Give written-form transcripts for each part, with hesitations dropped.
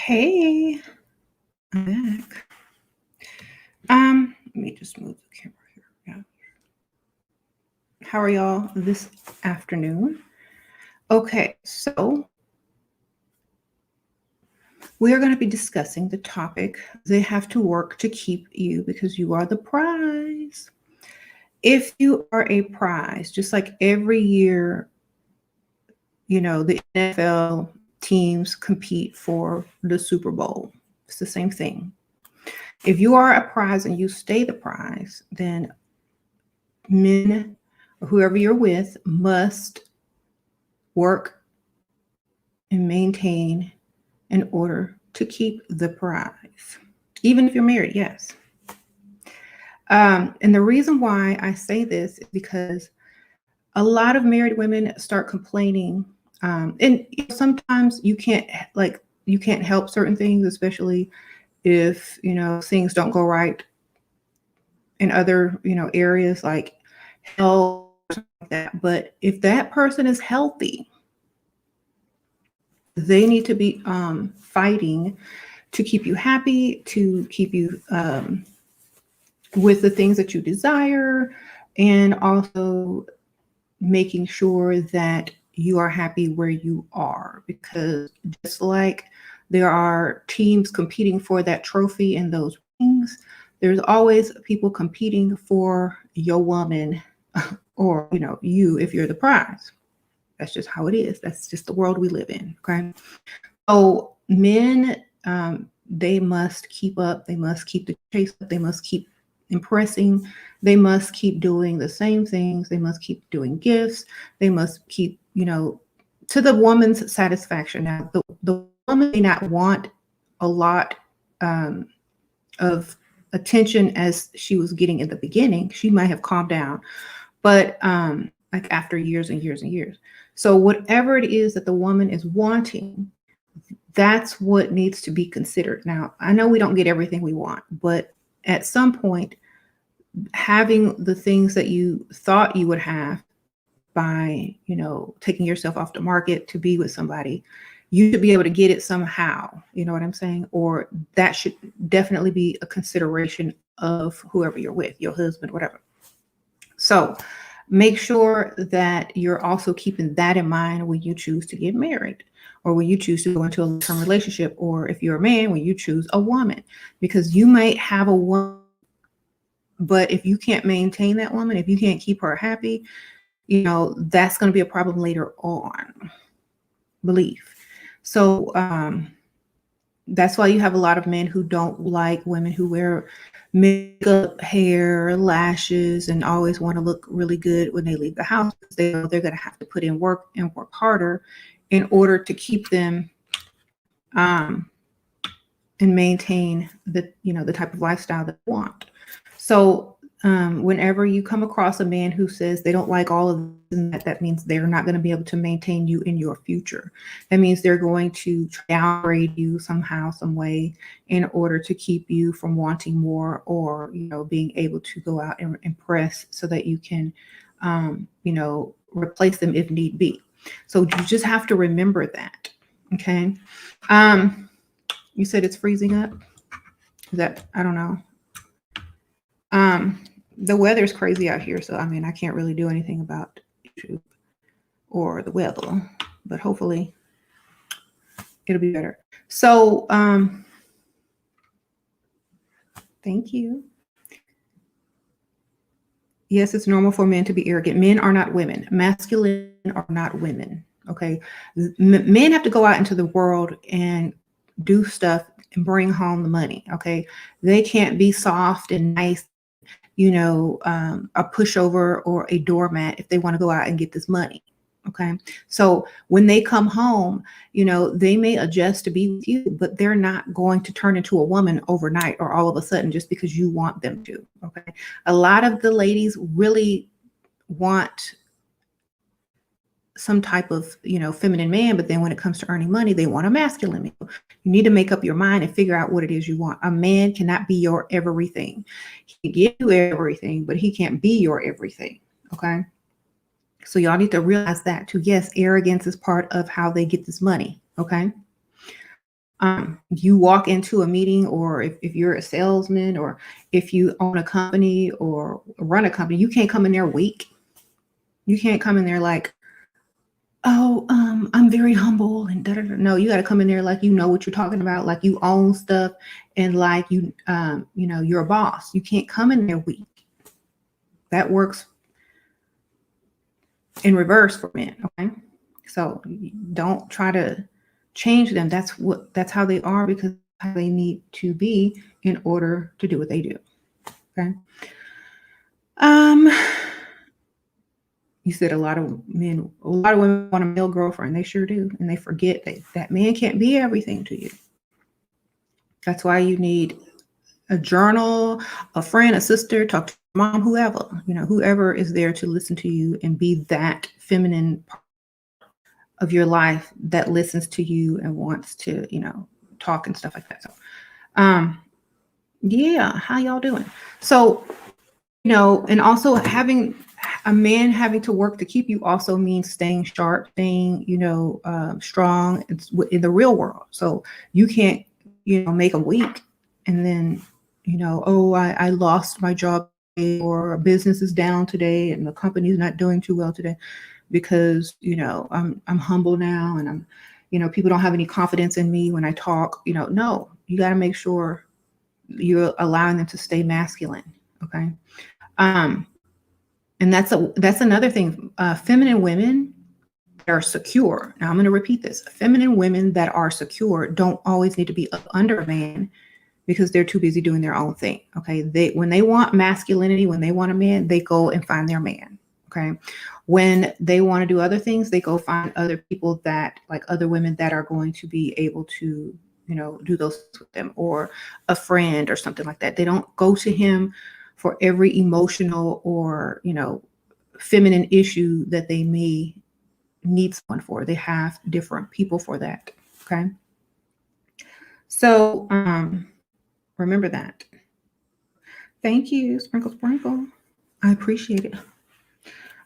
Hey, I'm back. Let me just move the camera here. Yeah. How are y'all this afternoon? Okay, so we are going to be discussing the topic. They have to work to keep you because you are the prize. If you are a prize, just like every year, the NFL teams compete for the Super Bowl. It's the same thing. If you are a prize and you stay the prize, then men or whoever you're with must work and maintain in order to keep the prize. Even if you're married, yes. And the reason why I say this is because a lot of married women start complaining. And sometimes you can't help certain things, especially if things don't go right in other areas like health, like that. But if that person is healthy, they need to be fighting to keep you happy, to keep you with the things that you desire, and also making sure that you are happy where you are. Because just like there are teams competing for that trophy and those rings, there's always people competing for your woman or you if you're the prize. That's just how it is. That's just the world we live in. Okay. So men, they must keep up. They must keep the chase up. They must keep impressing. They must keep doing the same things. They must keep doing gifts. They must keep, to the woman's satisfaction. Now, the woman may not want a lot of attention as she was getting in the beginning. She might have calmed down, but like after years and years and years. So whatever it is that the woman is wanting, that's what needs to be considered. Now, I know we don't get everything we want, but at some point, having the things that you thought you would have by, taking yourself off the market to be with somebody, you should be able to get it somehow. You know what I'm saying? Or that should definitely be a consideration of whoever you're with, your husband, whatever. So make sure that you're also keeping that in mind when you choose to get married, or when you choose to go into a long-term relationship, or if you're a man, when you choose a woman, because you might have a woman, but if you can't maintain that woman, if you can't keep her happy, that's going to be a problem later on. Believe. So that's why you have a lot of men who don't like women who wear makeup, hair, lashes, and always want to look really good when they leave the house. They know they're going to have to put in work and work harder in order to keep them and maintain the type of lifestyle that they want. So whenever you come across a man who says they don't like all of that, that means they're not going to be able to maintain you in your future. That means they're going to downgrade you somehow, some way, in order to keep you from wanting more, or being able to go out and impress so that you can replace them if need be. So you just have to remember that. Okay. You said it's freezing up. Is that, I don't know. The weather's crazy out here, so I can't really do anything about YouTube or the weather, but hopefully it'll be better. So thank you. Yes, it's normal for men to be arrogant. Men are not women. Masculine are not women. Okay. Men have to go out into the world and do stuff and bring home the money. Okay. They can't be soft and nice, a pushover or a doormat if they want to go out and get this money. Okay. So when they come home, they may adjust to be with you, but they're not going to turn into a woman overnight or all of a sudden just because you want them to. Okay. A lot of the ladies really want some type of, feminine man, but then when it comes to earning money, they want a masculine man. You need to make up your mind and figure out what it is you want. A man cannot be your everything. He can give you everything, but he can't be your everything. Okay. So y'all need to realize that too. Yes, arrogance is part of how they get this money. Okay. You walk into a meeting, or if you're a salesman, or if you own a company or run a company, you can't come in there weak. You can't come in there like, oh, I'm very humble and da da da. No, you got to come in there like you know what you're talking about, like you own stuff, and like you're a boss. You can't come in there weak. That works in reverse for men. Okay, so don't try to change them. That's how they are, because how they need to be in order to do what they do. Okay. You said a lot of women want a male girlfriend. They sure do. And they forget that man can't be everything to you. That's why you need a journal, a friend, a sister, talk to your mom, whoever is there to listen to you and be that feminine part of your life that listens to you and wants to, talk and stuff like that. So, yeah, how y'all doing? So, and also having a man having to work to keep you also means staying sharp, staying, strong in the real world. So you can't, make them weak and then, oh, I lost my job today, or business is down today and the company's not doing too well today because, I'm humble now and I'm, people don't have any confidence in me when I talk, no, you got to make sure you're allowing them to stay masculine. Okay. And that's another thing. Feminine women that are secure. Now I'm going to repeat this. Feminine women that are secure don't always need to be up under a man because they're too busy doing their own thing. Okay. When they want masculinity, when they want a man, they go and find their man. Okay. When they want to do other things, they go find other people like other women that are going to be able to, do those things with them, or a friend or something like that. They don't go to him for every emotional or, feminine issue that they may need someone for. They have different people for that. Okay. So, remember that. Thank you, Sprinkle Sprinkle. I appreciate it.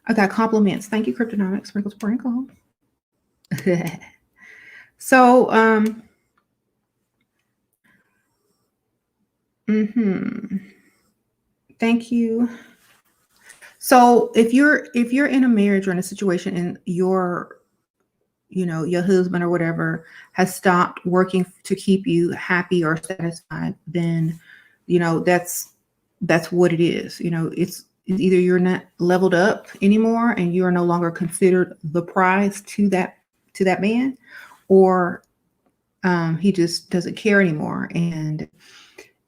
I got compliments. Thank you, Cryptonomics, Sprinkle Sprinkle. So, thank you. So if you're in a marriage or in a situation and your husband or whatever has stopped working to keep you happy or satisfied, then that's what it is. It's either you're not leveled up anymore and you are no longer considered the prize to that man, or he just doesn't care anymore. And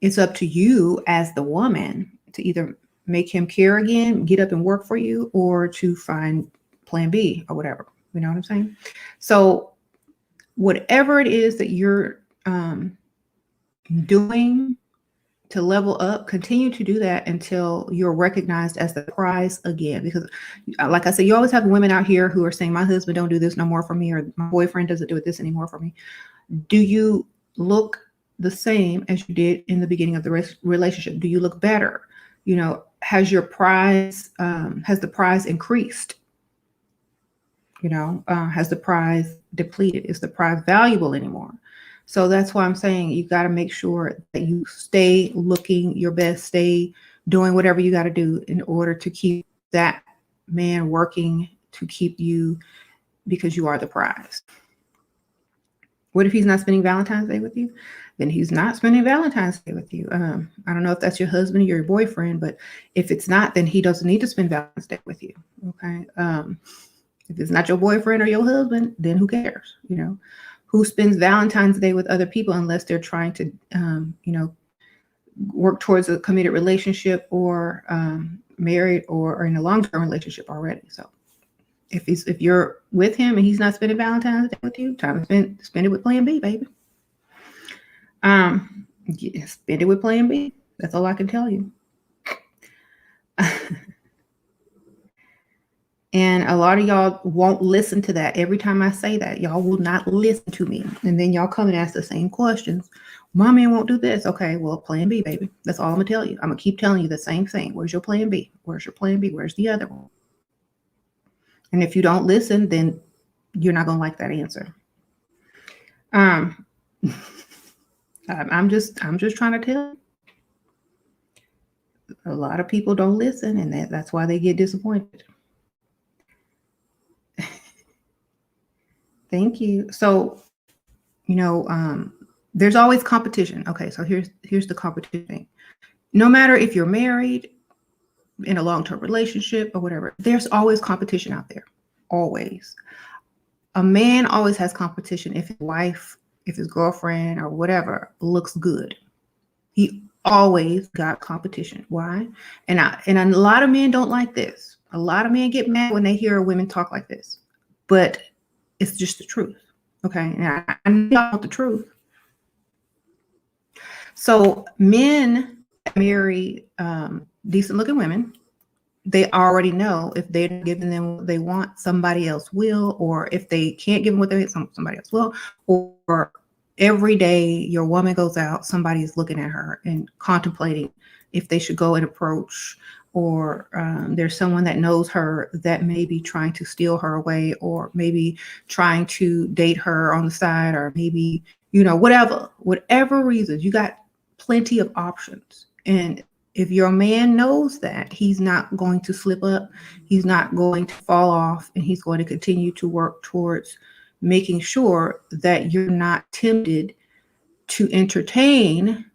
it's up to you as the woman to either make him care again, get up and work for you, or to find plan B or whatever. You know what I'm saying? So whatever it is that you're doing to level up, continue to do that until you're recognized as the prize again. Because like I said, you always have women out here who are saying, my husband don't do this no more for me, or my boyfriend doesn't do this anymore for me. Do you look the same as you did in the beginning of the relationship? Do you look better? Has your prize, has the prize increased? Has the prize depleted? Is the prize valuable anymore? So that's why I'm saying you got to make sure that you stay looking your best, stay doing whatever you got to do in order to keep that man working to keep you, because you are the prize. What if he's not spending Valentine's Day with you? Then he's not spending Valentine's Day with you. I don't know if that's your husband or your boyfriend, but if it's not, then he doesn't need to spend Valentine's Day with you. Okay. If it's not your boyfriend or your husband, then who cares? Who spends Valentine's Day with other people unless they're trying to, work towards a committed relationship, or married, or in a long-term relationship already. So if you're with him and he's not spending Valentine's Day with you, time to spend it with plan B, baby. Spend it with plan B. That's all I can tell you. And a lot of y'all won't listen to that. Every time I say that, y'all will not listen to me. And then y'all come and ask the same questions. My man won't do this. Okay, well, plan B, baby. That's all I'm going to tell you. I'm going to keep telling you the same thing. Where's your plan B? Where's your plan B? Where's the other one? And if you don't listen, then you're not going to like that answer. I'm just trying to tell you. A lot of people don't listen, and that's why they get disappointed. Thank you. So, there's always competition. Okay, so here's the competition thing. No matter if you're married, in a long-term relationship, or whatever, there's always competition out there. Always. A man always has competition if his wife, if his girlfriend, or whatever looks good. He always got competition. Why? And a lot of men don't like this. A lot of men get mad when they hear women talk like this, but it's just the truth. Okay, and I know the truth. So men marry decent-looking women. They already know if they're not giving them what they want, somebody else will, or if they can't give them what they want, somebody else will. Or every day your woman goes out, somebody's looking at her and contemplating if they should go and approach, or there's someone that knows her that may be trying to steal her away, or maybe trying to date her on the side, or maybe, whatever reasons. You got plenty of options. And if your man knows that, he's not going to slip up, he's not going to fall off, and he's going to continue to work towards making sure that you're not tempted to entertain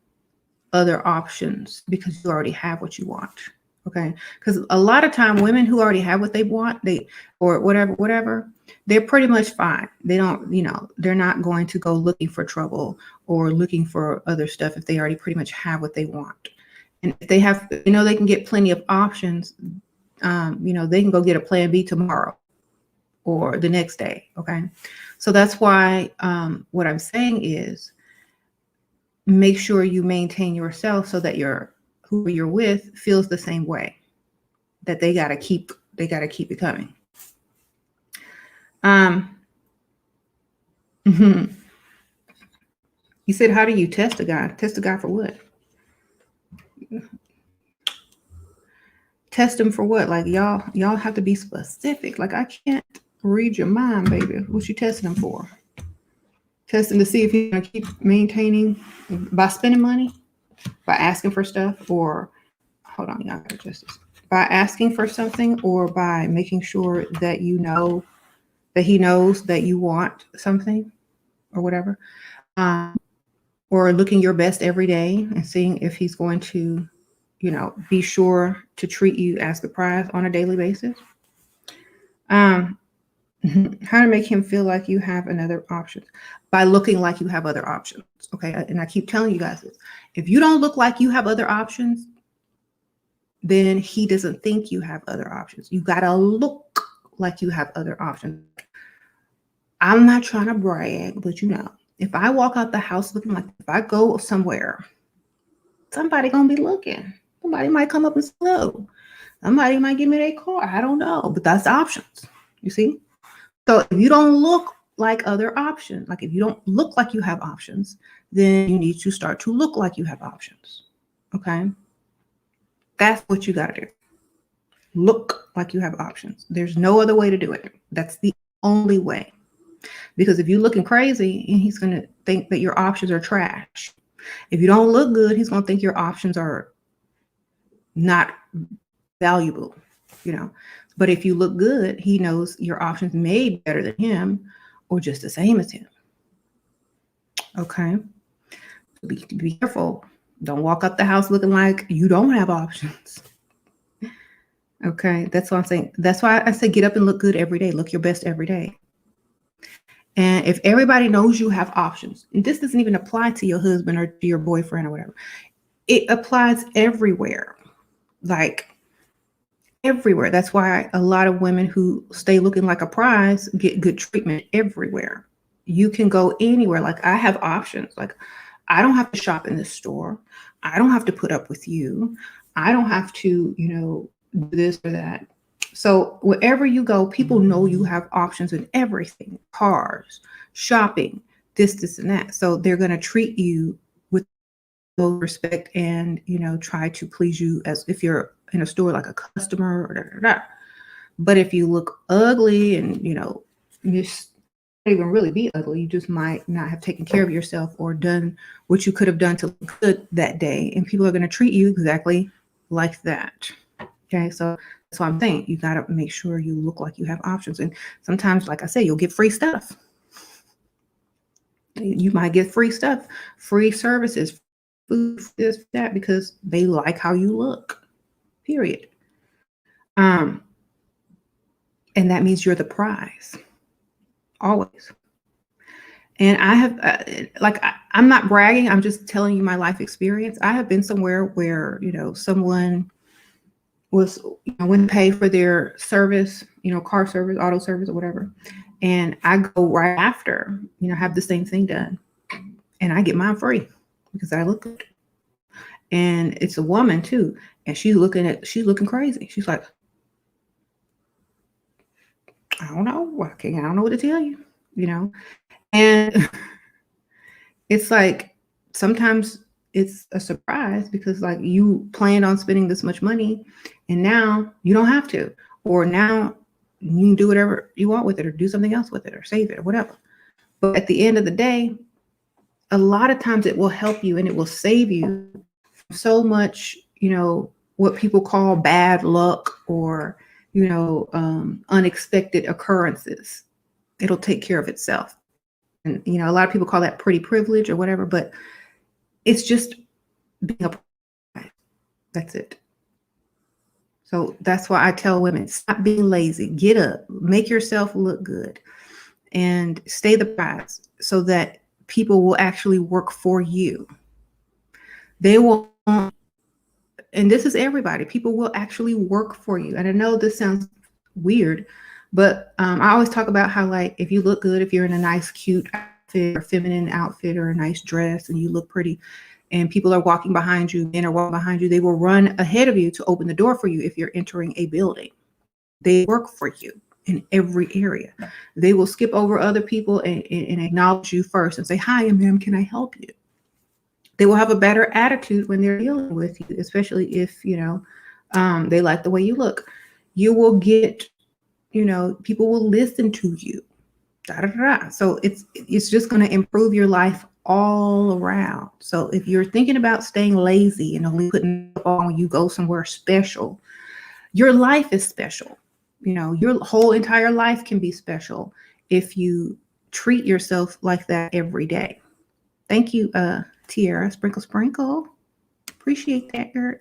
other options because you already have what you want. Okay, because a lot of time women who already have what they want, or whatever, they're pretty much fine. They don't, they're not going to go looking for trouble or looking for other stuff if they already pretty much have what they want. And if they have, they can get plenty of options. They can go get a plan B tomorrow or the next day. Okay. So that's why what I'm saying is make sure you maintain yourself so that who you're with feels the same way, that they got to keep it coming. You said, how do you test a guy? Test a guy for what? Test him for what? Like y'all have to be specific. Like, I can't read your mind, baby. What you testing him for? Testing to see if he's gonna keep maintaining by spending money, by asking for stuff, or hold on, y'all gotta adjust this. By asking for something, or by making sure that that he knows that you want something, or whatever. Or looking your best every day and seeing if he's going to, be sure to treat you as the prize on a daily basis. How to make him feel like you have another option? By looking like you have other options. Okay. And I keep telling you guys this. If you don't look like you have other options, then he doesn't think you have other options. You got to look like you have other options. I'm not trying to brag, but if I walk out the house looking like, if I go somewhere, somebody gonna be looking. Somebody might come up and slow. Somebody might give me their car. I don't know, but that's the options. You see? So if you don't look like other options, like if you don't look like you have options, then you need to start to look like you have options. Okay? That's what you gotta do. Look like you have options. There's no other way to do it. That's the only way. Because if you're looking crazy, and he's going to think that your options are trash. If you don't look good, he's going to think your options are not valuable, But if you look good, he knows your options may be better than him or just the same as him. Okay? Be careful. Don't walk up the house looking like you don't have options. Okay? That's what I'm saying. That's why I say get up and look good every day. Look your best every day. And if everybody knows you have options, and this doesn't even apply to your husband or to your boyfriend or whatever, it applies everywhere, like everywhere. That's why a lot of women who stay looking like a prize get good treatment everywhere. You can go anywhere. Like, I have options. Like, I don't have to shop in this store. I don't have to put up with you. I don't have to, do this or that. So wherever you go, people know you have options in everything, cars, shopping, this, and that. So they're going to treat you with respect and, try to please you as if you're in a store like a customer. But if you look ugly and, even really be ugly. You just might not have taken care of yourself or done what you could have done to look good that day. And people are going to treat you exactly like that. Okay, so that's what I'm saying. You got to make sure you look like you have options. And sometimes, like I say, you'll get free stuff. You might get free stuff, free services, food, this, that, because they like how you look, period. And that means you're the prize, always. And I have, I'm not bragging. I'm just telling you my life experience. I have been somewhere where, someone was, wouldn't pay for their service, car service, auto service, or whatever. And I go right after, have the same thing done. And I get mine free because I look good. And it's a woman too. And she's looking crazy. She's like, I don't know. I don't know what to tell you, And it's like, sometimes it's a surprise because like you planned on spending this much money and now you don't have to, or now you can do whatever you want with it or do something else with it or save it or whatever. But at the end of the day, a lot of times it will help you and it will save you from so much, what people call bad luck or, unexpected occurrences. It'll take care of itself. And, a lot of people call that pretty privilege or whatever, but it's just being a prize. That's it. So that's why I tell women, stop being lazy, get up, make yourself look good, and stay the prize so that people will actually work for you. They will, and this is everybody, people will actually work for you. And I know this sounds weird, but I always talk about how, like, if you look good, if you're in a nice, cute outfit or feminine outfit or a nice dress and you look pretty and people are walking behind you, men are walking behind you, they will run ahead of you to open the door for you if you're entering a building. They work for you in every area. They will skip over other people and acknowledge you first and say, hi, ma'am, can I help you? They will have a better attitude when they're dealing with you, especially if, they like the way you look. You will get, people will listen to you. Da, da, da. So it's just going to improve your life all around. So if you're thinking about staying lazy and only putting up on when you go somewhere special, your life is special. Your whole entire life can be special if you treat yourself like that every day. Thank you, Tiara. Sprinkle, sprinkle. Appreciate that, girl.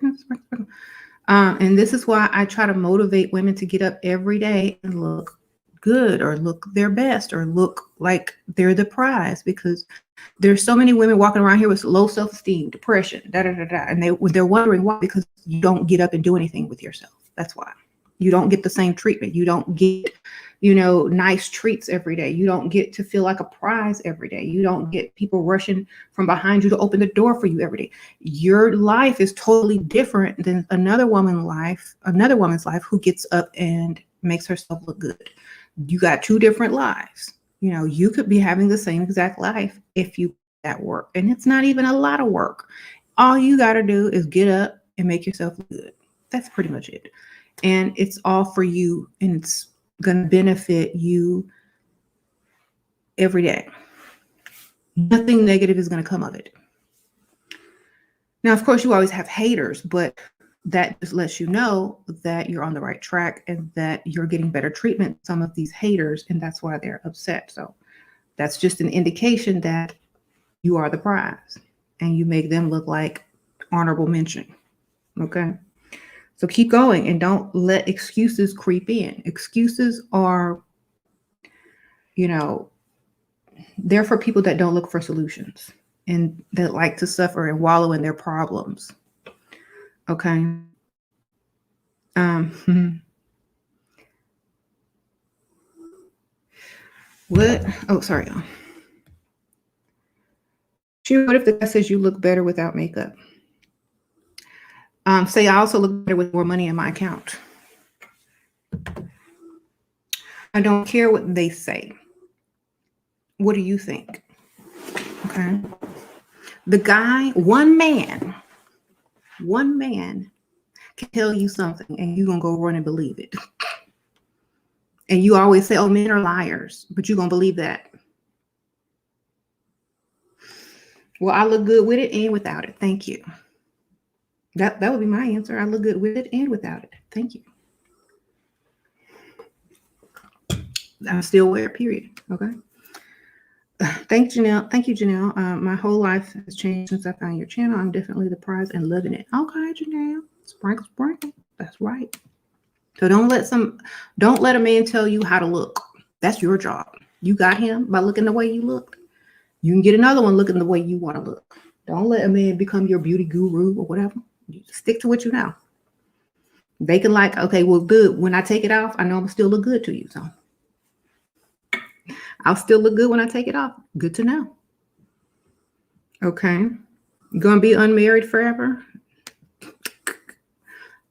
And this is why I try to motivate women to get up every day and look good or look their best or look like they're the prize, because there's so many women walking around here with low self-esteem, depression, and they're wondering why, because you don't get up and do anything with yourself. That's why. You don't get the same treatment. You don't get, nice treats every day. You don't get to feel like a prize every day. You don't get people rushing from behind you to open the door for you every day. Your life is totally different than another woman's life who gets up and makes herself look good. You got two different lives. You could be having the same exact life if you put that work. And it's not even a lot of work. All you got to do is get up and make yourself look good. That's pretty much it. And it's all for you, and it's going to benefit you every day. Nothing negative is going to come of it. Now, of course, you always have haters, but that just lets you know that you're on the right track and that you're getting better treatment from some of these haters, and that's why they're upset. So that's just an indication that you are the prize and you make them look like honorable mention. Okay? So keep going and don't let excuses creep in. Excuses are, they're for people that don't look for solutions and that like to suffer and wallow in their problems. Okay. What? Oh, sorry. What if the guy says you look better without makeup? Say I also look better with more money in my account. I don't care what they say. What do you think? Okay. The guy, one man can tell you something and you're going to go run and believe it. And you always say, oh, men are liars, but you're going to believe that. Well, I look good with it and without it. Thank you. That would be my answer. I look good with it and without it. Thank you. I still wear it, period. Okay. Thank Janelle. Thank you, Janelle. My whole life has changed since I found your channel. I'm definitely the prize and loving it. Okay, Janelle. Sprinkle, sprinkle. That's right. So don't let a man tell you how to look. That's your job. You got him by looking the way you look. You can get another one looking the way you want to look. Don't let a man become your beauty guru or whatever. You stick to what you know. They can like, okay, well, good. When I take it off, I know I'm still look good to you. So I'll still look good when I take it off. Good to know. Okay. Gonna be unmarried forever?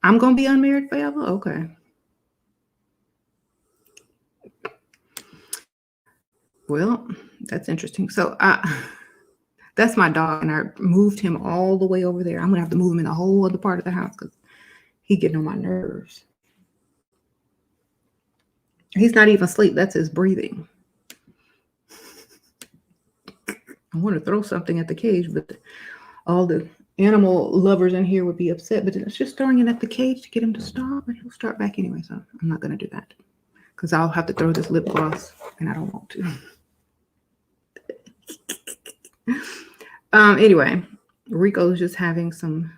I'm gonna be unmarried forever? Okay. Well, that's interesting. So that's my dog, and I moved him all the way over there. I'm gonna have to move him in a whole other part of the house because he's getting on my nerves. He's not even asleep. That's his breathing. I want to throw something at the cage, but all the animal lovers in here would be upset. But it's just throwing it at the cage to get him to stop, but he'll start back anyway. So I'm not going to do that because I'll have to throw this lip gloss, and I don't want to. Anyway, Rico's just having some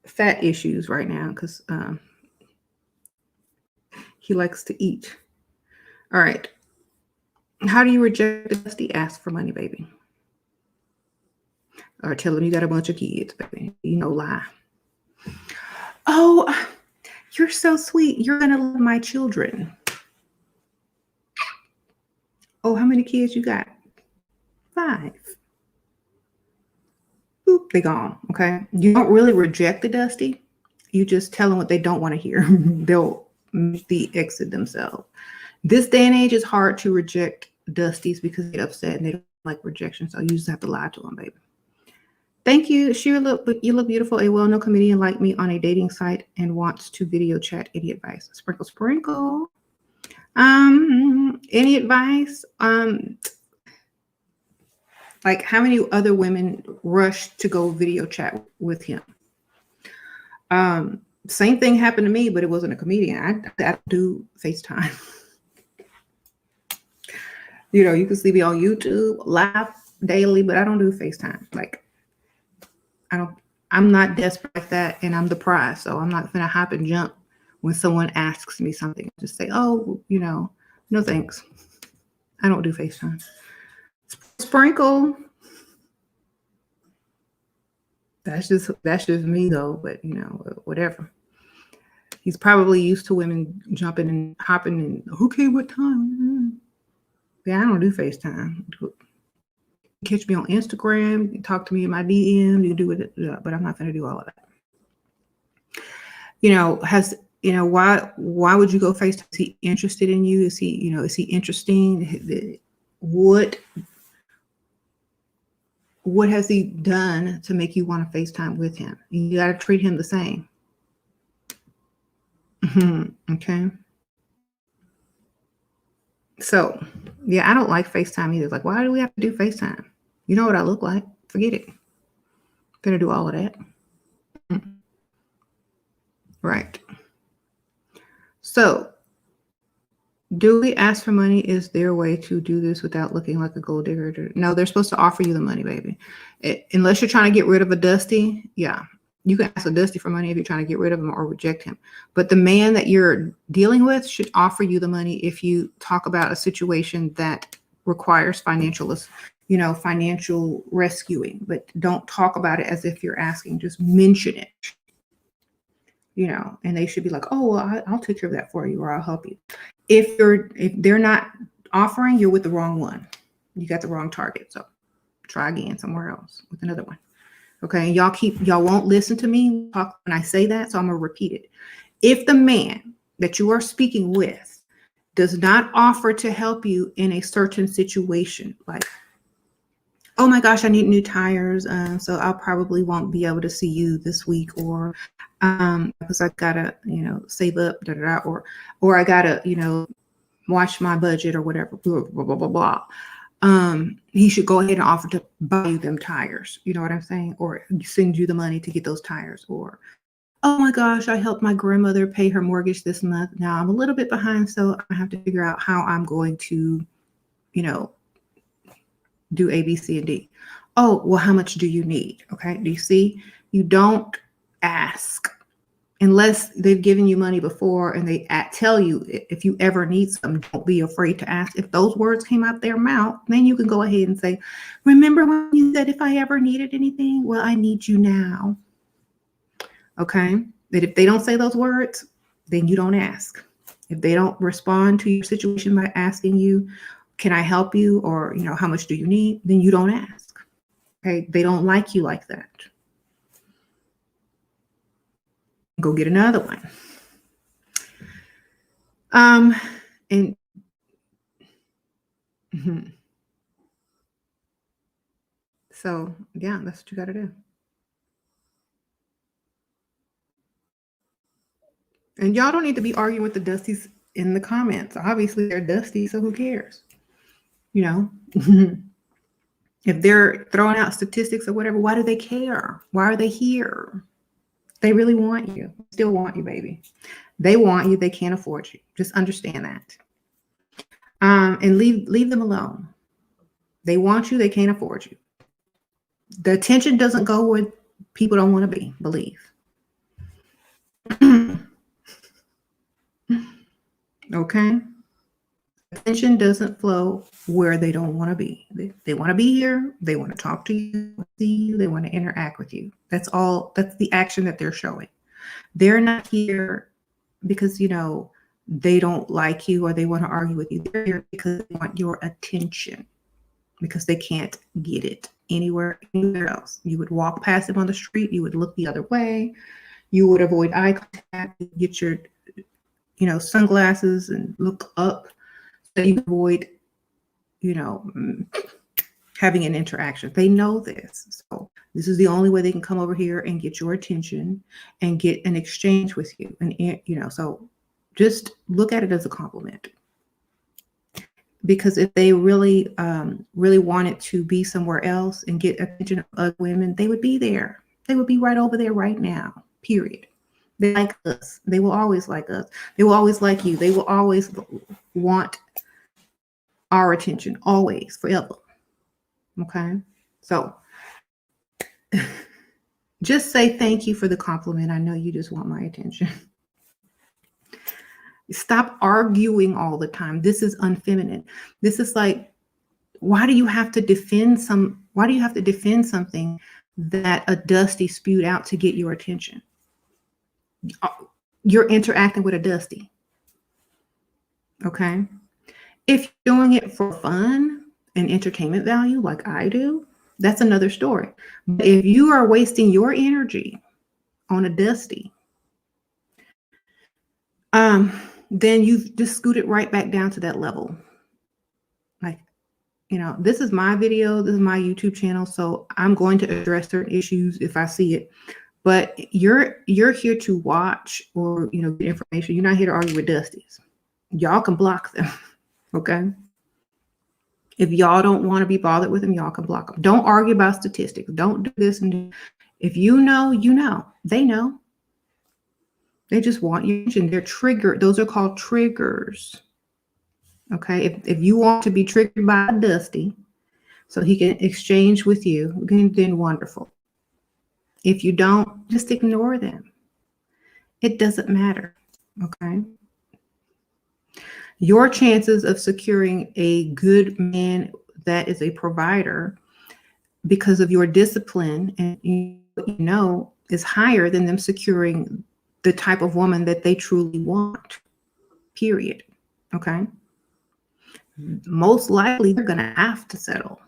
fat issues right now because he likes to eat. All right. How do you reject a dusty? Ask for money, baby. Or tell him you got a bunch of kids, baby. You know, lie. Oh, you're so sweet. You're going to love my children. Oh, how many kids you got? 5. Boop, they gone. Okay. You don't really reject the dusty. You just tell them what they don't want to hear. They'll make the exit themselves. This day and age is hard to reject dusties because they get upset and they don't like rejection. So you just have to lie to them, baby. Thank you. You look beautiful. A well-known comedian like me on a dating site and wants to video chat. Any advice? Sprinkle, sprinkle. Any advice? Like how many other women rush to go video chat with him? Same thing happened to me, but it wasn't a comedian. I do FaceTime. You know, you can see me on YouTube live daily, but I don't do FaceTime. Like, I'm not desperate like that, and I'm the prize, so I'm not gonna hop and jump when someone asks me something. Just say, oh, you know, no thanks. I don't do FaceTime. Sprinkle. That's just me though, but you know, whatever. He's probably used to women jumping and hopping and okay, what time? Yeah, I don't do FaceTime. Catch me on Instagram, you talk to me in my DM, you do it, but I'm not going to do all of that. You know, why would you go FaceTime? Is he interested in you? Is he interesting? What has he done to make you want to FaceTime with him? You got to treat him the same. Okay. So, yeah, I don't like FaceTime either. Like, why do we have to do FaceTime? You know what I look like? Forget it. Gonna do all of that. Right. So, do we ask for money? Is there a way to do this without looking like a gold digger? No, they're supposed to offer you the money, baby. Unless you're trying to get rid of a dusty, yeah. You can ask a dusty for money if you're trying to get rid of him or reject him. But the man that you're dealing with should offer you the money if you talk about a situation that requires financial rescuing. But don't talk about it as if you're asking. Just mention it. You know, and they should be like, oh, well, I'll take care of that for you, or I'll help you. If they're not offering, you're with the wrong one. You got the wrong target. So try again somewhere else with another one. Okay, y'all won't listen to me talk when I say that, so I'm gonna repeat it. If the man that you are speaking with does not offer to help you in a certain situation, like, oh my gosh, I need new tires, so I'll probably won't be able to see you this week, or because I gotta, save up, or I gotta, watch my budget or whatever, blah, blah, blah, blah, blah. He should go ahead and offer to buy you them tires. You know what I'm saying? Or send you the money to get those tires. Or, oh my gosh, I helped my grandmother pay her mortgage this month. Now I'm a little bit behind, so I have to figure out how I'm going to, do A, B, C, and D. Oh, well, how much do you need? Okay. Do you see? You don't ask unless they've given you money before and they tell you if you ever need some, don't be afraid to ask. If those words came out their mouth, then you can go ahead and say, remember when you said if I ever needed anything? Well, I need you now. Okay. But if they don't say those words, then you don't ask. If they don't respond to your situation by asking you, can I help you? Or, how much do you need? Then you don't ask. Okay. They don't like you like that. Go get another one. And so, yeah, that's what you got to do. And y'all don't need to be arguing with the dusties in the comments. Obviously, they're dusty, so who cares? If they're throwing out statistics or whatever, why do they care? Why are they here? They really want you. Still want you, baby. They want you. They can't afford you. Just understand that. And leave them alone. They want you. They can't afford you. The attention doesn't go where people don't want to be, believe. Okay? Attention doesn't flow where they don't want to be. They want to be here. They want to talk to you, see you. They want to interact with you. That's all. That's the action that they're showing. They're not here because, they don't like you or they want to argue with you. They're here because they want your attention, because they can't get it anywhere else. You would walk past them on the street. You would look the other way. You would avoid eye contact, get your, sunglasses and look up so you avoid, having an interaction. They know this. So this is the only way they can come over here and get your attention and get an exchange with you. And, so just look at it as a compliment. Because if they really, really wanted to be somewhere else and get attention of other women, they would be there. They would be right over there right now, period. They like us. They will always like us. They will always like you. They will always want our attention, always, forever. Okay? So just say thank you for the compliment. I know you just want my attention. Stop arguing all the time. This is unfeminine. This is like, why do you have to defend something that a dusty spewed out to get your attention? You're interacting with a dusty. Okay? If you're doing it for fun and entertainment value like I do, that's another story. But if you are wasting your energy on a dusty, then you've just scooted right back down to that level. Like, this is my video, this is my YouTube channel, so I'm going to address certain issues if I see it. But you're here to watch or, get information. You're not here to argue with dusties. Y'all can block them, okay? If y'all don't want to be bothered with them, y'all can block them. Don't argue about statistics. Don't do this and do. If you know, you know. They know. They just want you. They're triggered. Those are called triggers. Okay. If you want to be triggered by a dusty so he can exchange with you, then wonderful. If you don't, just ignore them. It doesn't matter. Okay. Your chances of securing a good man that is a provider because of your discipline and is higher than them securing the type of woman that they truly want, period. Okay. Most likely they're going to have to settle.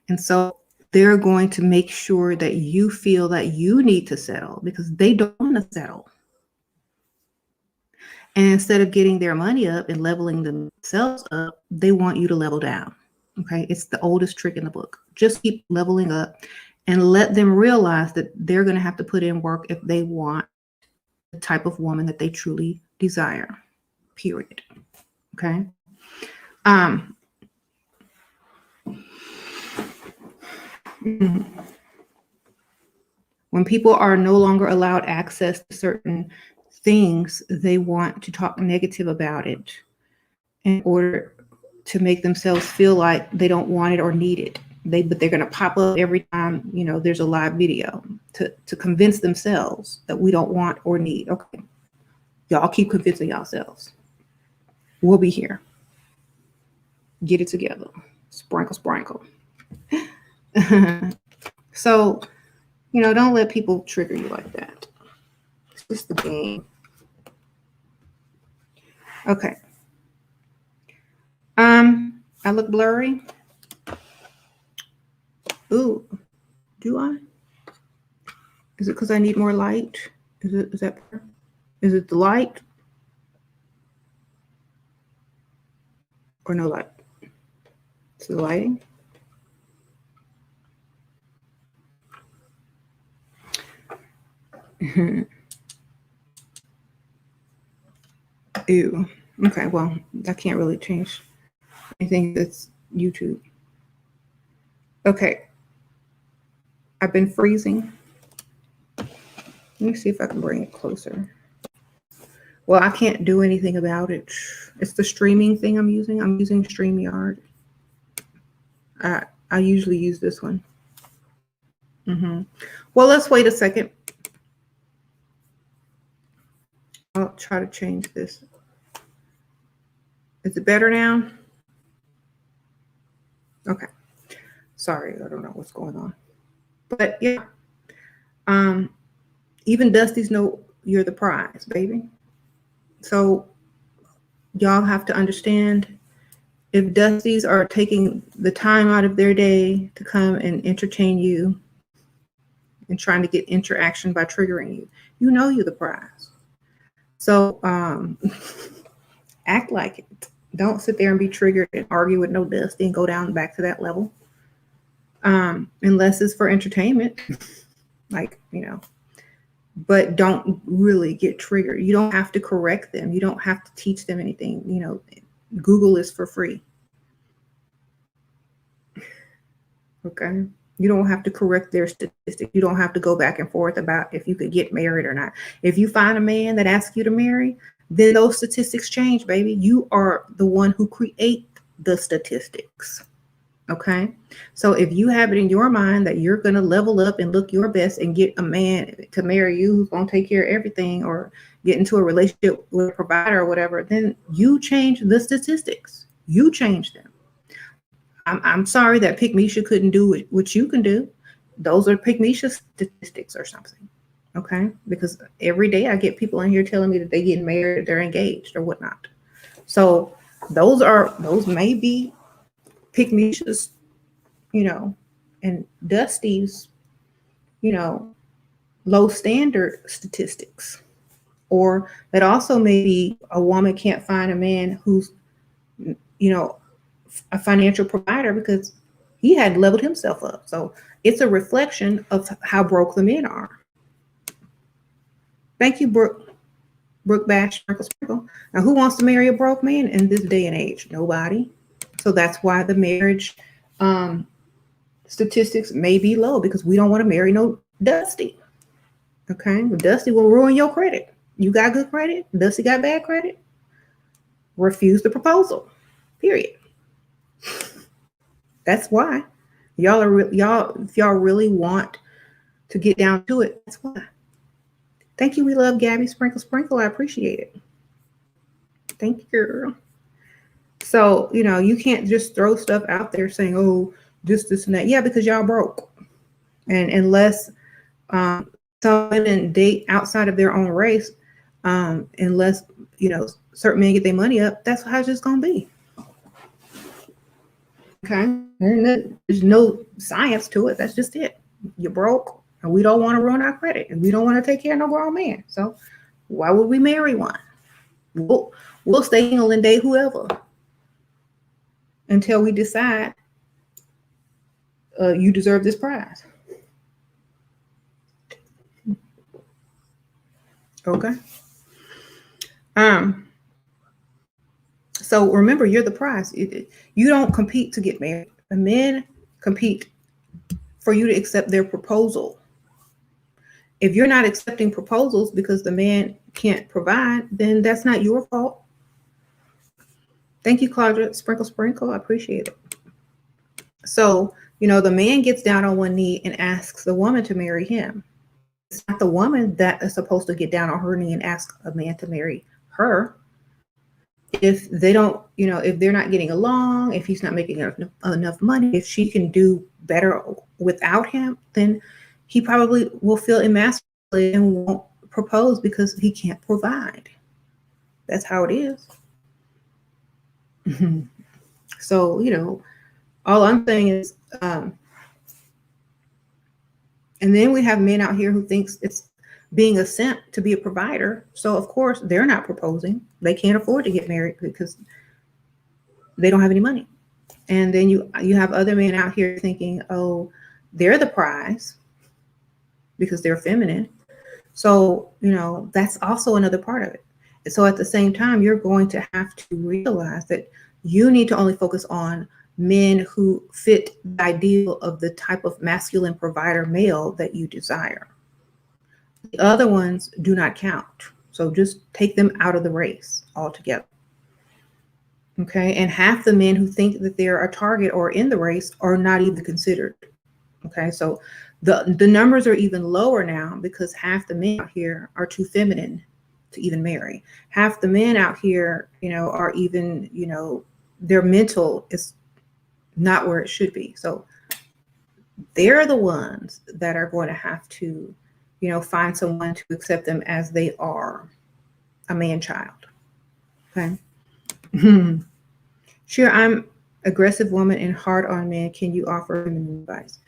And so they're going to make sure that you feel that you need to settle because they don't want to settle. And instead of getting their money up and leveling themselves up, they want you to level down. Okay. It's the oldest trick in the book. Just keep leveling up and let them realize that they're going to have to put in work if they want the type of woman that they truly desire, period. Okay. Um, when people are no longer allowed access to certain things, they want to talk negative about it in order to make themselves feel like they don't want it or need it. But they're going to pop up every time, there's a live video to convince themselves that we don't want or need. Okay. Y'all keep convincing yourselves. We'll be here. Get it together. Sprinkle, sprinkle. So, don't let people trigger you like that. It's just the game. Okay. I look blurry. Ooh, do I? Is it because I need more light? Is it the light? Or no light? It's the lighting. Ew. Okay, well, I can't really change anything. That's YouTube. Okay. I've been freezing. Let me see if I can bring it closer. Well, I can't do anything about it. It's the streaming thing I'm using. I'm using StreamYard. I usually use this one. Well, let's wait a second. I'll try to change this. Is it better now? Okay. Sorry, I don't know what's going on. But yeah. Even Dusties know you're the prize, baby. So y'all have to understand, if Dusties are taking the time out of their day to come and entertain you and trying to get interaction by triggering you, you're the prize. So act like it. Don't sit there and be triggered and argue with no Dusty and go down back to that level. Unless it's for entertainment. But don't really get triggered. You don't have to correct them. You don't have to teach them anything. Google is for free. Okay. You don't have to correct their statistics. You don't have to go back and forth about if you could get married or not. If you find a man that asks you to marry, then those statistics change, baby. You are the one who create the statistics. Okay. So if you have it in your mind that you're going to level up and look your best and get a man to marry you who's going to take care of everything, or get into a relationship with a provider or whatever, then you change the statistics. You change them. I'm sorry that Pygmisha couldn't do what you can do. Those are Pygmisha statistics or something. Okay. Because every day I get people in here telling me that they get married, they're engaged or whatnot. So those may be Pygmisha's, and Dusty's, low standard statistics. Or that also maybe a woman can't find a man who's, a financial provider because he had leveled himself up. So it's a reflection of how broke the men are. Thank you, Brooke Bash, Sprinkle. Now, who wants to marry a broke man in this day and age? Nobody. So that's why the marriage statistics may be low, because we don't want to marry no Dusty. Okay. Dusty will ruin your credit. You got good credit. Dusty got bad credit. Refuse the proposal. Period. That's why. If y'all really want to get down to it, that's why. Thank you. We love Gabby Sprinkle. I appreciate it. Thank you, girl. So, you can't just throw stuff out there saying, oh, this, and that. Yeah, because y'all broke. And unless someone and date outside of their own race, unless, certain men get their money up, that's how it's just going to be. Okay. And there's no science to it. That's just it. You're broke, and we don't want to ruin our credit, and we don't want to take care of no grown man. So why would we marry one? We'll stay single and date whoever until we decide you deserve this prize. Okay. Um, so remember, you're the prize. You don't compete to get married. The men compete for you to accept their proposal. If you're not accepting proposals because the man can't provide, then that's not your fault. Thank you, Claudia. Sprinkle, sprinkle. I appreciate it. So, the man gets down on one knee and asks the woman to marry him. It's not the woman that is supposed to get down on her knee and ask a man to marry her. If they don't, if they're not getting along, if he's not making enough money, if she can do better without him, then he probably will feel emasculated and won't propose because he can't provide. That's how it is. So, all I'm saying is, and then we have men out here who thinks it's being a simp to be a provider. So of course they're not proposing. They can't afford to get married because they don't have any money. And then you have other men out here thinking, oh, they're the prize because they're feminine. So, that's also another part of it. So at the same time, you're going to have to realize that you need to only focus on men who fit the ideal of the type of masculine provider male that you desire. The other ones do not count. So just take them out of the race altogether. Okay. And half the men who think that they're a target or in the race are not even considered. Okay. So the numbers are even lower now because half the men out here are too feminine to even marry. Half the men out here, are even, their mental is not where it should be. So they're the ones that are going to have to, find someone to accept them as they are, a man child. Okay. Sure, I'm aggressive woman and hard on men. Can you offer him advice?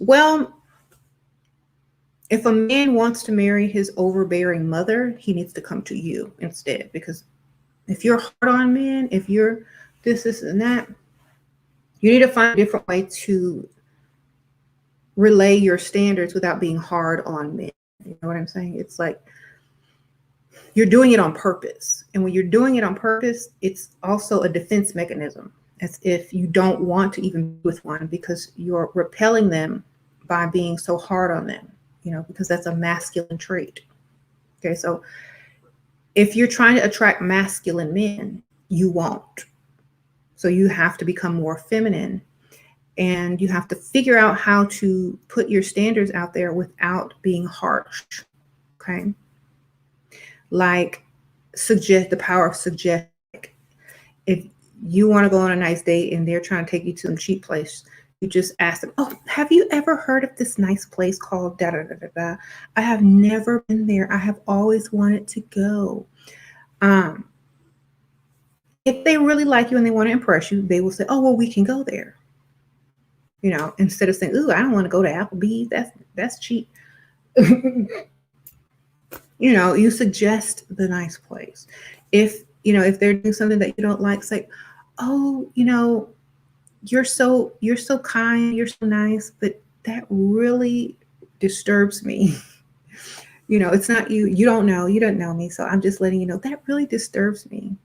Well, if a man wants to marry his overbearing mother, he needs to come to you instead. Because if you're hard on men, if you're this, and that, you need to find a different way to relay your standards without being hard on men. You know what I'm saying? It's like you're doing it on purpose. And when you're doing it on purpose, it's also a defense mechanism, as if you don't want to even be with one because you're repelling them by being so hard on them, because that's a masculine trait. Okay, so if you're trying to attract masculine men, you won't. So you have to become more feminine, and you have to figure out how to put your standards out there without being harsh. Okay. Like the power of suggestion. If you want to go on a nice date and they're trying to take you to some cheap place, you just ask them, oh, have you ever heard of this nice place called da da da da da? I have never been there. I have always wanted to go. If they really like you and they want to impress you, they will say, oh, well, we can go there. Instead of saying, ooh, I don't want to go to Applebee's. That's cheap. You suggest the nice place. If they're doing something that you don't like, say, oh, you're so kind, you're so nice, but that really disturbs me. It's not you. You don't know me. So I'm just letting you know that really disturbs me.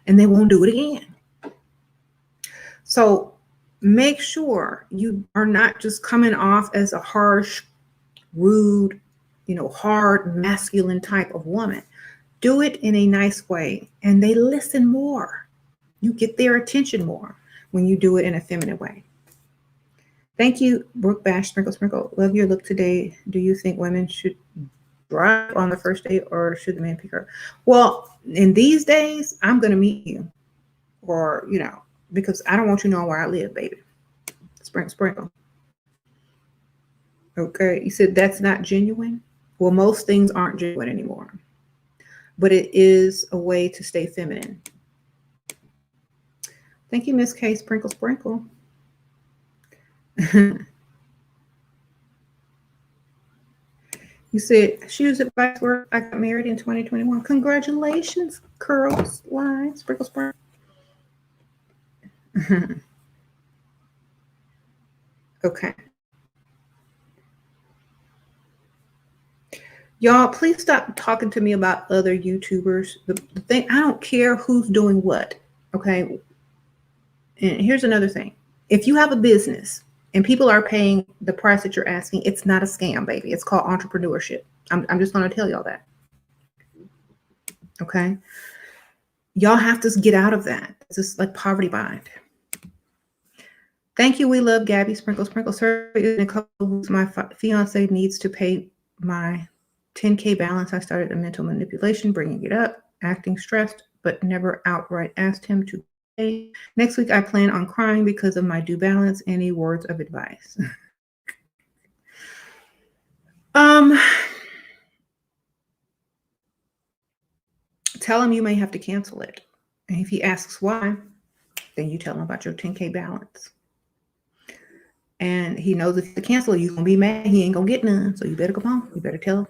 And they won't do it again. So make sure you are not just coming off as a harsh, rude, hard, masculine type of woman. Do it in a nice way, and they listen more. You get their attention more when you do it in a feminine way. Thank you, Brooke Bash, Sprinkle Sprinkle. Love your look today. Do you think women should drive on the first date, or should the man pick her? Well, in these days, I'm going to meet you, or, because I don't want you knowing where I live, baby. Sprinkle, sprinkle. Okay, you said that's not genuine? Well, most things aren't genuine anymore, but it is a way to stay feminine. Thank you, Miss K. Sprinkle, sprinkle. You said shoes advice work. I got married in 2021. Congratulations, curls, lines, sprinkle, sprinkle. Okay. Y'all, please stop talking to me about other YouTubers. The thing, I don't care who's doing what. Okay. And here's another thing. If you have a business and people are paying the price that you're asking, it's not a scam, baby. It's called entrepreneurship. I'm just going to tell y'all that. Okay. Y'all have to get out of that. It's just like poverty bind. Thank you. We love Gabby. Sprinkle, sprinkle. Sir, in a couple of weeks, my fiance needs to pay my 10K balance. I started a mental manipulation, bringing it up, acting stressed, but never outright asked him to pay. Next week, I plan on crying because of my due balance. Any words of advice? Tell him you may have to cancel it. And if he asks why, then you tell him about your 10K balance. And he knows if you cancel it, you're going to be mad. He ain't going to get none. So you better come on. You better tell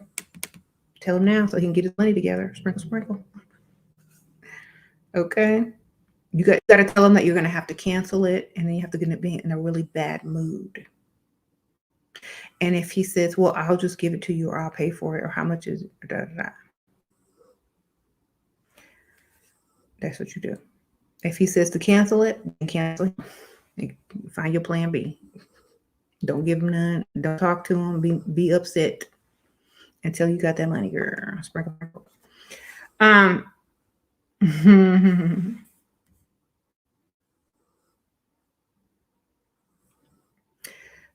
him now so he can get his money together. Sprinkle, sprinkle. Okay. You got to tell him that you're going to have to cancel it. And then you have to be in a really bad mood. And if he says, well, I'll just give it to you or I'll pay for it or how much is it? Da, da, da. That's what you do. If he says to cancel it, then cancel it. Find your plan B. Don't give him none. Don't talk to him. Be upset until you got that money, girl. Sprinkle.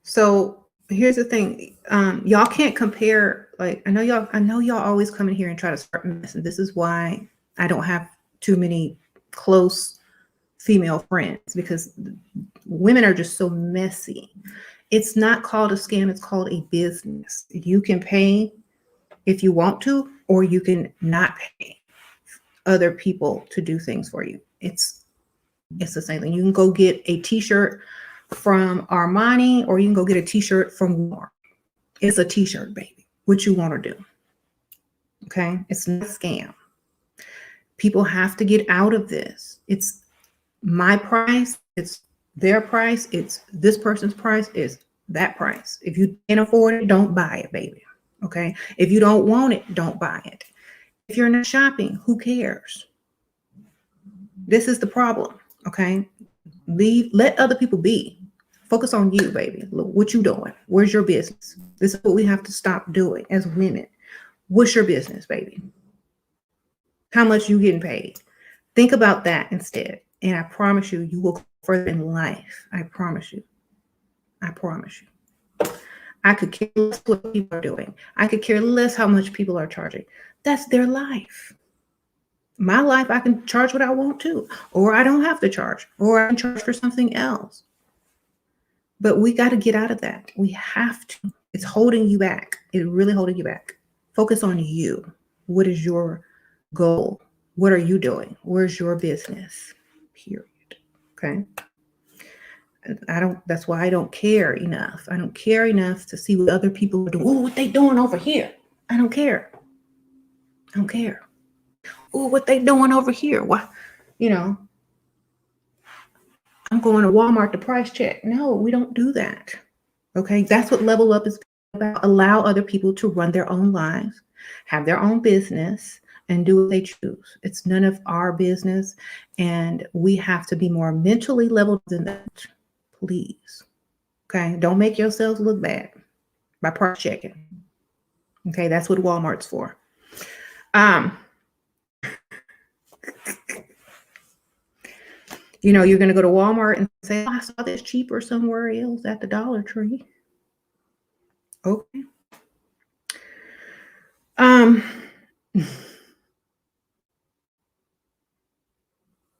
So here's the thing. Y'all can't compare. Like I know y'all always come in here and try to start mess, and this is why I don't have too many close female friends, because women are just so messy. It's not called a scam. It's called a business. You can pay if you want to, or you can not pay other people to do things for you. It's the same thing. You can go get a t-shirt from Armani, or you can go get a t-shirt from Walmart. It's a t-shirt, baby. What you want to do. Okay? It's not a scam. People have to get out of this. It's my price. It's their price. It's this person's price. It's that price. If you can't afford it, don't buy it, baby. Okay? If you don't want it, don't buy it. If you're not shopping, who cares? This is the problem. Okay? Let other people be. Focus on you, baby. Look, what you doing? Where's your business? This is what we have to stop doing as women. What's your business, baby? How much you getting paid? Think about that instead. And I promise you, you will go further in life. I promise you. I promise you. I could care less what people are doing. I could care less how much people are charging. That's their life. My life, I can charge what I want to, or I don't have to charge, or I can charge for something else. But we got to get out of that. We have to. It's holding you back. It's really holding you back. Focus on you. What is your goal? What are you doing? Where's your business? Period. Okay. That's why I don't care enough. I don't care enough to see what other people are doing. Oh, what they doing over here? I don't care. I don't care. Oh, what they doing over here? Why? I'm going to Walmart to price check. No, we don't do that. Okay. That's what Level Up is about. Allow other people to run their own lives, have their own business, and do what they choose. It's none of our business. And we have to be more mentally leveled than that. Please. Okay. Don't make yourselves look bad by price checking. Okay. That's what Walmart's for. You're going to go to Walmart and say, oh, I saw this cheaper somewhere else at the Dollar Tree. Okay.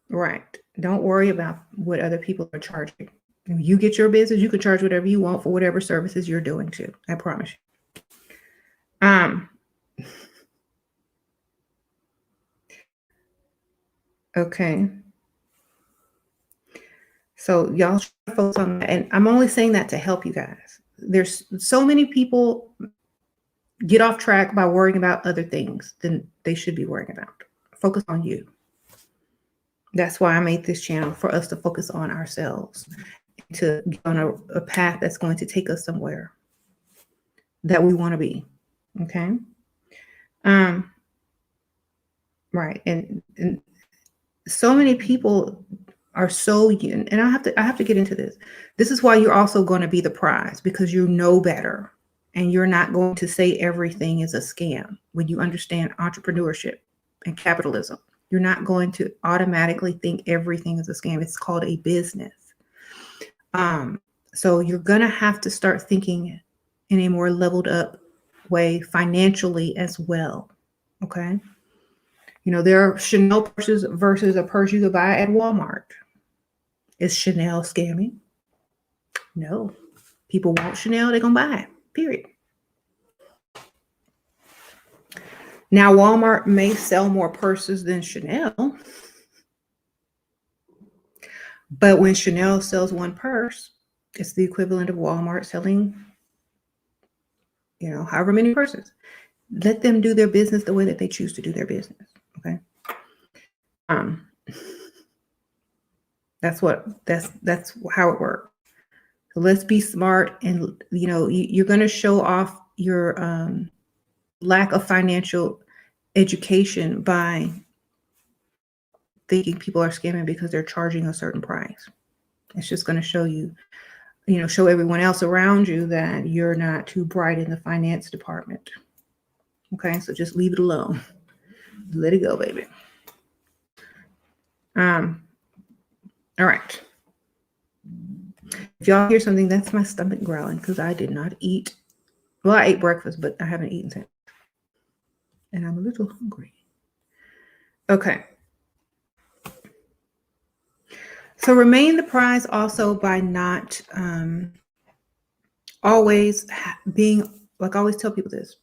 Right. Don't worry about what other people are charging. If you get your business, you can charge whatever you want for whatever services you're doing too. I promise you. Okay. So y'all should focus on that. And I'm only saying that to help you guys. There's so many people get off track by worrying about other things than they should be worrying about. Focus on you. That's why I made this channel, for us to focus on ourselves, to get on a path that's going to take us somewhere that we want to be. Okay. Um, right. And so many people are so, and I have to get into this. This is why you're also going to be the prize, because you know better, and you're not going to say everything is a scam. When you understand entrepreneurship and capitalism, you're not going to automatically think everything is a scam. It's called a business. Um, so you're going to have to start thinking in a more leveled up way financially as well. Okay. There are Chanel purses versus a purse you could buy at Walmart. Is Chanel scamming? No. People want Chanel, they're going to buy it. Period. Now, Walmart may sell more purses than Chanel, but when Chanel sells one purse, it's the equivalent of Walmart selling, however many purses. Let them do their business the way that they choose to do their business. Okay. That's how it works. So let's be smart, and you're going to show off your lack of financial education by thinking people are scamming because they're charging a certain price. It's just going to show show everyone else around you that you're not too bright in the finance department. Okay, so just leave it alone. Let it go, baby. All right. If y'all hear something, that's my stomach growling because I did not eat. Well, I ate breakfast, but I haven't eaten since. And I'm a little hungry. Okay. So remain the prize also by not always being, like I always tell people this.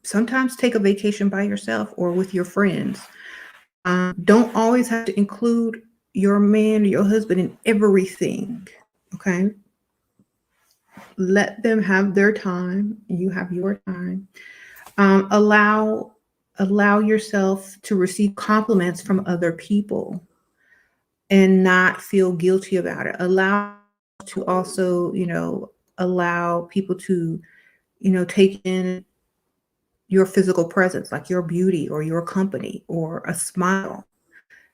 Sometimes take a vacation by yourself or with your friends. Don't always have to include your man or your husband in everything. Okay. Let them have their time. You have your time. Allow yourself to receive compliments from other people and not feel guilty about it. Allow to also, allow people to, take in your physical presence, like your beauty or your company or a smile.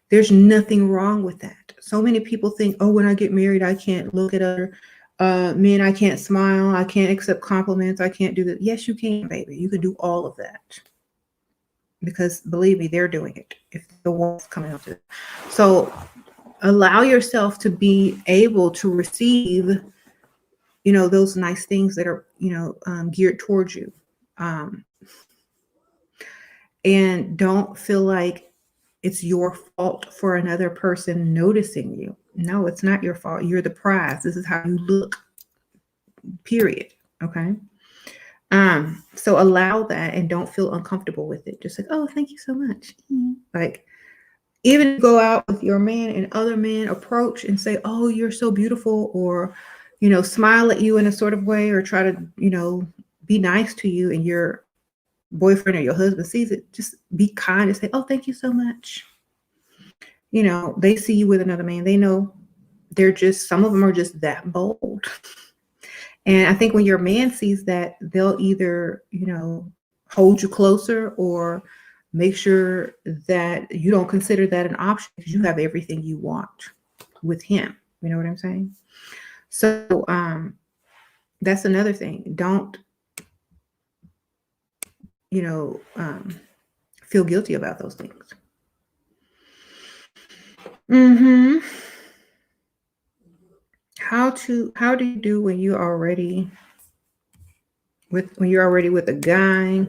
There's nothing wrong with that. So many people think, oh, when I get married, I can't look at other men, I can't smile, I can't accept compliments, I can't do that. Yes, you can, baby. You can do all of that. Because believe me, they're doing it if the one's coming up to it. So allow yourself to be able to receive, those nice things that are, geared towards you. And don't feel like it's your fault for another person noticing you. No, it's not your fault. You're the prize. This is how you look, period. Okay. So allow that and don't feel uncomfortable with it. Just like, oh, thank you so much. Like, even go out with your man and other men approach and say, oh, you're so beautiful, or, smile at you in a sort of way, or try to, be nice to you, and your boyfriend or your husband sees it, just be kind and say, oh, thank you so much. They see you with another man. They know some of them are just that bold. And I think when your man sees that, they'll either, hold you closer or make sure that you don't consider that an option because you have everything you want with him. You know what I'm saying? So that's another thing. Don't, feel guilty about those things. How do you do when you're already with a guy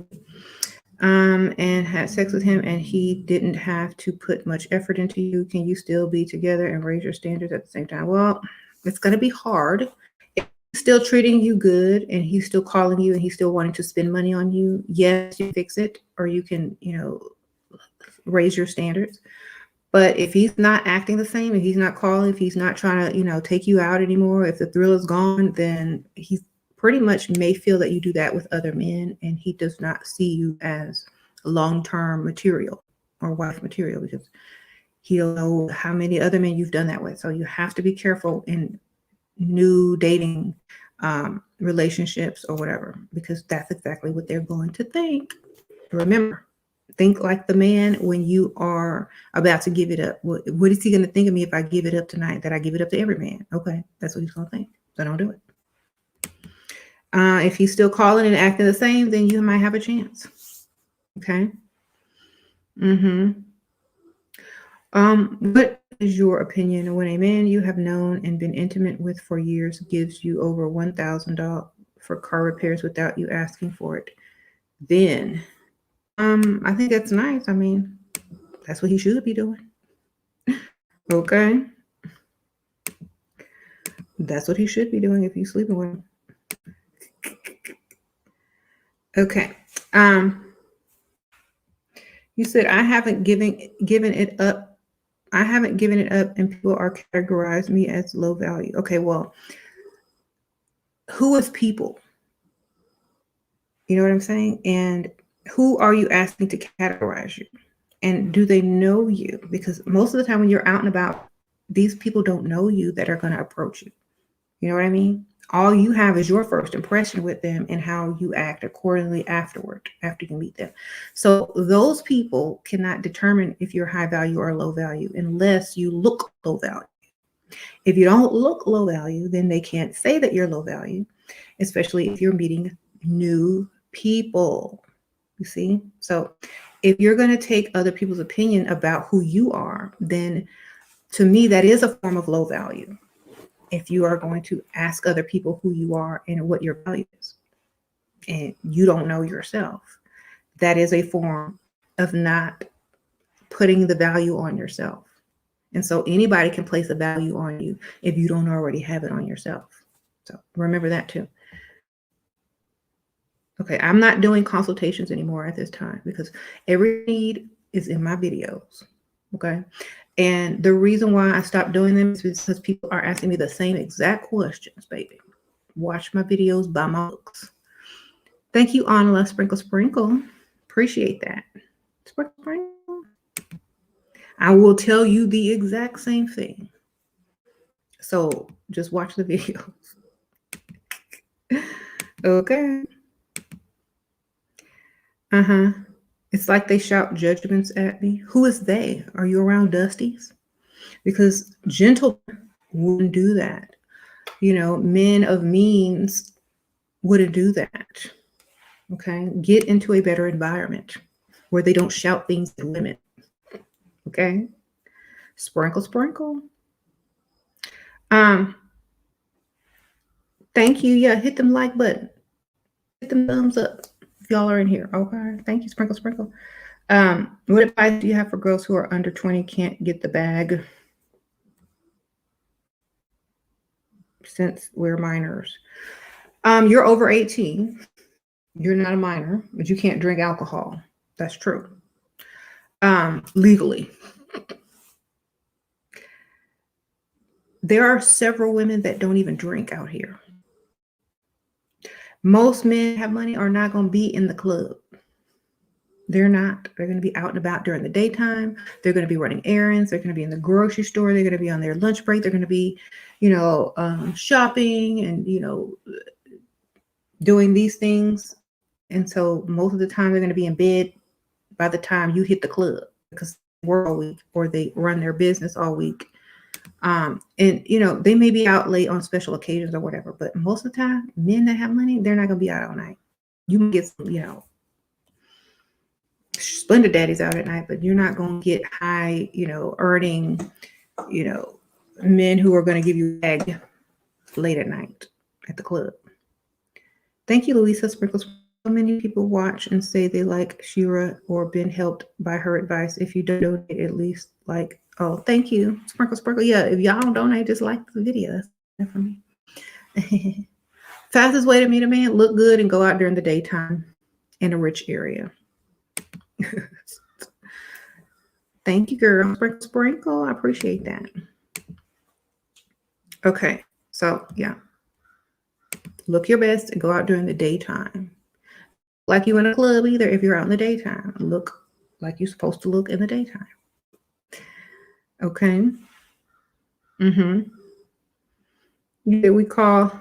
and had sex with him and he didn't have to put much effort into you? Can you still be together and raise your standards at the same time? Well, it's going to be hard. If he's still treating you good and he's still calling you and he's still wanting to spend money on you, yes, you fix it, or you can, raise your standards. But if he's not acting the same, if he's not calling, if he's not trying to, take you out anymore, if the thrill is gone, then he's pretty much may feel that you do that with other men, and he does not see you as long-term material or wife material, because he'll know how many other men you've done that with. So you have to be careful in new dating relationships or whatever, because that's exactly what they're going to think. Remember, think like the man when you are about to give it up. What is he going to think of me if I give it up tonight? That I give it up to every man. Okay, that's what he's going to think. So don't do it. If he's still calling and acting the same, then you might have a chance. Okay. What is your opinion when a man you have known and been intimate with for years gives you over $1,000 for car repairs without you asking for it? Then, I think that's nice. I mean, that's what he should be doing. Okay. That's what he should be doing if you're sleeping with him. Okay. You said I haven't given it up. I haven't given it up, and people are categorized me as low value. Okay, well, who is people? You know what I'm saying? And who are you asking to categorize you? And do they know you? Because most of the time when you're out and about, these people don't know you that are going to approach you. You know what I mean? All you have is your first impression with them and how you act accordingly afterward, after you meet them. So those people cannot determine if you're high value or low value unless you look low value. If you don't look low value, then they can't say that you're low value, especially if you're meeting new people. You see? So if you're going to take other people's opinion about who you are, then to me, that is a form of low value. If you are going to ask other people who you are and what your value is, and you don't know yourself, that is a form of not putting the value on yourself. And so anybody can place a value on you if you don't already have it on yourself. So remember that too. Okay, I'm not doing consultations anymore at this time because every need is in my videos. Okay. And the reason why I stopped doing them is because people are asking me the same exact questions, baby. Watch my videos, buy my books. Thank you, Anla Sprinkle Sprinkle. Appreciate that. Sprinkle Sprinkle. I will tell you the exact same thing. So just watch the videos. Okay. It's like they shout judgments at me. Who is they? Are you around Dusties? Because gentlemen wouldn't do that. You know, men of means wouldn't do that. Okay. Get into a better environment where they don't shout things at women. Okay. Sprinkle, sprinkle. Thank you. Yeah, hit them like button. Hit them thumbs up if y'all are in here. Okay. Thank you, Sprinkle, sprinkle. What advice do you have for girls who are under 20 can't get the bag since we're minors? You're over 18. You're not a minor, but you can't drink alcohol. That's true. Legally. There are several women that don't even drink out here. Most men have money are not going to be in the club. They're not. They're going to be out and about during the daytime. They're going to be running errands. They're going to be in the grocery store. They're going to be on their lunch break. They're going to be, shopping and, doing these things. And so most of the time they're going to be in bed by the time you hit the club because they work all week or they run their business all week. And they may be out late on special occasions or whatever, but most of the time, men that have money, they're not going to be out all night. You can get some, splendid daddies out at night, but you're not going to get high, earning, men who are going to give you a bag late at night at the club. Thank you, Louisa Sprinkles. So many people watch and say they like Shera or been helped by her advice. If you don't donate, at least like, oh, thank you, Sprinkle Sprinkle. Yeah, if y'all don't donate, just like the video. That's for me. Fastest way to meet a man: look good and go out during the daytime in a rich area. Thank you, girl. Sprinkle Sprinkle. I appreciate that. Okay, so yeah. Look your best and go out during the daytime. Like you in a club either if you're out in the daytime. Look like you're supposed to look in the daytime. Okay. Yeah, we call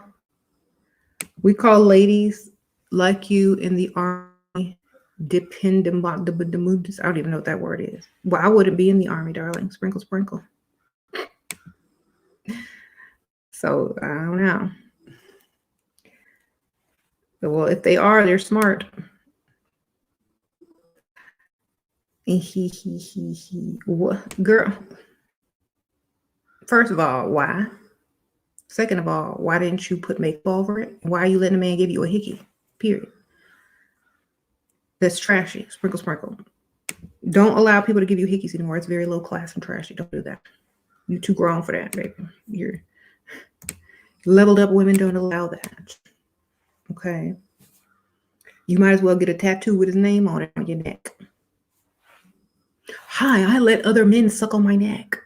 We call ladies like you in the army dependent. I don't even know what that word is. Well, I wouldn't be in the army, darling. Sprinkle, sprinkle. So I don't know. Well, if they are, they're smart. What, girl? First of all, why? Second of all, why didn't you put makeup over it? Why are you letting a man give you a hickey? Period. That's trashy. Sprinkle, sprinkle. Don't allow people to give you hickeys anymore. It's very low class and trashy. Don't do that. You're too grown for that, baby. You're leveled up women don't allow that. Okay. You might as well get a tattoo with his name on it on your neck. Hi, I let other men suck on my neck.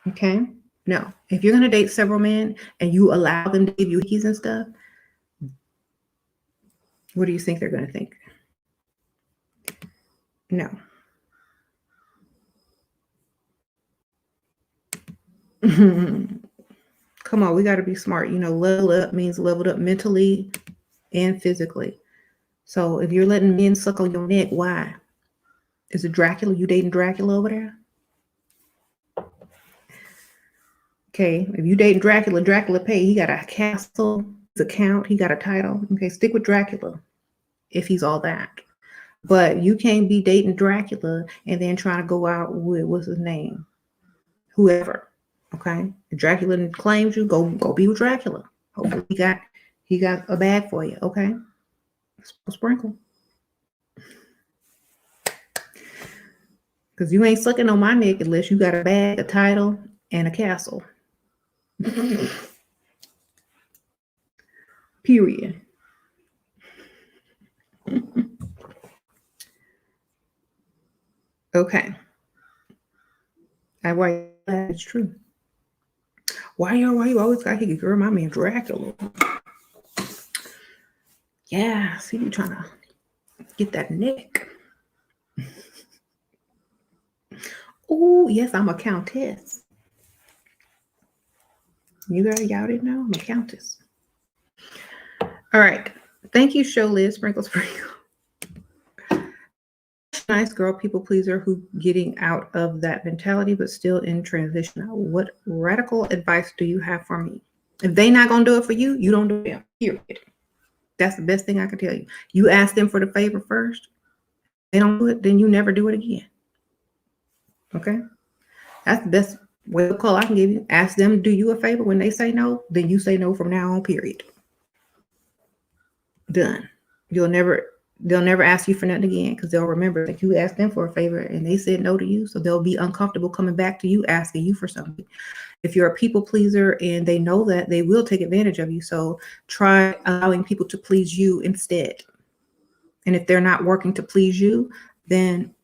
Okay. No. If you're going to date several men and you allow them to give you hickeys and stuff, what do you think they're going to think? No. Come on, we got to be smart. You know, level up means leveled up mentally and physically. So if you're letting men suck on your neck, why? Is it Dracula? You dating Dracula over there? Okay, if you dating Dracula, Dracula pay. He got a castle, his account, he got a title. Okay, stick with Dracula if he's all that. But you can't be dating Dracula and then trying to go out with, what's his name? Whoever. Okay, if Dracula claims you, go be with Dracula. Hopefully he got a bag for you. Okay, sprinkle. Because you ain't sucking on my neck unless you got a bag, a title, and a castle. Period. Okay. That's true. Why you always got hickey? Girl, my man Dracula. Yeah, see you trying to get that neck. Oh, yes, I'm a countess. Y'all didn't know? I'm a countess. All right. Thank you, Show Liz. Sprinkle, sprinkle. Nice girl, people pleaser who getting out of that mentality, but still in transition. What radical advice do you have for me? If they not going to do it for you, you don't do it. Period. That's the best thing I can tell you. You ask them for the favor first. They don't do it, then you never do it again. Okay? That's the best way to call I can give you. Ask them, do you a favor. When they say no, then you say no from now on, period. Done. They'll never ask you for nothing again because they'll remember that you asked them for a favor and they said no to you. So they'll be uncomfortable coming back to you, asking you for something. If you're a people pleaser and they know that, they will take advantage of you. So try allowing people to please you instead. And if they're not working to please you, then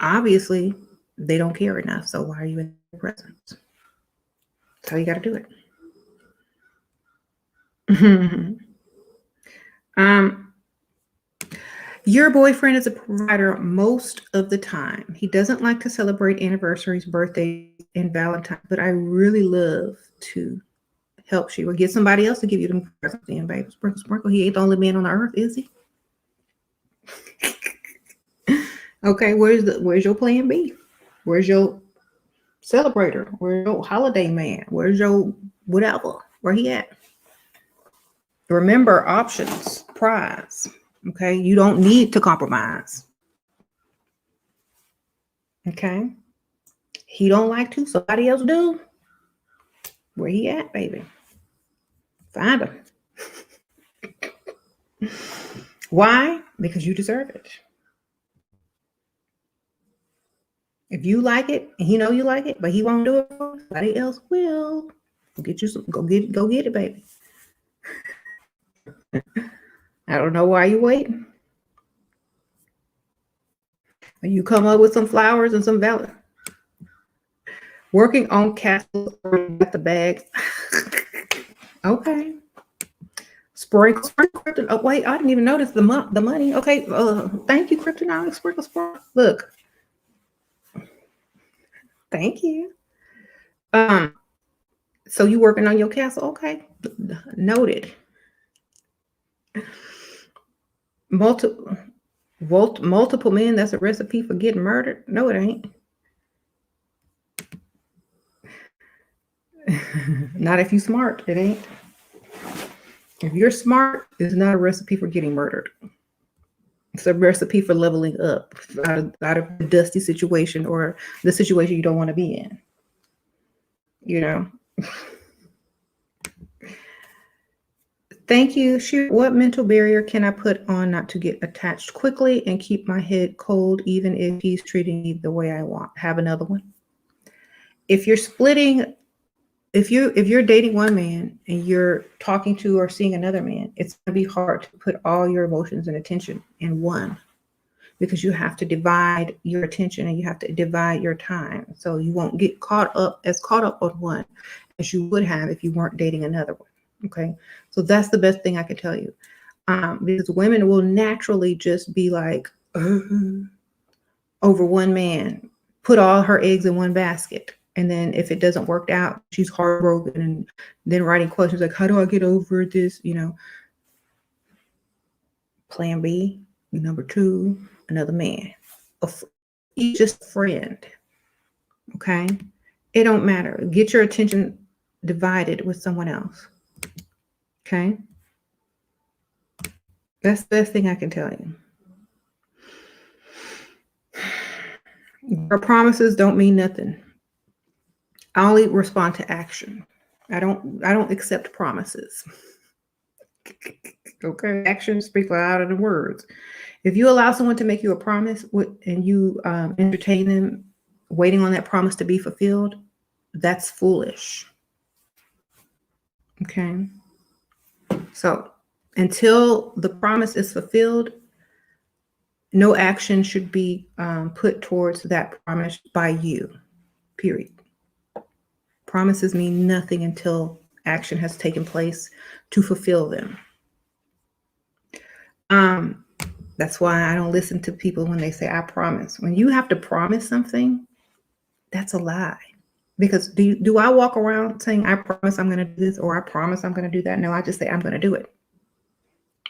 obviously they don't care enough. So why are you in their presence? That's how you got to do it. Your boyfriend is a provider most of the time. He doesn't like to celebrate anniversaries, birthdays, and Valentine's, but I really love to help you or get somebody else to give you them presents in, baby. Sprinkle, sprinkle. He ain't the only man on the earth, is he? Okay, where's your plan B? Where's your celebrator? Where's your holiday man? Where's your whatever? Where he at? Remember, options, prize. Okay, you don't need to compromise. Okay, he don't like to, somebody else do. Where he at, baby? Find him. Why? Because you deserve it. If you like it and he know you like it, but he won't do it for you, somebody else will. Go get you some. Go get it, baby. I don't know why you waiting. You come up with some flowers and some valor. Working on castles at the bags. Okay. Sprinkle, sprinkle. Oh wait, I didn't even notice the money. Okay. Thank you, Kryptonite. Sprinkle, sprinkle. Look. Thank you. So you working on your castle? Okay. Noted. Multiple men, that's a recipe for getting murdered? No, it ain't. Not if you smart, it ain't. If you're smart, it's not a recipe for getting murdered. It's a recipe for leveling up out of the dusty situation or the situation you don't want to be in. You know? Thank you. What mental barrier can I put on not to get attached quickly and keep my head cold even if he's treating me the way I want? Have another one. If you're splitting, if you're dating one man and you're talking to or seeing another man, it's going to be hard to put all your emotions and attention in one, because you have to divide your attention and you have to divide your time. So you won't get caught up on one as you would have if you weren't dating another one. Okay. So that's the best thing I can tell you. Because women will naturally just be like, over one man, put all her eggs in one basket. And then if it doesn't work out, she's heartbroken and then writing questions like, how do I get over this? You know, plan B, number 2, another man. He's just a friend. Okay. It don't matter. Get your attention divided with someone else. Okay. That's the best thing I can tell you. Your promises don't mean nothing. I only respond to action. I don't accept promises. Okay. Actions speak louder than words. If you allow someone to make you a promise and you entertain them waiting on that promise to be fulfilled, that's foolish. Okay. So until the promise is fulfilled, no action should be put towards that promise by you, period. Promises mean nothing until action has taken place to fulfill them. That's why I don't listen to people when they say, I promise. When you have to promise something, that's a lie. Because do I walk around saying, I promise I'm going to do this, or I promise I'm going to do that? No, I just say I'm going to do it.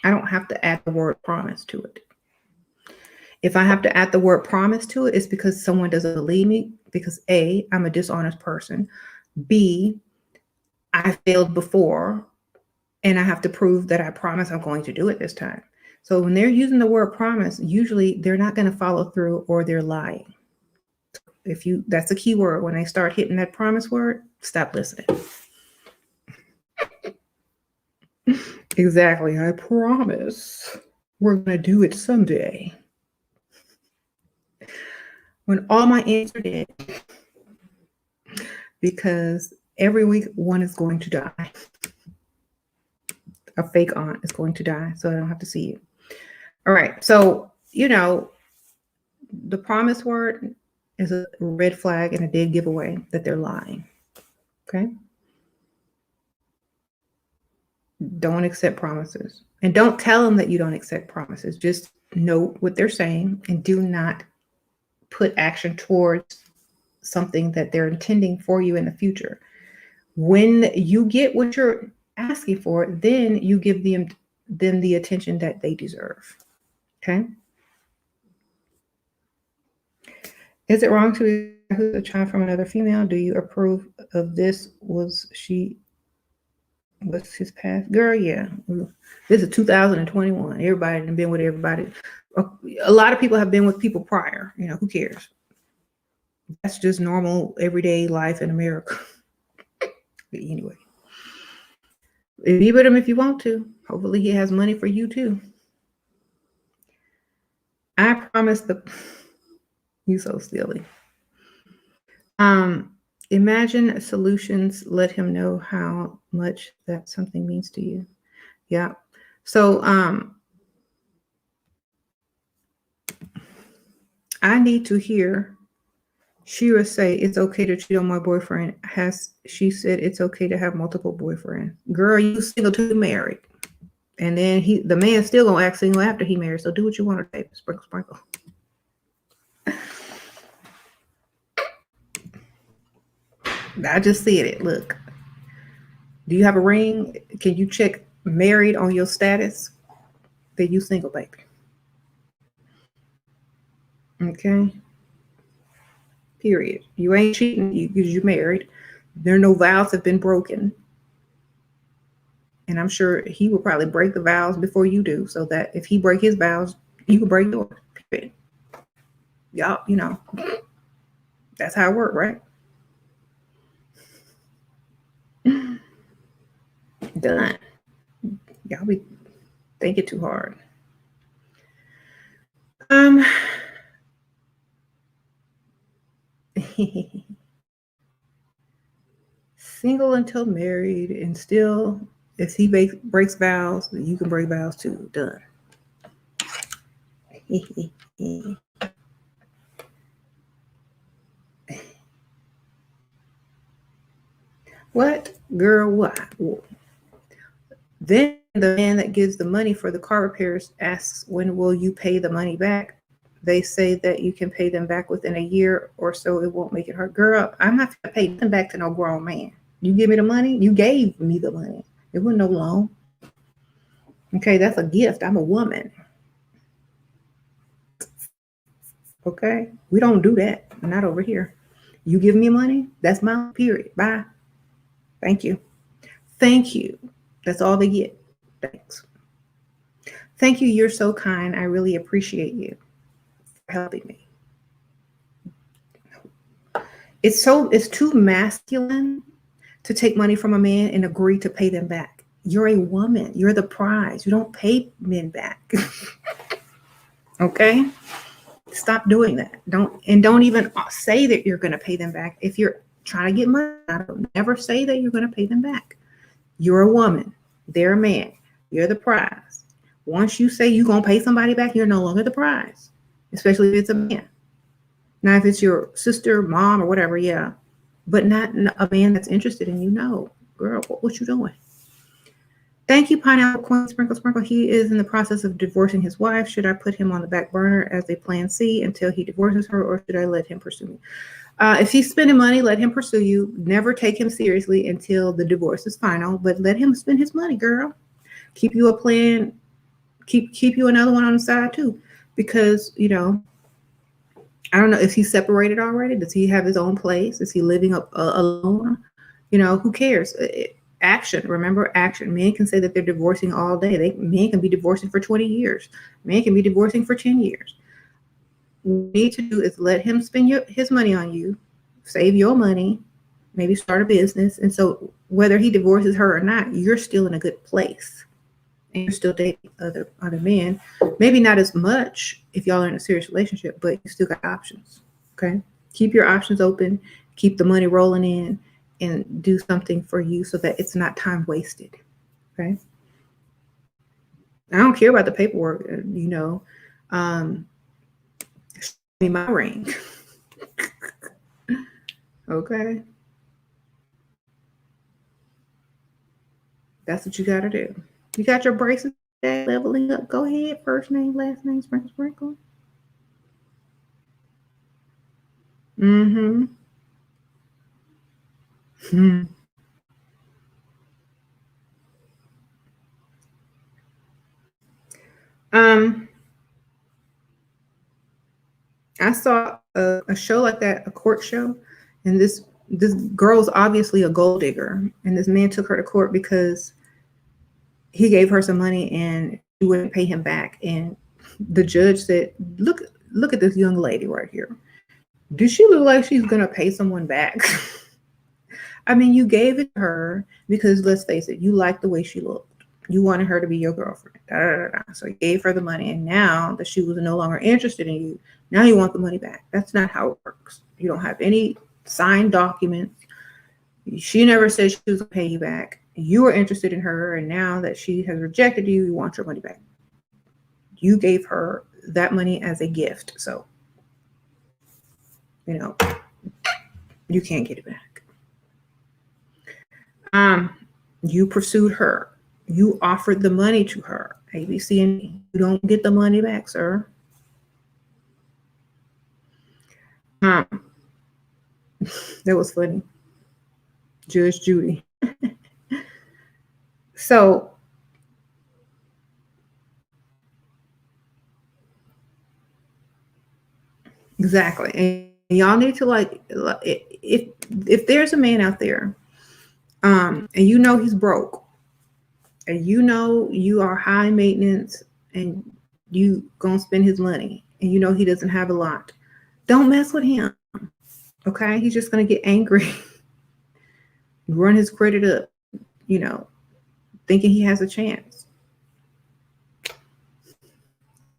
I don't have to add the word promise to it. If I have to add the word promise to it, it's because someone doesn't believe me, because A, I'm a dishonest person. B, I failed before, and I have to prove that I promise I'm going to do it this time. So when they're using the word promise, usually they're not going to follow through, or they're lying. That's a key word. When they start hitting that promise word, stop listening. Exactly. I promise we're going to do it someday. When all my aunts are dead, because every week one is going to die. A fake aunt is going to die, so I don't have to see you. All right. So, the promise word is a red flag and a dead giveaway that they're lying. Okay. Don't accept promises, and don't tell them that you don't accept promises. Just note what they're saying and do not put action towards something that they're intending for you in the future. When you get what you're asking for, then you give them the attention that they deserve. Okay. Is it wrong to who's a child from another female? Do you approve of this? What's his past? Girl, yeah. This is 2021. Everybody has been with everybody. A lot of people have been with people prior. Who cares? That's just normal everyday life in America. Anyway, be with him if you want to. Hopefully he has money for you too. I promise you so silly. Imagine solutions. Let him know how much that something means to you. Yeah. So I need to hear Shira say it's okay to cheat on my boyfriend. She said it's okay to have multiple boyfriends? Girl, you single to married. And then the man still gonna act single after he married. So do what you want to do. Sprinkle, sprinkle. I just said it. Look, Do you have a ring? Can you check married on your status? Then you single, baby. Okay. Period. You ain't cheating because you're married. There no vows have been broken. And I'm sure he will probably break the vows before you do, so that if he break his vows, you can break yours. Period. Y'all, that's how it works, right? Done. Y'all be thinking too hard. Single until married, and still, if he breaks vows, you can break vows too. Done. What? Girl, what? Then the man that gives the money for the car repairs asks, when will you pay the money back? They say that you can pay them back within a year or so. It won't make it hard. Girl, I'm not going to pay them back to no grown man. You give me the money? You gave me the money. It wasn't no loan. Okay, that's a gift. I'm a woman. Okay? We don't do that. Not over here. You give me money, that's my period. Bye. Thank you. Thank you. That's all they get. Thanks. Thank you. You're so kind. I really appreciate you for helping me. It's too masculine to take money from a man and agree to pay them back. You're a woman. You're the prize. You don't pay men back. Okay? Stop doing that. Don't even say that you're going to pay them back. If you're trying to get money, never say that you're going to pay them back. You're a woman. They're a man. You're the prize. Once you say you're going to pay somebody back, you're no longer the prize, especially if it's a man. Now, if it's your sister, mom, or whatever, yeah, but not a man that's interested in you. No, girl, what you doing? Thank you, Pineapple Queen Sprinkle Sprinkle. He is in the process of divorcing his wife. Should I put him on the back burner as a plan C until he divorces her, or should I let him pursue me? If he's spending money, let him pursue you. Never take him seriously until the divorce is final, but let him spend his money, girl. Keep you a plan. Keep you another one on the side too, because I don't know if he's separated already. Does he have his own place? Is he living up alone? Who cares? Action. Remember, action. Men can say that they're divorcing all day. Men can be divorcing for 20 years. Men can be divorcing for 10 years. What you need to do is let him spend his money on you, save your money, maybe start a business. And so whether he divorces her or not, you're still in a good place. And you're still dating other men. Maybe not as much if y'all are in a serious relationship, but you still got options. Okay? Keep your options open. Keep the money rolling in, and do something for you so that it's not time wasted. Okay? I don't care about the paperwork, show me my ring. Okay? That's what you got to do. You got your braces leveling up. Go ahead. First name, last name, sprinkle, sprinkle. Mm-hmm. I saw a show like that, a court show, and this girl's obviously a gold digger, and this man took her to court because he gave her some money and she wouldn't pay him back. And the judge said, look at this young lady right here. Does she look like she's gonna pay someone back? I mean, you gave it to her because, let's face it, you liked the way she looked. You wanted her to be your girlfriend. So you gave her the money, and now that she was no longer interested in you, now you want the money back. That's not how it works. You don't have any signed documents. She never said she was going to pay you back. You were interested in her, and now that she has rejected you, you want your money back. You gave her that money as a gift. So, you can't get it back. You pursued her. You offered the money to her. A, B, C, and D. You don't get the money back, sir. That was funny. Judge Judy. So exactly. And y'all need to like, if there's a man out there, and you know he's broke, and you know you are high maintenance, and you gonna spend his money, and you know he doesn't have a lot, don't mess with him. Okay, he's just gonna get angry, run his credit up, you know, thinking he has a chance.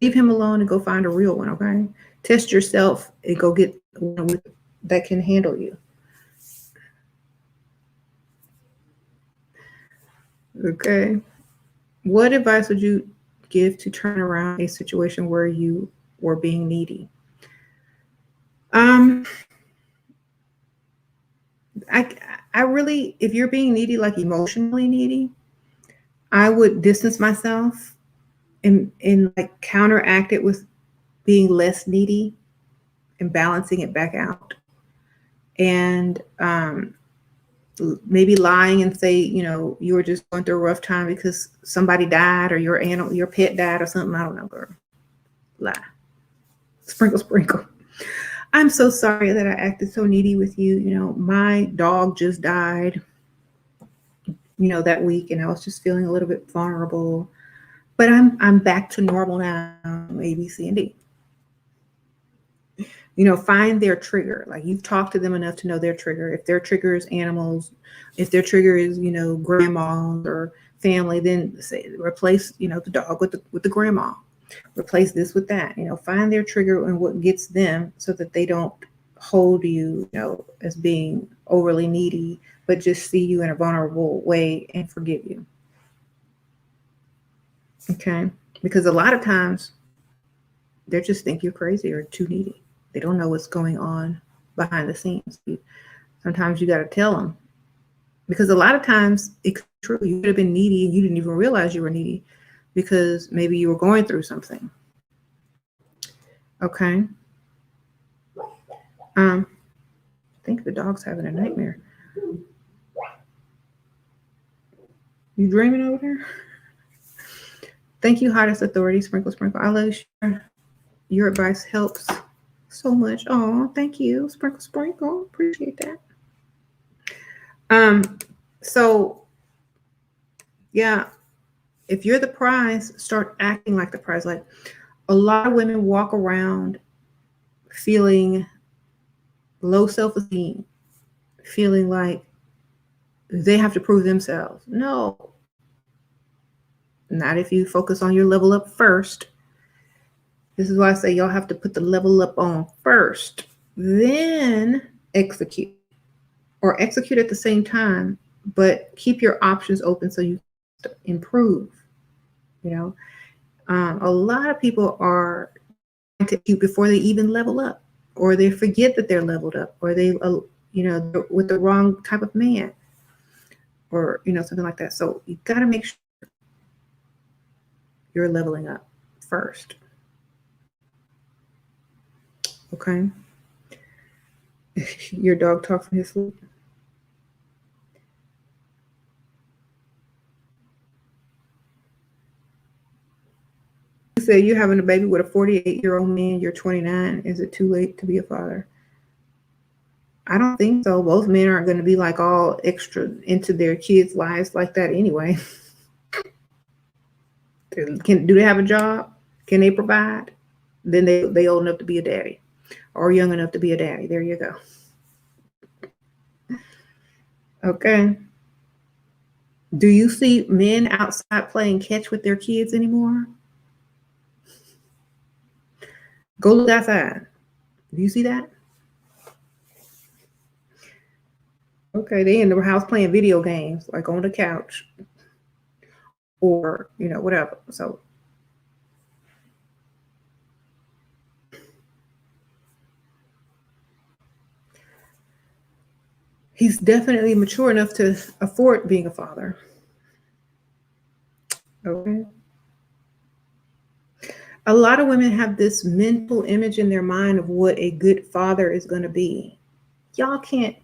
Leave him alone and go find a real one. Okay, test yourself and go get one that can handle you. Okay, what advice would you give to turn around a situation where you were being needy? Um, I I really, if you're being needy, like emotionally needy, I would distance myself and like counteract it with being less needy and balancing it back out. And maybe lying and say, you know, you were just going through a rough time because somebody died or your animal, your pet died or something. I don't know, girl. Lie. Sprinkle, sprinkle. I'm so sorry that I acted so needy with you. You know, my dog just died, you know, that week, and I was just feeling a little bit vulnerable. But I'm back to normal now, A, B, C, and D. You know, find their trigger. Like, you've talked to them enough to know their trigger. If their trigger is animals, if their trigger is, you know, grandmas or family, then say replace, you know, the dog with the grandma. Replace this with that. You know, find their trigger and what gets them so that they don't hold you, you know, as being overly needy, but just see you in a vulnerable way and forgive you. Okay? Because a lot of times they just think you're crazy or too needy. They don't know what's going on behind the scenes. Sometimes you got to tell them, because a lot of times it's true. You could have been needy and you didn't even realize you were needy because maybe you were going through something. Okay. I think the dog's having a nightmare. You dreaming over there? Thank you, hottest authority, sprinkle, sprinkle. I love you. Your advice helps so much. Oh, thank you, sprinkle, sprinkle. Appreciate that. So yeah, if you're the prize, start acting like the prize. Like, a lot of women walk around feeling low self-esteem, feeling like they have to prove themselves. No, not if you focus on your level up first. This is why I say y'all have to put the level up on first, then execute, or execute at the same time, but keep your options open so you improve. You know, a lot of people are trying to execute before they even level up, or they forget that they're leveled up, or they, you know, with the wrong type of man, or, you know, something like that. So you got to make sure you're leveling up first. Okay. Your dog talks in his sleep. You say you're having a baby with a 48-year-old man. You're 29. Is it too late to be a father? I don't think so. Both men aren't going to be like all extra into their kids' lives like that anyway. Do they have a job? Can they provide? Then they old enough to be a daddy, or young enough to be a daddy. There you go. Okay. Do you see men outside playing catch with their kids anymore? Go look outside. Do you see that? Okay, they in the house playing video games, like on the couch, or, you know, whatever. So he's definitely mature enough to afford being a father. Okay. A lot of women have this mental image in their mind of what a good father is going to be. Y'all can't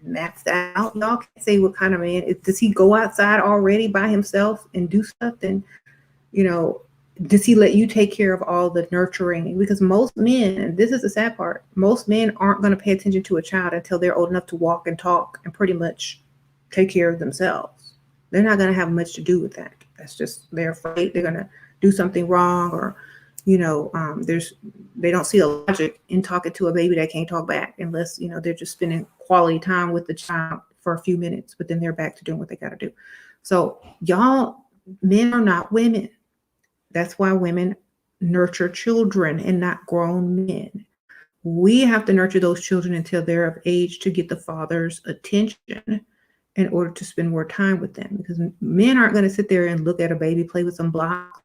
maxed out. Y'all can't say what kind of man. Does he go outside already by himself and do stuff? Then, you know, does he let you take care of all the nurturing? Because most men, and this is the sad part, most men aren't going to pay attention to a child until they're old enough to walk and talk and pretty much take care of themselves. They're not going to have much to do with that. That's just, they're afraid they're going to do something wrong, or, you know, they don't see a logic in talking to a baby that can't talk back, unless, you know, they're just spending quality time with the child for a few minutes, but then they're back to doing what they got to do. So y'all, men are not women. That's why women nurture children and not grown men. We have to nurture those children until they're of age to get the father's attention in order to spend more time with them, because men aren't going to sit there and look at a baby play with some blocks.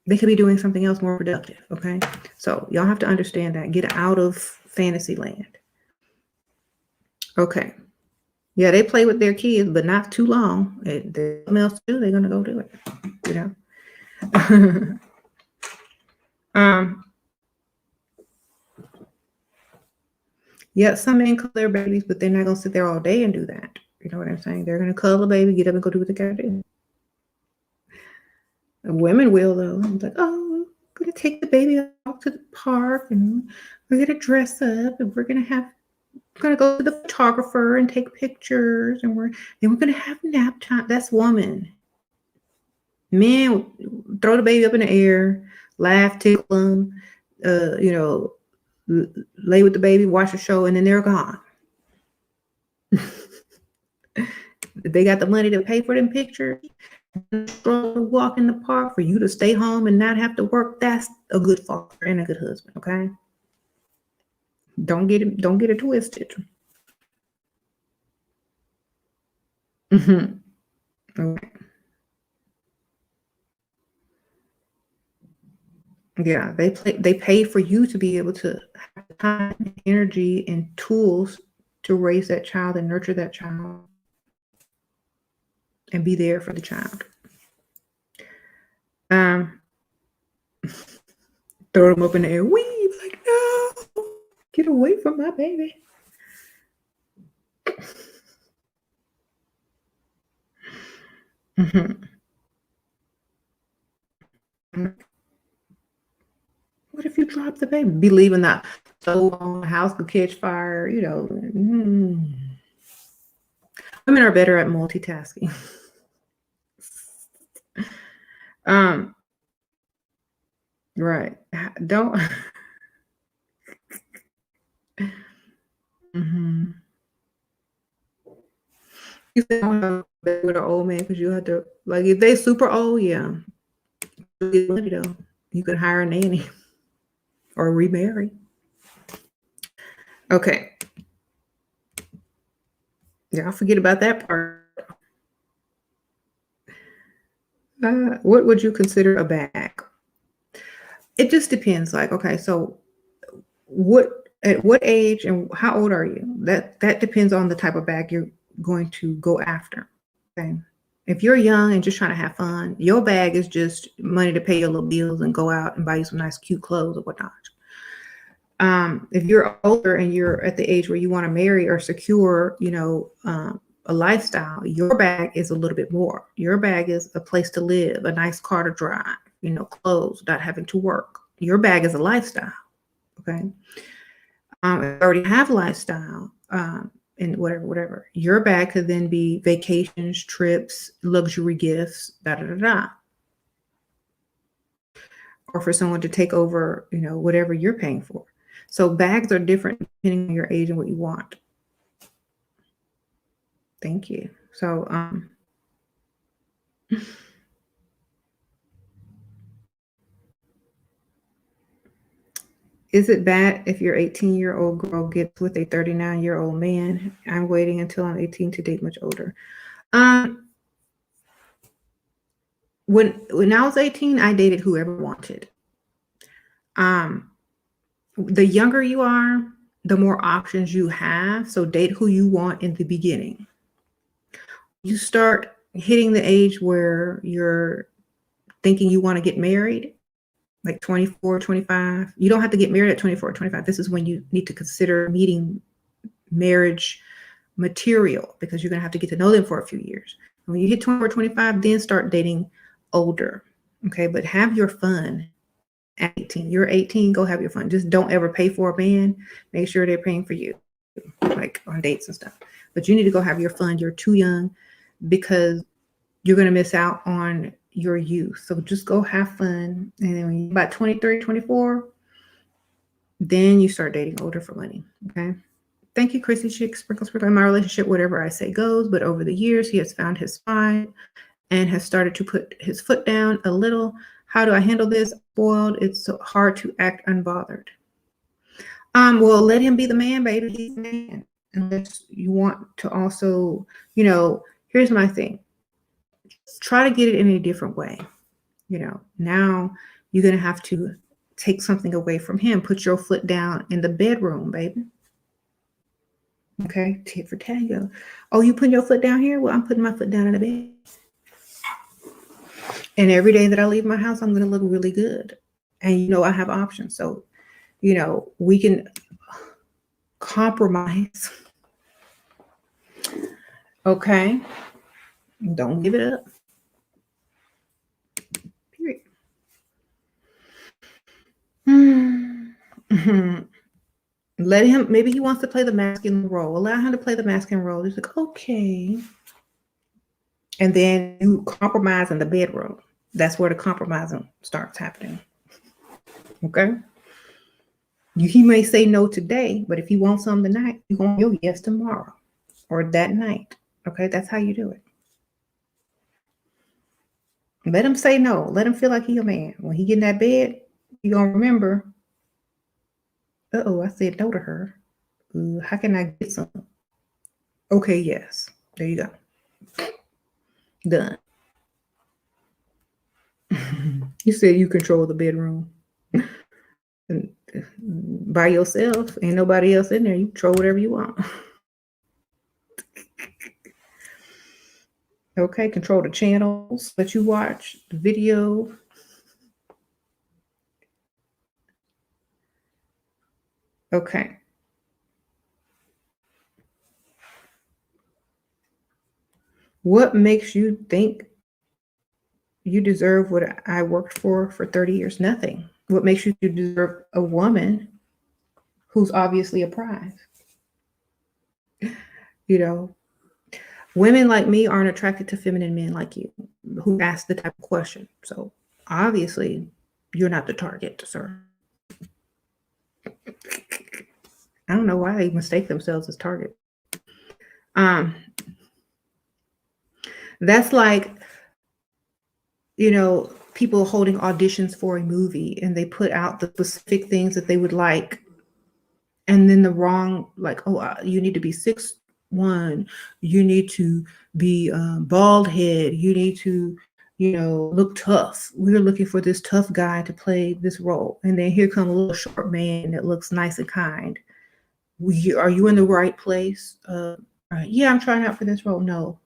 They could be doing something else more productive. Okay. So y'all have to understand that. Get out of fantasy land. Okay. Yeah, they play with their kids, but not too long. There's something else to do, they're going to go do it. You know? Yeah, some men cuddle their babies, but they're not going to sit there all day and do that. You know what I'm saying? They're going to cuddle the baby, get up and go do what they got to do. And women will, though. I'm like, oh, I'm going to take the baby out to the park, and we're going to dress up, and we're going to go to the photographer and take pictures, and then we're going to have nap time. That's woman. Men throw the baby up in the air, laugh, tickle them, you know, lay with the baby, watch a show, and then they're gone. They got the money to pay for them pictures, walk in the park, for you to stay home and not have to work. That's a good father and a good husband. Okay. Don't get it twisted. Okay. Yeah, they pay for you to be able to have time, energy, and tools to raise that child and nurture that child and be there for the child. Throw them up in the air, weave, like, no, get away from my baby. What if you drop the baby? Be leaving that stove on, the house could catch fire, you know. Women are better at multitasking. Right. Don't. You said with an old man because you had to, like, if they super old, yeah, you could hire a nanny or remarry. Okay. Yeah, I'll forget about that part. What would you consider a bag? It just depends. Like, okay, so at what age and how old are you? That depends on the type of bag you're going to go after. Okay. If you're young and just trying to have fun, your bag is just money to pay your little bills and go out and buy you some nice, cute clothes or whatnot. If you're older and you're at the age where you want to marry or secure, you know, a lifestyle, your bag is a little bit more. Your bag is a place to live, a nice car to drive, you know, clothes, not having to work. Your bag is a lifestyle. Okay. If you already have lifestyle, and whatever. Your bag could then be vacations, trips, luxury gifts, or for someone to take over, you know, whatever you're paying for. So bags are different depending on your age and what you want. Thank you. So, is it bad if your 18-year-old girl gets with a 39-year-old man? I'm waiting until I'm 18 to date much older. When I was 18, I dated whoever wanted. The younger you are, the more options you have. So date who you want in the beginning. You start hitting the age where you're thinking you want to get married, like 24, 25. You don't have to get married at 24 or 25. This is when you need to consider meeting marriage material, because you're going to have to get to know them for a few years. And when you hit 24, 25, then start dating older. Okay. But have your fun at 18. You're 18, go have your fun. Just don't ever pay for a man. Make sure they're paying for you, like on dates and stuff. But you need to go have your fun. You're too young, because you're going to miss out on your youth. So just go have fun. And then when you're about 23, 24, then you start dating older for money. Okay. Thank you, Chrissy Chick, Sprinkle Sprinkle. In my relationship, whatever I say goes. But over the years, he has found his spot and has started to put his foot down a little. How do I handle this? Spoiled. It's so hard to act unbothered. Well, let him be the man, baby. He's the man. Unless you want to also, here's my thing. Try to get it in a different way. Now you're going to have to take something away from him. Put your foot down in the bedroom, baby. Okay, tit for tango. Oh, you putting your foot down here? Well, I'm putting my foot down in the bed. And every day that I leave my house, I'm going to look really good. And I have options. So, we can compromise. Okay. Don't give it up. Period. Let him, maybe he wants to play the masculine role. Allow him to play the masculine role. He's like, okay. And then you compromise in the bedroom. That's where the compromising starts happening. Okay. He may say no today, but if he wants something tonight, you're going to go yes tomorrow or that night. Okay. That's how you do it. Let him say no. Let him feel like he's a man. When he get in that bed, you're going to remember, I said no to her. How can I get some? Okay, yes. There you go. Done. You said you control the bedroom. By yourself. Ain't nobody else in there. You control whatever you want. Okay, control the channels that you watch, the video. Okay. What makes you think you deserve what I worked for 30 years? Nothing. What makes you deserve a woman who's obviously a prize? Women like me aren't attracted to feminine men like you who ask the type of question. So obviously you're not the target, sir. I don't know why they mistake themselves as target. That's like, people holding auditions for a movie and they put out the specific things that they would like. And then the wrong, like, you need to be 6'1", you need to be bald head, you need to, look tough. We're looking for this tough guy to play this role. And then here comes a little short man that looks nice and kind. Are you in the right place? Yeah, I'm trying out for this role. No,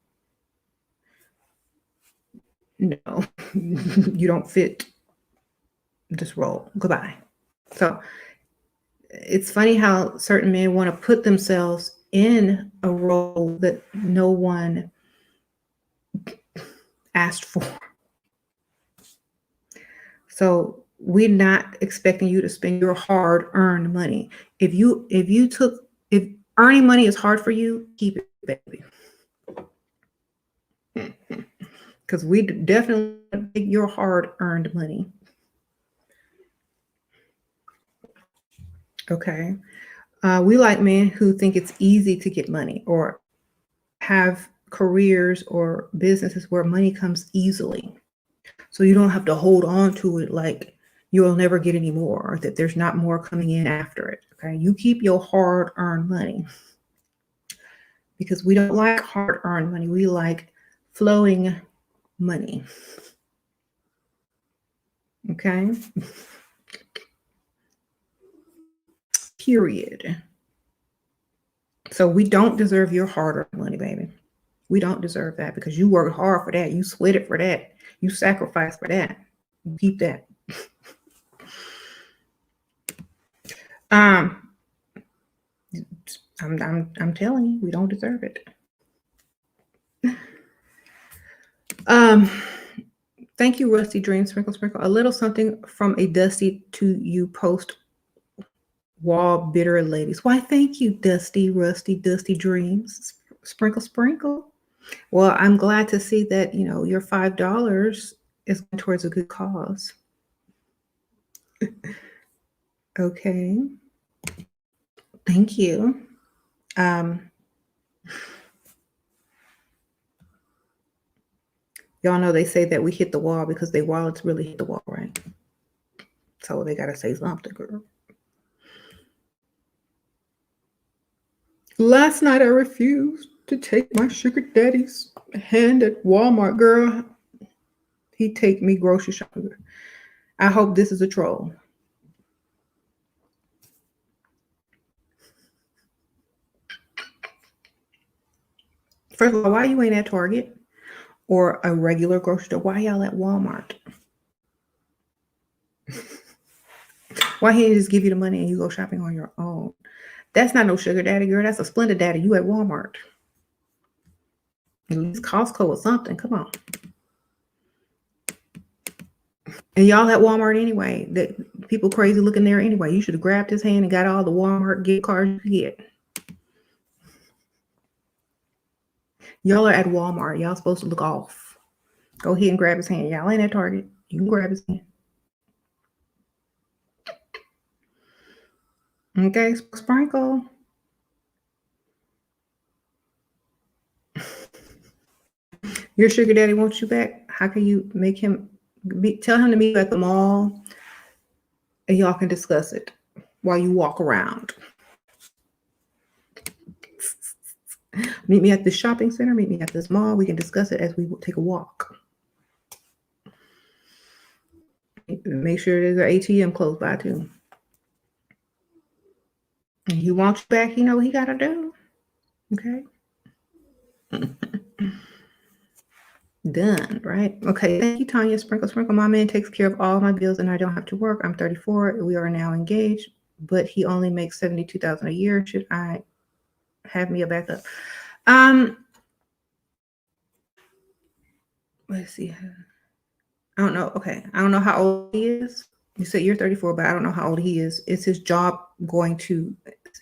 you don't fit this role. Goodbye. So it's funny how certain men want to put themselves in a role that no one asked for. So we're not expecting you to spend your hard-earned money. If earning money is hard for you, keep it, baby. Because we definitely take your hard-earned money. Okay. We like men who think it's easy to get money or have careers or businesses where money comes easily. So you don't have to hold on to it like you'll never get any more, or that there's not more coming in after it. Okay. You keep your hard-earned money, because we don't like hard-earned money. We like flowing money. Okay. Period. So we don't deserve your hard-earned money, baby. We don't deserve that, because you worked hard for that. You sweated for that. You sacrificed for that. You keep that. Um, I'm telling you, we don't deserve it. Thank you, Rusty Dream Sprinkle Sprinkle. A little something from a Dusty to you post wall bitter ladies. Why, thank you, Dusty, Rusty, Dusty Dreams Sprinkle Sprinkle. Well, I'm glad to see that, you know, your $5 is going towards a good cause. Okay. Thank you. Y'all know they say that we hit the wall because their wallets really hit the wall, right? So they got to say something, girl. Last night I refused to take my sugar daddy's hand at Walmart, girl. He take me grocery shopping. I hope this is a troll. First of all, why you ain't at Target or a regular grocery store? Why y'all at Walmart? Why he didn't just give you the money and you go shopping on your own? That's not no sugar daddy, girl. That's a Splendid daddy. You at Walmart. At least Costco or something. Come on. And y'all at Walmart anyway. That people crazy looking there anyway. You should have grabbed his hand and got all the Walmart gift cards you could get. Y'all are at Walmart. Y'all supposed to look off. Go ahead and grab his hand. Y'all ain't at Target. You can grab his hand. Okay, sprinkle. Your sugar daddy wants you back. How can you make him tell him to meet you at the mall and y'all can discuss it while you walk around. Meet me at the shopping center, meet me at this mall. We can discuss it as we take a walk. Make sure there's an ATM close by too. And he wants you back, you know what he got to do. Okay. Done, right? Okay, thank you, Tanya. Sprinkle, sprinkle. My man takes care of all my bills and I don't have to work. I'm 34. We are now engaged, but he only makes $72,000 a year. Should I have me a backup? Let's see. I don't know. Okay. I don't know how old he is. You said you're 34, but I don't know how old he is. Is his job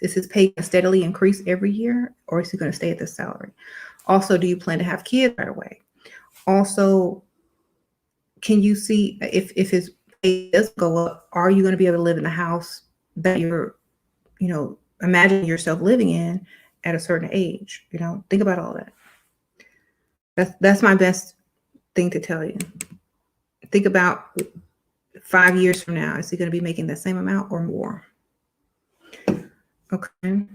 is his pay steadily increase every year, or is he going to stay at this salary? Also, do you plan to have kids right away? Also, can you see if his pay does go up, are you going to be able to live in the house that you're, you know, imagining yourself living in at a certain age? You know, think about all that. That's my best thing to tell you. Think about 5 years from now. Is he going to be making the same amount or more? Okay.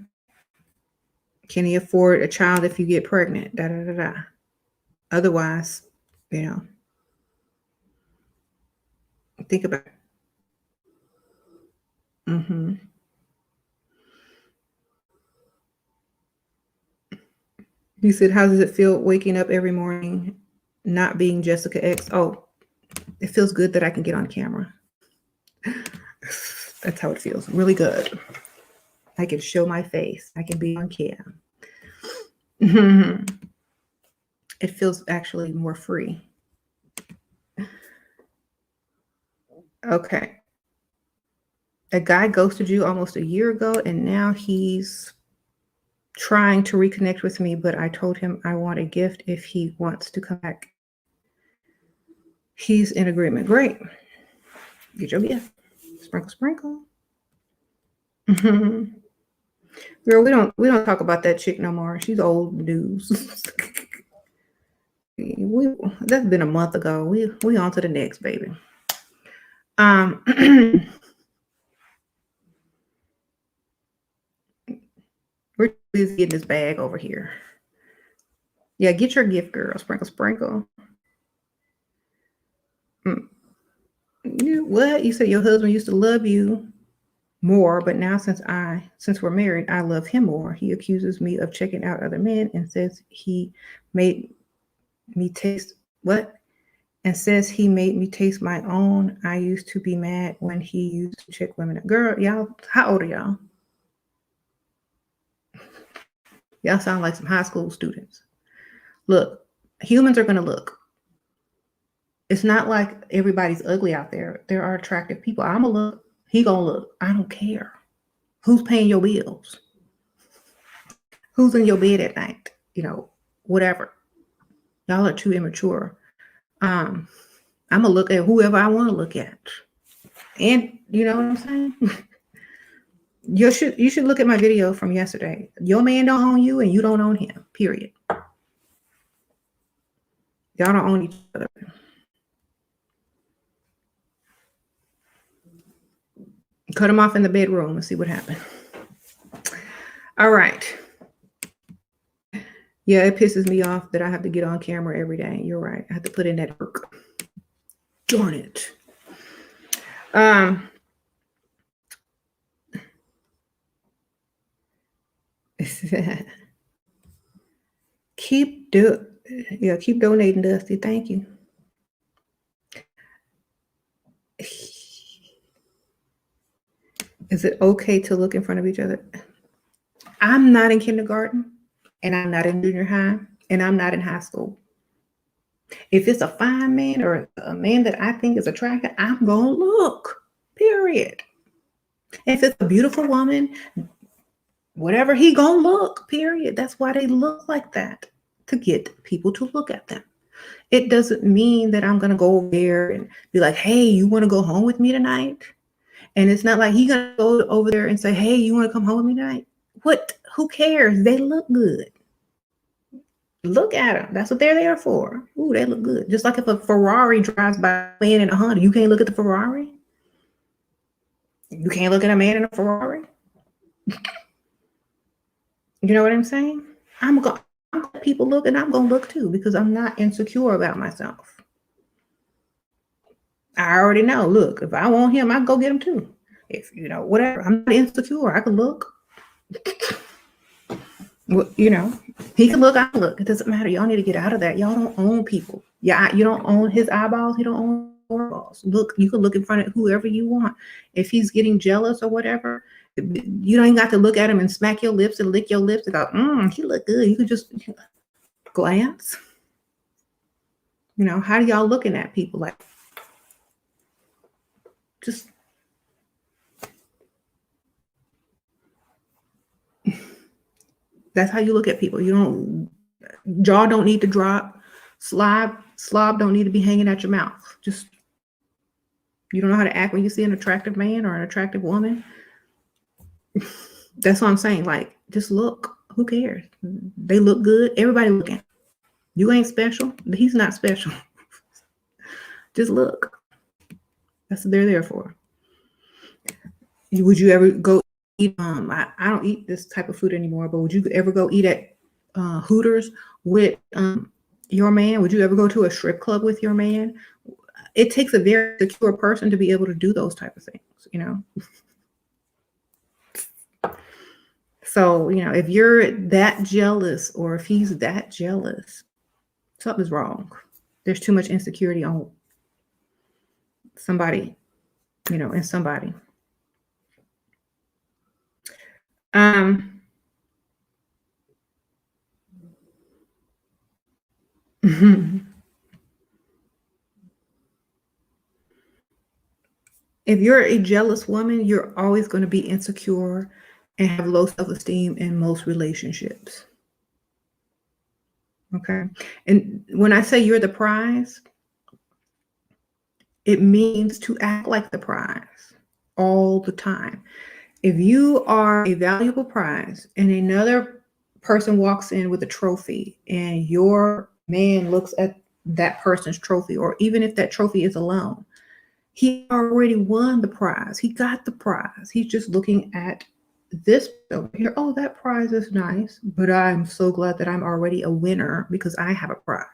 Can he afford a child if you get pregnant? Da, da, da, da. Otherwise, you know, think about it. He said, how does it feel waking up every morning, not being Jessica X? Oh, it feels good that I can get on camera. That's how it feels. Really good. I can show my face. I can be on cam. It feels actually more free. Okay. A guy ghosted you almost a year ago, and now he's trying to reconnect with me, but I told him I want a gift if he wants to come back. He's in agreement. Great. Get your gift. Sprinkle, sprinkle. Girl, we don't talk about that chick no more. She's old news. That's been a month ago. We on to the next, baby. We're busy getting this bag over here. Yeah, get your gift, girl. Sprinkle, sprinkle. What? You said your husband used to love you more, but now since we're married, I love him more. He accuses me of checking out other men and says he made me taste what? and says he made me taste my own. I used to be mad when he used to check women. Girl, y'all, how old are y'all? Y'all sound like some high school students. Look, humans are going to look. It's not like everybody's ugly out there. There are attractive people. I'm going to look. He going to look. I don't care. Who's paying your bills? Who's in your bed at night? You know, whatever. Y'all are too immature. I'm going to look at whoever I want to look at. And you know what I'm saying? You should look at my video from yesterday. Your man don't own you and you don't own him, period. Y'all don't own each other. Cut him off in the bedroom and see what happens. All right. Yeah, it pisses me off that I have to get on camera every day. You're right. I have to put in that work. Darn it. Keep donating, Dusty. Thank you. Is it okay to look in front of each other? I'm not in kindergarten, and I'm not in junior high, and I'm not in high school. If it's a fine man or a man that I think is attractive, I'm going to look, period. If it's a beautiful woman, whatever, he going to look, period. That's why they look like that, to get people to look at them. It doesn't mean that I'm going to go over there and be like, hey, you want to go home with me tonight? And it's not like he's going to go over there and say, hey, you want to come home with me tonight? What? Who cares? They look good. Look at them. That's what they're there for. Ooh, they look good. Just like if a Ferrari drives by a man in a Honda, you can't look at the Ferrari. You can't look at a man in a Ferrari. You know what I'm saying? I'm going to let people look, and I'm going to look too, because I'm not insecure about myself. I already know. Look, if I want him, I can go get him too. If, you know, whatever. I'm not insecure. I can look. Well, you know, he can look, I can look. It doesn't matter. Y'all need to get out of that. Y'all don't own people. Yeah, you don't own his eyeballs. He don't own your eyeballs. Look, you can look in front of whoever you want. If he's getting jealous or whatever, you don't even got to look at him and smack your lips and lick your lips and go, he look good. You could just glance. You know, how do y'all looking at people? Like, just that's how you look at people. You don't, jaw don't need to drop. Slob don't need to be hanging at your mouth. Just, you don't know how to act when you see an attractive man or an attractive woman. That's what I'm saying. Like, just look. Who cares? They look good. Everybody looking. You ain't special. He's not special. Just look. That's what they're there for. Would you ever go eat? I don't eat this type of food anymore, but would you ever go eat at Hooters with your man? Would you ever go to a strip club with your man? It takes a very secure person to be able to do those type of things, you know? So, you know, if you're that jealous or if he's that jealous, something's wrong. There's too much insecurity on somebody, you know, in somebody. If you're a jealous woman, you're always going to be insecure and have low self-esteem in most relationships. Okay. And when I say you're the prize, it means to act like the prize all the time. If you are a valuable prize and another person walks in with a trophy and your man looks at that person's trophy, or even if that trophy is alone, he already won the prize. He got the prize. He's just looking at this over here. Oh, that prize is nice, but I'm so glad that I'm already a winner because I have a prize,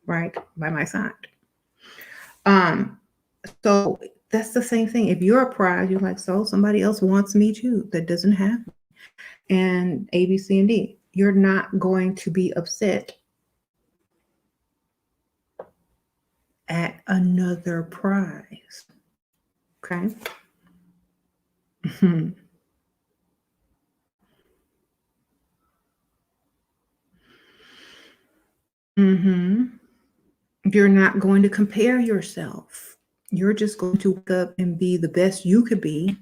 right, by my side. So that's the same thing. If you're a prize, you're like, so somebody else wants me too that doesn't have me. And A, B, C, and D. You're not going to be upset at another prize. Okay. Mm-hmm. You're not going to compare yourself. You're just going to wake up and be the best you could be,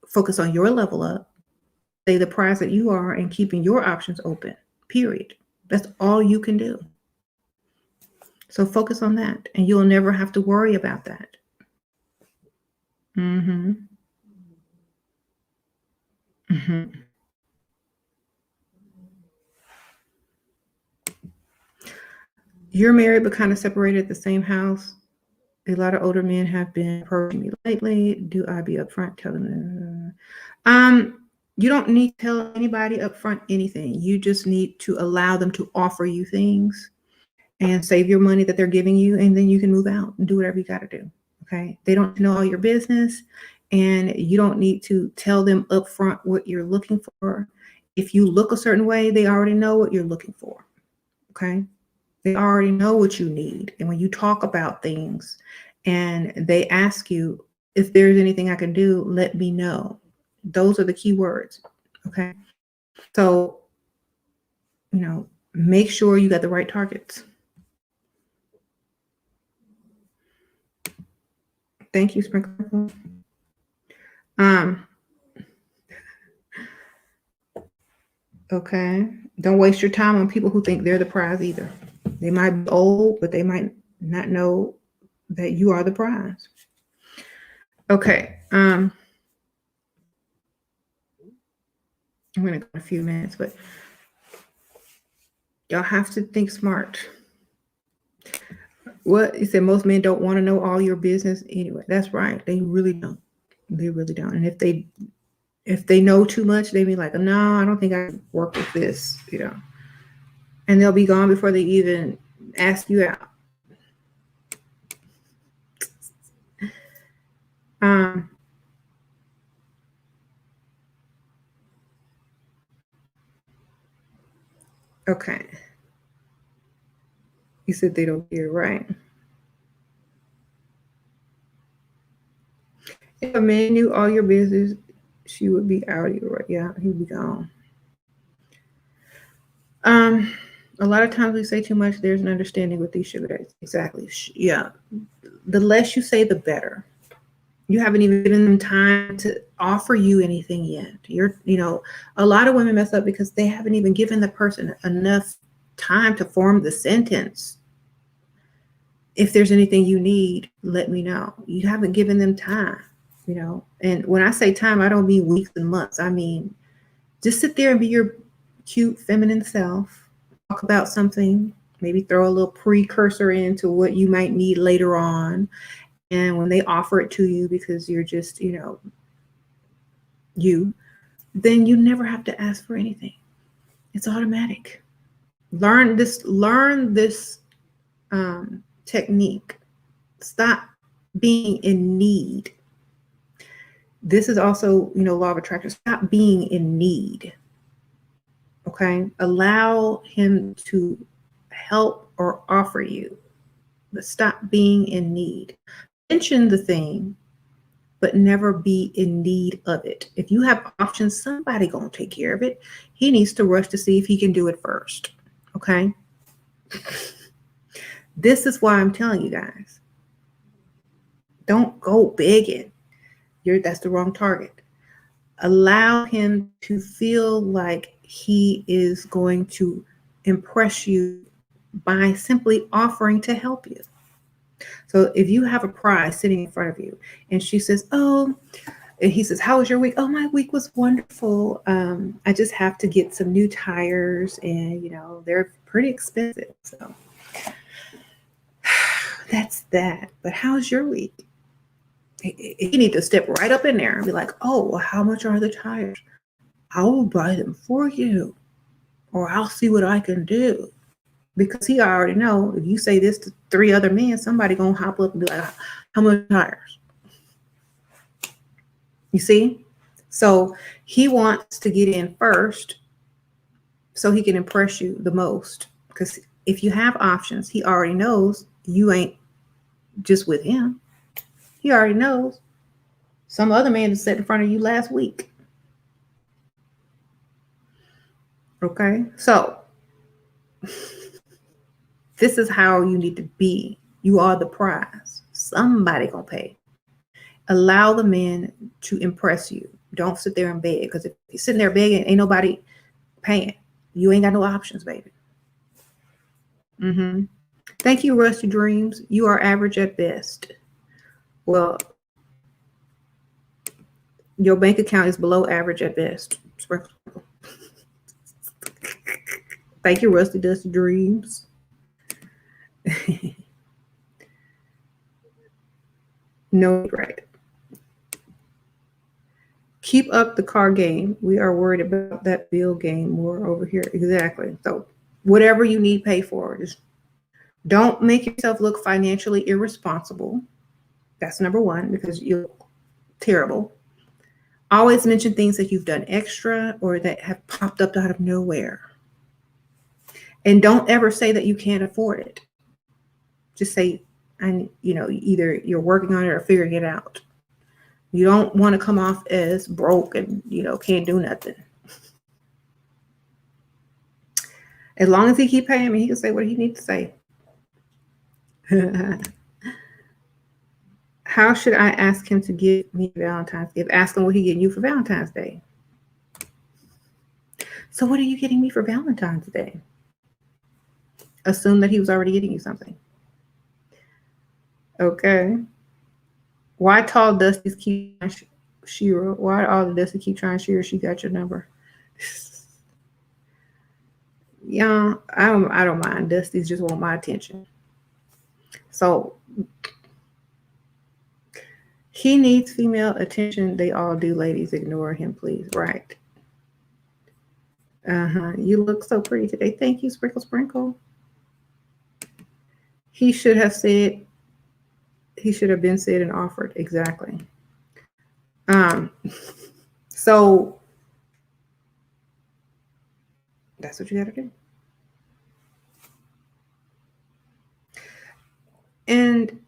focus on your level up, say the prize that you are, and keeping your options open, period. That's all you can do. So focus on that, and you'll never have to worry about that. Mm-hmm. Mm-hmm. You're married but kind of separated at the same house. A lot of older men have been approaching me lately. Do I be upfront telling them? You don't need to tell anybody upfront anything. You just need to allow them to offer you things and save your money that they're giving you, and then you can move out and do whatever you got to do. Okay. They don't know all your business, and you don't need to tell them upfront what you're looking for. If you look a certain way, they already know what you're looking for. Okay. They already know what you need. And when you talk about things and they ask you, if there's anything I can do, let me know. Those are the key words. Okay. So, make sure you got the right targets. Thank you, Sprinkle. Okay. Don't waste your time on people who think they're the prize either. They might be old, but they might not know that you are the prize. Okay. I'm going to go in a few minutes, but y'all have to think smart. What you said, most men don't want to know all your business anyway. That's right. They really don't. They really don't. And if they know too much, they be like, no, I don't think I can work with this, and they'll be gone before they even ask you out. Okay. You said they don't hear, right? If a man knew all your business, she would be out of you, right? Yeah, he'd be gone. A lot of times we say too much. There's an understanding with these sugar daddies. Exactly. Yeah. The less you say, the better. You haven't even given them time to offer you anything yet. A lot of women mess up because they haven't even given the person enough time to form the sentence. If there's anything you need, let me know. You haven't given them time, and when I say time, I don't mean weeks and months. I mean, just sit there and be your cute feminine self, talk about something, maybe throw a little precursor into what you might need later on. And when they offer it to you because you're just, then you never have to ask for anything. It's automatic. Learn this technique. Stop being in need. This is also, law of attraction. Stop being in need. Okay. Allow him to help or offer you, but stop being in need. Mention the thing, but never be in need of it. If you have options, somebody gonna take care of it. He needs to rush to see if he can do it first. Okay. This is why I'm telling you guys, don't go begging. That's the wrong target. Allow him to feel like he is going to impress you by simply offering to help you. So if you have a prize sitting in front of you and she says, and he says, how was your week? Oh, my week was wonderful. I just have to get some new tires and, they're pretty expensive. So that's that. But how's your week? You need to step right up in there and be like, oh, well, how much are the tires? I will buy them for you, or I'll see what I can do. Because he already know if you say this to 3 other men, somebody gonna hop up and be like, how much tires? You see? So he wants to get in first so he can impress you the most. Because if you have options, he already knows you ain't just with him. He already knows. Some other man just sat in front of you last week. Okay, so this is how you need to be. You are the prize. Somebody gonna pay. Allow the man to impress you. Don't sit there and beg, because if you're sitting there begging, ain't nobody paying. You ain't got no options, baby. Thank you, Rusty Dreams. You are average at best. Well, your bank account is below average at best. Thank you, Rusty Dusty Dreams. No regret. Keep up the car game. We are worried about that bill game more over here. Exactly. So whatever you need, pay for. Just don't make yourself look financially irresponsible. That's number one, because you're terrible. Always mention things that you've done extra or that have popped up out of nowhere. And don't ever say that you can't afford it. Just say, either you're working on it or figuring it out. You don't want to come off as broke and, can't do nothing. As long as he keep paying me, he can say what he needs to say. How should I ask him to give me Valentine's gift? Ask him what he getting you for Valentine's Day. So what are you getting me for Valentine's Day? Assume that he was already getting you something. Okay. Why tall Dusties keep Shira? Why all the Dusties keep trying Shira? She got your number. Yeah, I don't mind. Dusties just want my attention. So he needs female attention. They all do, ladies. Ignore him, please. Right. You look so pretty today. Thank you, Sprinkle Sprinkle. He should have been said and offered. Exactly. So that's what you got to do. And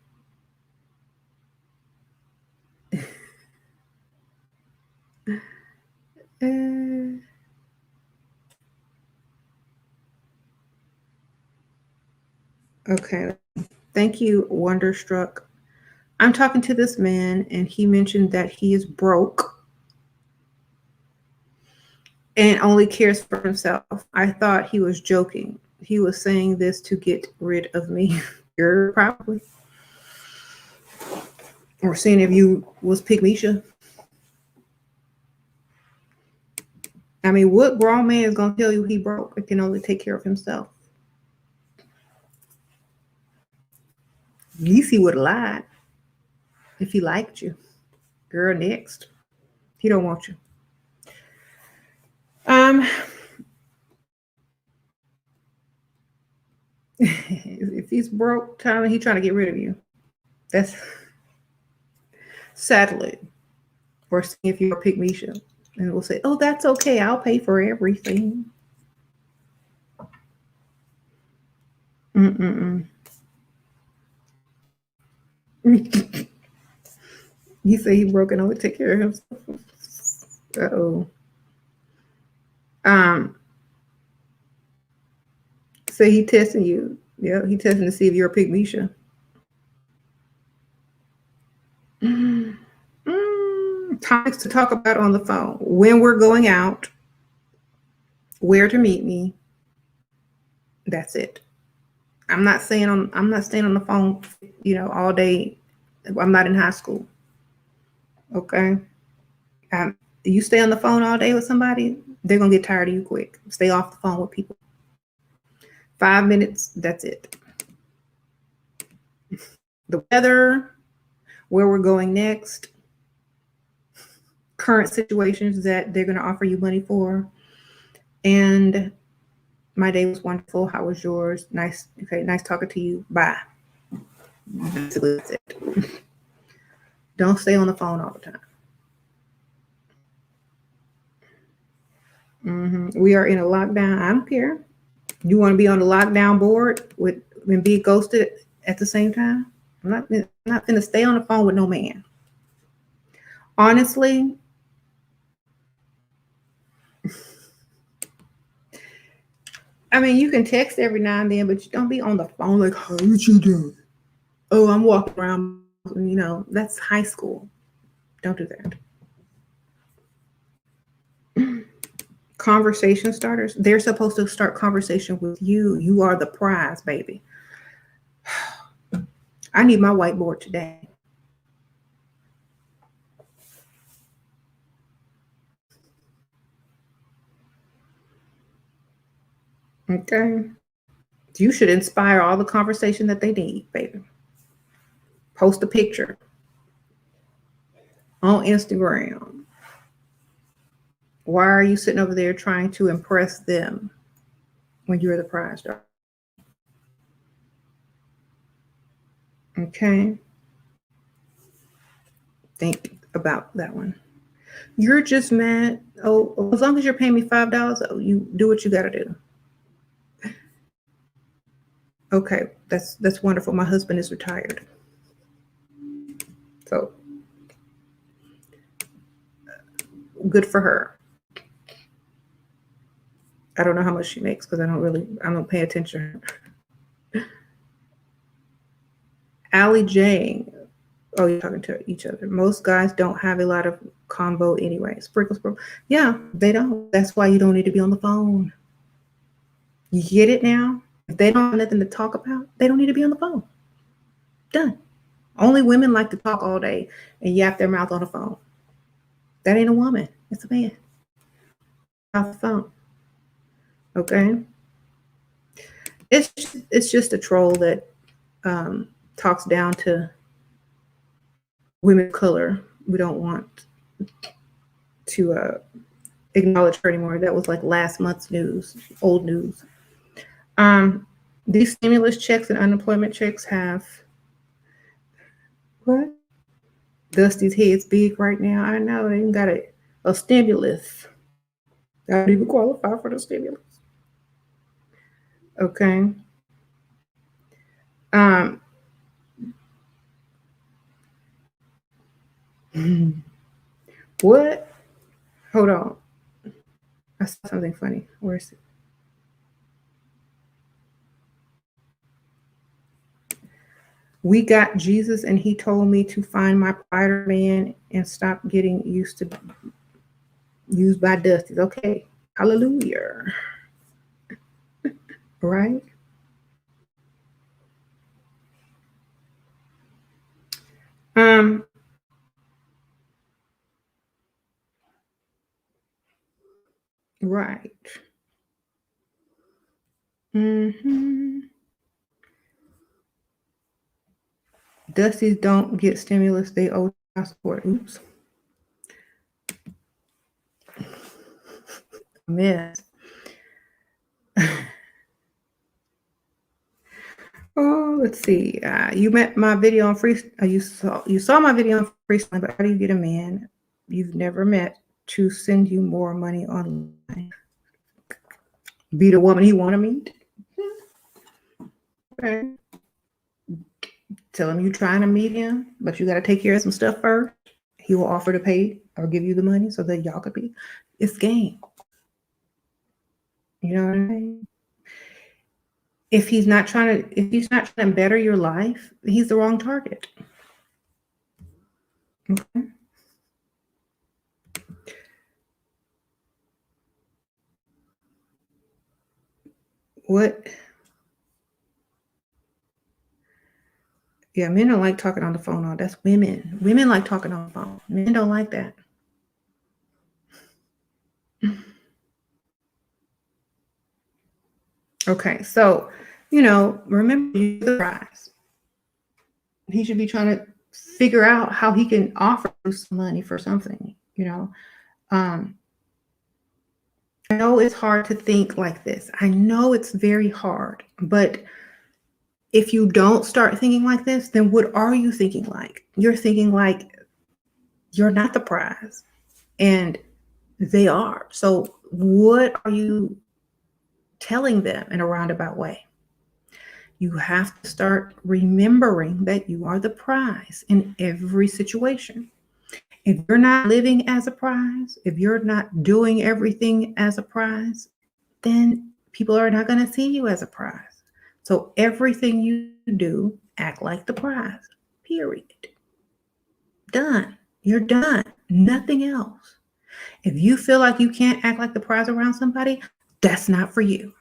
okay. Thank you, Wonderstruck. I'm talking to this man, and he mentioned that he is broke and only cares for himself. I thought he was joking. He was saying this to get rid of me. You're probably. Or seeing if you was Pygmisha. I mean, what grown man is going to tell you he broke and can only take care of himself? At least he would have lied if he liked you. Girl, next. He don't want you. If he's broke, Tyler, he's trying to get rid of you. That's sadly. Or seeing if you're a Pygmisha. And we'll say, oh, that's okay. I'll pay for everything. He said he broke and only take care of himself. Uh-oh. So he testing you. Yeah, he testing to see if you're a Pygmisha. Topics to talk about on the phone. When we're going out. Where to meet me. That's it. I'm not staying on the phone, all day. I'm not in high school. Okay. You stay on the phone all day with somebody, they're gonna get tired of you quick. Stay off the phone with people. 5 minutes, that's it. The weather, where we're going next, current situations that they're gonna offer you money for, and my day was wonderful. How was yours? Nice. Okay, nice talking to you. Bye. Basically, that's it. Don't stay on the phone all the time. We are in a lockdown. I don't care. You want to be on the lockdown board and be ghosted at the same time? I'm not gonna stay on the phone with no man. Honestly, I mean, you can text every now and then, but you don't be on the phone like, how did you do? Oh, I'm walking around, that's high school. Don't do that. Conversation starters, they're supposed to start conversation with you. You are the prize, baby. I need my whiteboard today. Okay. You should inspire all the conversation that they need, baby. Post a picture on Instagram. Why are you sitting over there trying to impress them when you're the prize dog? Okay. Think about that one. You're just mad. Oh, as long as you're paying me $5, you do what you got to do. Okay, that's wonderful. My husband is retired, so good for her. I don't know how much she makes because I don't pay attention. Allie J. Oh, you're talking to each other. Most guys don't have a lot of combo anyway. Sprinkles. Yeah, they don't. That's why you don't need to be on the phone. You get it now? If they don't have nothing to talk about, they don't need to be on the phone. Done. Only women like to talk all day and yap their mouth on the phone. That ain't a woman. It's a man. Off the phone. Okay? It's just a troll that talks down to women of color. We don't want to acknowledge her anymore. That was like last month's news, old news. These stimulus checks and unemployment checks have what? Dusty's head's big right now. I know they even got a stimulus. I don't even qualify for the stimulus. Okay. What? Hold on. I saw something funny. Where is it? We got Jesus and he told me to find my Spider Man and stop getting used by Dusty. Okay. Hallelujah. Right? Right. Dusties don't get stimulus. They owe support. Oops. Mess. Oh, let's see. You met my video on free. You saw my video on freestyling, but how do you get a man you've never met to send you more money online? Be the woman he want to meet. Okay. Tell him you're trying to meet him, but you got to take care of some stuff first. He will offer to pay or give you the money so that y'all could be. It's game. You know what I mean? If he's not trying to better your life, he's the wrong target. Okay. What? Yeah, men don't like talking on the phone. Oh, that's women. Women like talking on the phone. Men don't like that. Okay, so, remember the prize. He should be trying to figure out how he can offer you some money for something, I know it's hard to think like this. I know it's very hard, but if you don't start thinking like this, then what are you thinking like? You're thinking like you're not the prize and they are. So what are you telling them in a roundabout way? You have to start remembering that you are the prize in every situation. If you're not living as a prize, if you're not doing everything as a prize, then people are not going to see you as a prize. So everything you do, act like the prize. Period. Done. You're done. Nothing else. If you feel like you can't act like the prize around somebody, that's not for you.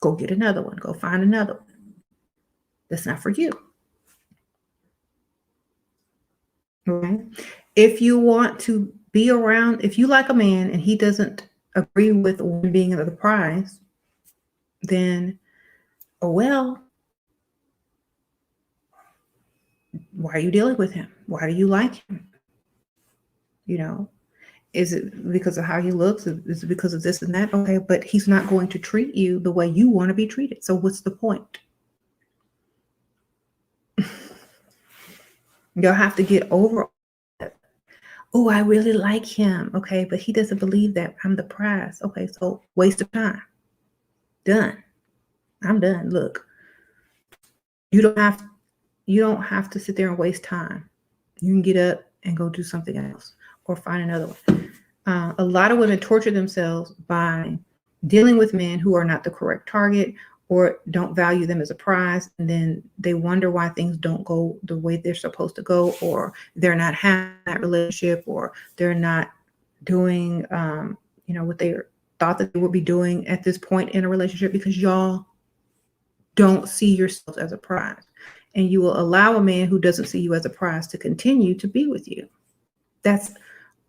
Go get another one. Go find another one. That's not for you. Okay? If you want to be around, if you like a man and he doesn't agree with being the prize, then, oh well, why are you dealing with him? Why do you like him? You know, is it because of how he looks? Is it because of this and that? Okay, but he's not going to treat you the way you want to be treated. So what's the point? You'll have to get over that. Oh, I really like him. Okay, but he doesn't believe that I'm the prize. Okay, so waste of time. Done. I'm done. Look, you don't have to sit there and waste time. You can get up and go do something else or find another one. A lot of women torture themselves by dealing with men who are not the correct target or don't value them as a prize. And then they wonder why things don't go the way they're supposed to go, or they're not having that relationship, or they're not doing, what they thought that they would be doing at this point in a relationship, because y'all don't see yourselves as a prize. And you will allow a man who doesn't see you as a prize to continue to be with you. That's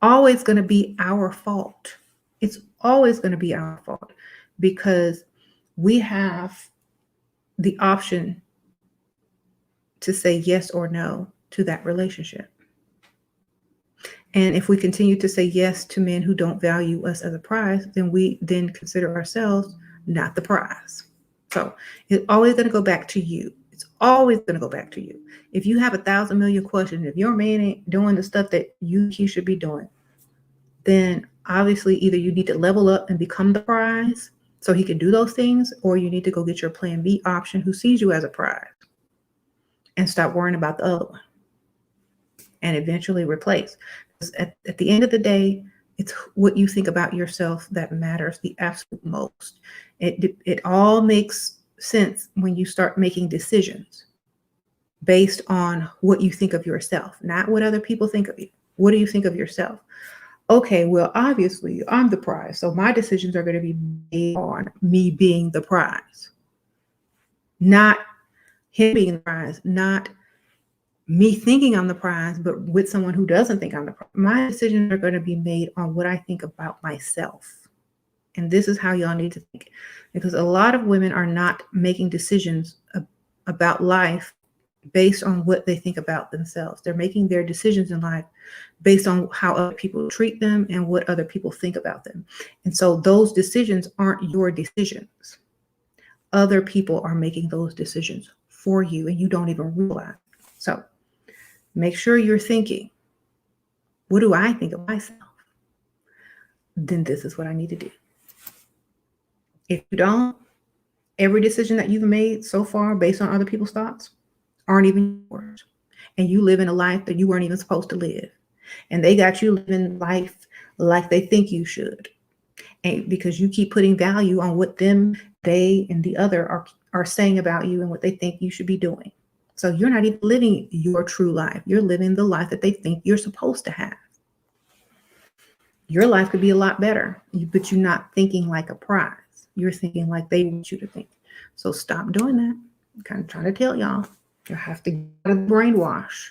always going to be our fault. It's always going to be our fault, because we have the option to say yes or no to that relationship. And if we continue to say yes to men who don't value us as a prize, then we then consider ourselves not the prize. So it's always going to go back to you. It's always going to go back to you. If you have 1,000 million questions, if your man ain't doing the stuff that he should be doing, then obviously either you need to level up and become the prize so he can do those things, or you need to go get your plan B option who sees you as a prize and stop worrying about the other one and eventually replace. At the end of the day, it's what you think about yourself that matters the absolute most. It all makes sense when you start making decisions based on what you think of yourself, not what other people think of you. What do you think of yourself? Okay, well, obviously, I'm the prize, so my decisions are going to be made on me being the prize, not him being the prize, not me thinking I'm the prize, but with someone who doesn't think I'm the prize. My decisions are going to be made on what I think about myself. And this is how y'all need to think, because a lot of women are not making decisions about life based on what they think about themselves. They're making their decisions in life based on how other people treat them and what other people think about them. And so those decisions aren't your decisions. Other people are making those decisions for you, and you don't even realize. So make sure you're thinking, what do I think of myself? Then this is what I need to do. If you don't, every decision that you've made so far based on other people's thoughts aren't even yours. And you live in a life that you weren't even supposed to live. And they got you living life like they think you should. And because you keep putting value on what them, they, and the other are saying about you and what they think you should be doing. So you're not even living your true life. You're living the life that they think you're supposed to have. Your life could be a lot better, but you're not thinking like a prize. You're thinking like they want you to think. So stop doing that. I'm kind of trying to tell y'all. You have to get out of the brainwash.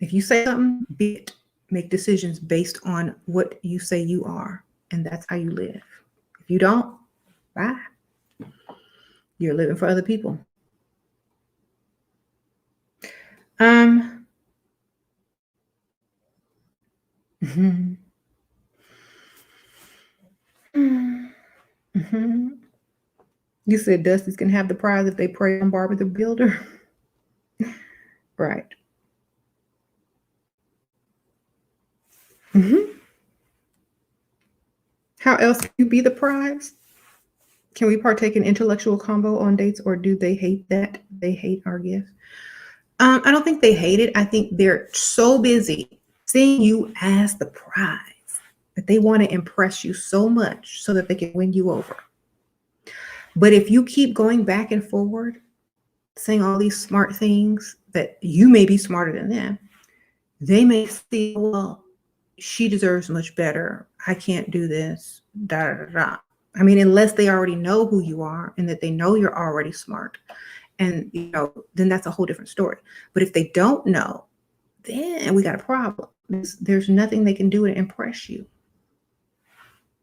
If you say something, be it. Make decisions based on what you say you are, and that's how you live. If you don't, bye. You're living for other people. You said Dusties can have the prize if they prey on Barbie the Builder. Right. How else can you be the prize? Can we partake in intellectual combo on dates, or do they hate that? They hate our gifts. I don't think they hate it. I think they're so busy seeing you as the prize that they want to impress you so much so that they can win you over. But if you keep going back and forward, saying all these smart things that you may be smarter than them, they may see, well, she deserves much better. I can't do this. Da da da. I mean, unless they already know who you are and that they know you're already smart, and then that's a whole different story. But if they don't know, then we got a problem. There's nothing they can do to impress you.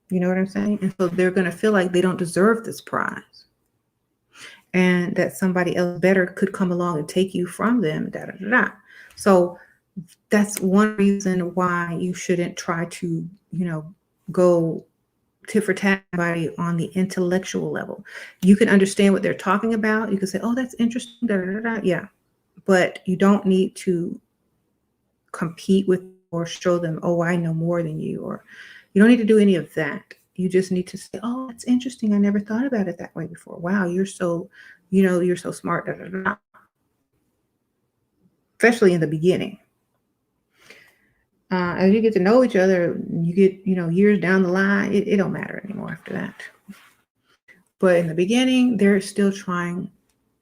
You know what I'm saying? And so they're going to feel like they don't deserve this prize, and that somebody else better could come along and take you from them. Da da da da. So that's one reason why you shouldn't try to, go tit for tat somebody on the intellectual level. You can understand what they're talking about. You can say, oh, that's interesting. Da, da, da, da. Yeah. But you don't need to compete with or show them, oh, I know more than you, or you don't need to do any of that. You just need to say, oh, that's interesting. I never thought about it that way before. Wow, you're so smart. Da, da, da. Especially in the beginning. As you get to know each other, you get, years down the line, it don't matter anymore after that. But in the beginning, they're still trying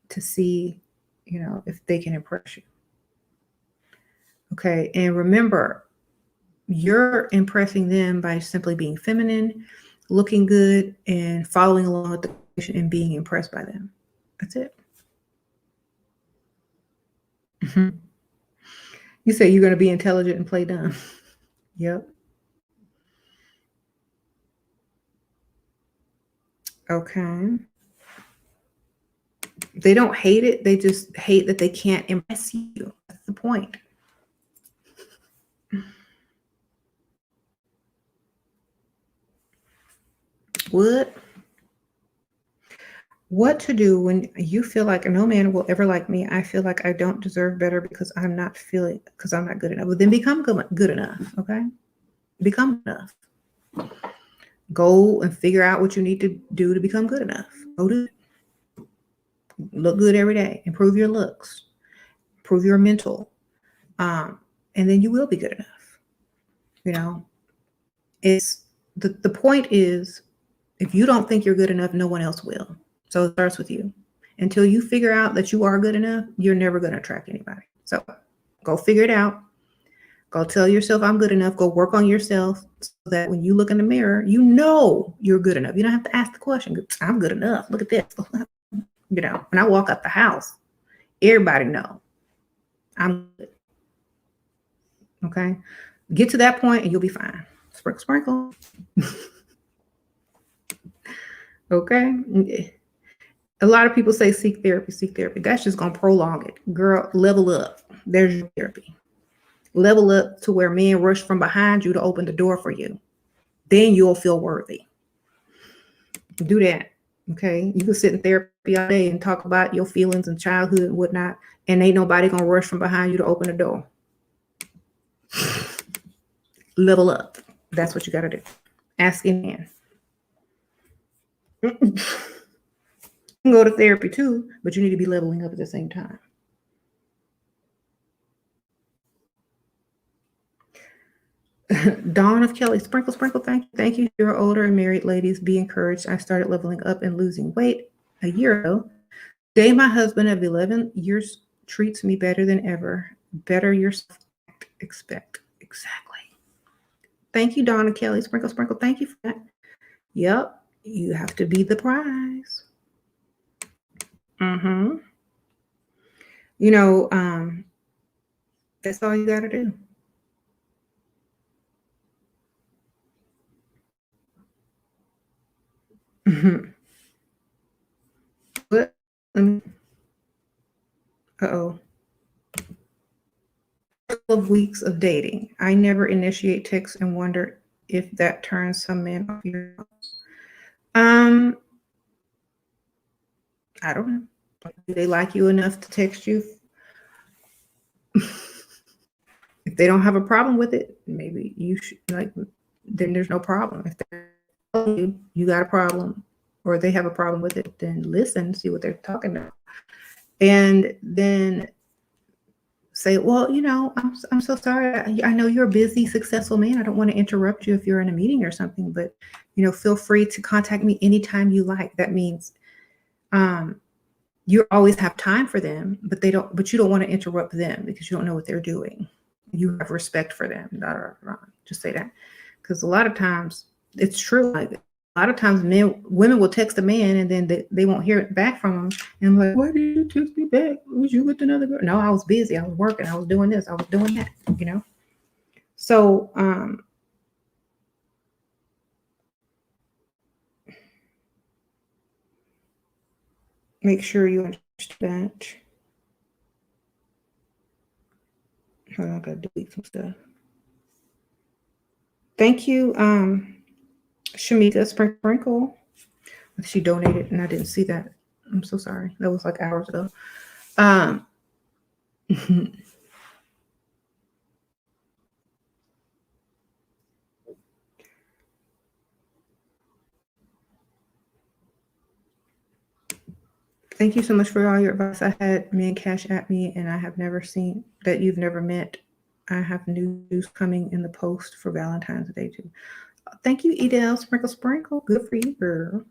to see, if they can impress you. Okay. And remember, you're impressing them by simply being feminine, looking good, and following along with the conversation and being impressed by them. That's it. Mm-hmm. You say you're going to be intelligent and play dumb. Yep. Okay. They don't hate it. They just hate that they can't impress you. That's the point. What to do when you feel like no man will ever like me? I feel like I don't deserve better because I'm not good enough. Well, then become good enough. Okay. Become enough. Go and figure out what you need to do to become good enough. Go do it. Look good every day. Improve your looks. Improve your mental. And then you will be good enough. It's the point is, if you don't think you're good enough, no one else will. So it starts with you. Until you figure out that you are good enough, you're never going to attract anybody. So go figure it out. Go tell yourself I'm good enough. Go work on yourself so that when you look in the mirror, you know you're good enough. You don't have to ask the question. I'm good enough. Look at this. When I walk out the house, everybody know I'm good. Okay? Get to that point and you'll be fine. Sprinkle, sprinkle. Okay? A lot of people say seek therapy, seek therapy. That's just going to prolong it. Girl, level up. There's your therapy. Level up to where men rush from behind you to open the door for you. Then you'll feel worthy. Do that. Okay? You can sit in therapy all day and talk about your feelings and childhood and whatnot, and ain't nobody going to rush from behind you to open the door. Level up. That's what you got to do. Ask any man. You can go to therapy too, but you need to be leveling up at the same time. Dawn of Kelly, sprinkle, sprinkle. Thank you. You're older and married ladies. Be encouraged. I started leveling up and losing weight a year ago. Today, my husband of 11 years treats me better than ever. Better yourself. Expect. Exactly. Thank you, Dawn of Kelly. Sprinkle, sprinkle. Thank you for that. Yep. You have to be the prize. Mm-hmm. That's all you got to do. Mm-hmm. But, uh-oh. 12 weeks of dating. I never initiate texts and wonder if that turns some men off your house. I don't know. Do they like you enough to text you? If they don't have a problem with it, maybe you should then there's no problem. If they tell you got a problem, or they have a problem with it, then listen, see what they're talking about. And then say, well, I'm so sorry. I know you're a busy, successful man. I don't want to interrupt you if you're in a meeting or something, but, feel free to contact me anytime you like. That means you always have time for them, but you don't want to interrupt them because you don't know what they're doing. You have respect for them. Just say that. Because a lot of times it's true. Like, a lot of times women will text a man and then they won't hear it back from him. And I'm like, why did you text me back? Was you with another girl? No, I was busy. I was working. I was doing this. I was doing that, So, make sure you understand that. Hold on, I gotta delete some stuff. Thank you, Shamika Sprinkle. She donated and I didn't see that. I'm so sorry. That was like hours ago. Thank you so much for all your advice. I had men cash at me and I have never seen that you've never met. I have news coming in the post for Valentine's Day too. Thank you, Edel Sprinkle. Good for you, girl.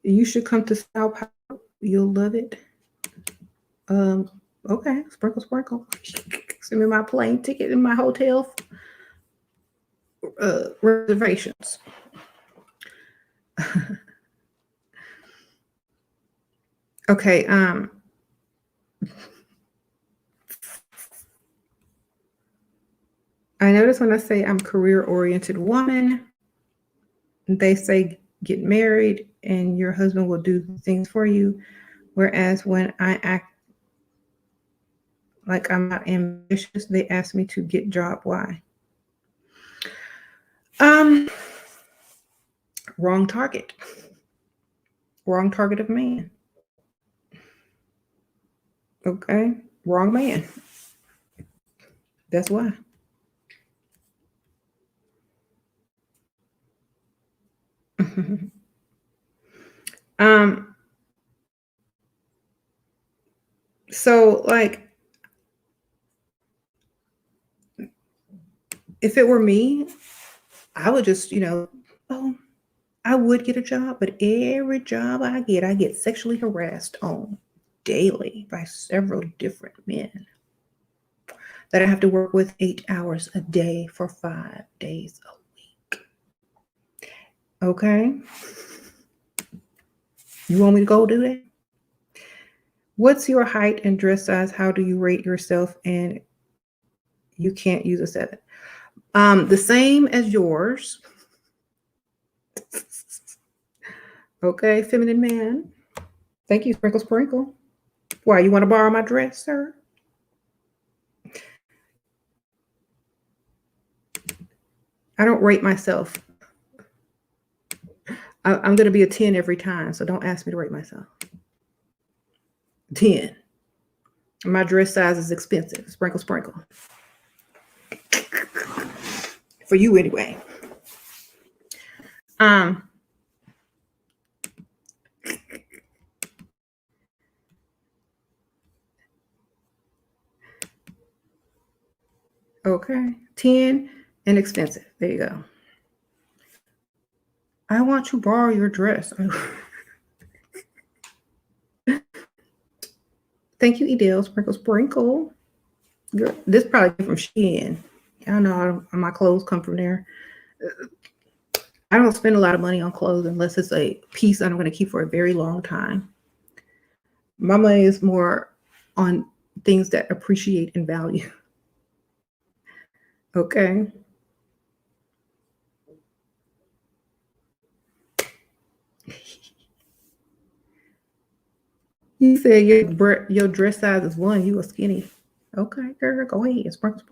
You should come to Sao Paulo. You'll love it. Okay, Sprinkle. Send me my plane ticket and my hotel reservations. Okay. I notice when I say I'm career-oriented woman, they say get married and your husband will do things for you. Whereas when I act like I'm not ambitious, they ask me to get job. Why? Wrong target. Wrong target of man. Okay. Wrong man. That's why. So like, if it were me, I would just, I would get a job, but every job I get sexually harassed on daily by several different men that I have to work with 8 hours a day for 5 days a week. Okay? You want me to go do that? What's your height and dress size? How do you rate yourself? And you can't use a 7. The same as yours. Okay, feminine man. Thank you, Sprinkle. Why, you want to borrow my dress, sir? I don't rate myself. I'm going to be a 10 every time, so don't ask me to rate myself. 10. My dress size is expensive. Sprinkle. For you anyway. Okay. 10 and expensive. There you go. I want to borrow your dress. Thank you, Edel. Sprinkle. Girl, this probably from Shein. I know my clothes come from there. I don't spend a lot of money on clothes unless it's a piece I'm going to keep for a very long time. My money is more on things that appreciate in value. Okay. You said your dress size is 1. You are skinny. Okay, girl, go ahead. Sprinkle.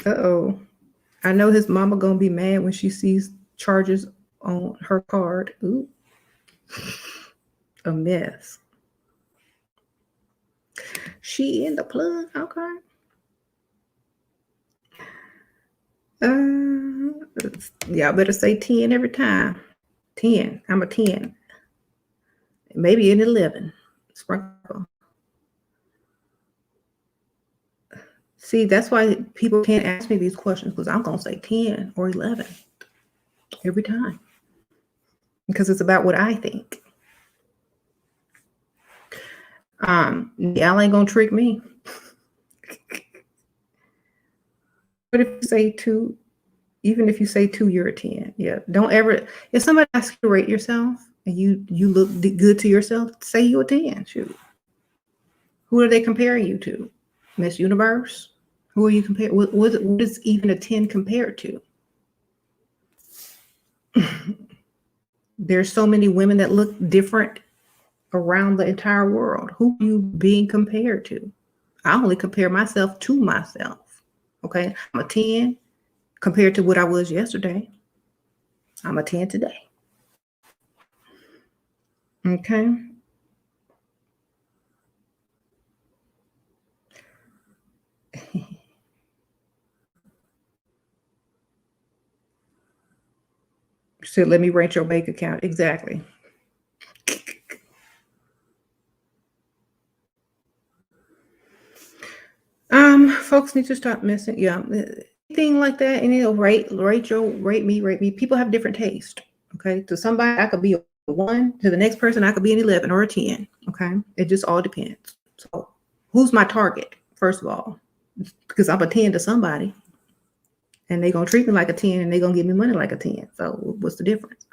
Uh-oh. I know his mama gonna be mad when she sees charges on her card. Ooh. A mess. She in the plug. Okay. Y'all better say 10 every time. 10. I'm a 10. Maybe an 11. Sprinkle. See, that's why people can't ask me these questions, because I'm going to say 10 or 11 every time. Because it's about what I think. Y'all ain't going to trick me. But if you say 2, even if you say 2, you're a 10. Yeah. Don't ever, if somebody asks you to rate yourself and you look good to yourself, say you a 10. Shoot. Who are they comparing you to? Miss Universe? Who are you comparing? What is even a 10 compared to? There's so many women that look different around the entire world. Who are you being compared to? I only compare myself to myself. Okay. I'm a 10 compared to what I was yesterday. I'm a 10 today. Okay. So let me rate your bank account. Exactly. Folks need to stop messing. Yeah. Anything like that, and it'll rate me. People have different taste. Okay. To somebody, I could be a 1. To the next person, I could be an 11 or a 10. Okay. It just all depends. So who's my target, first of all? Because I'm a 10 to somebody. And they're going to treat me like a 10, and they're going to give me money like a 10. So what's the difference?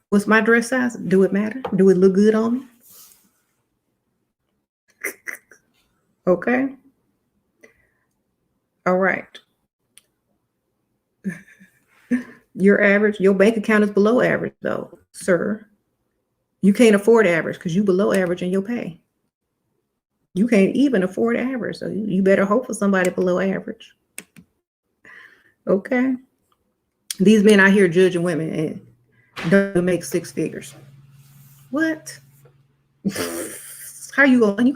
What's my dress size? Do it matter? Do it look good on me? Okay. All right. Your average, your bank account is below average, though, sir. You can't afford average because you below average in your pay. You can't even afford average, so you better hope for somebody below average. Okay. These men out here judging women and don't make 6 figures. What? How you going? You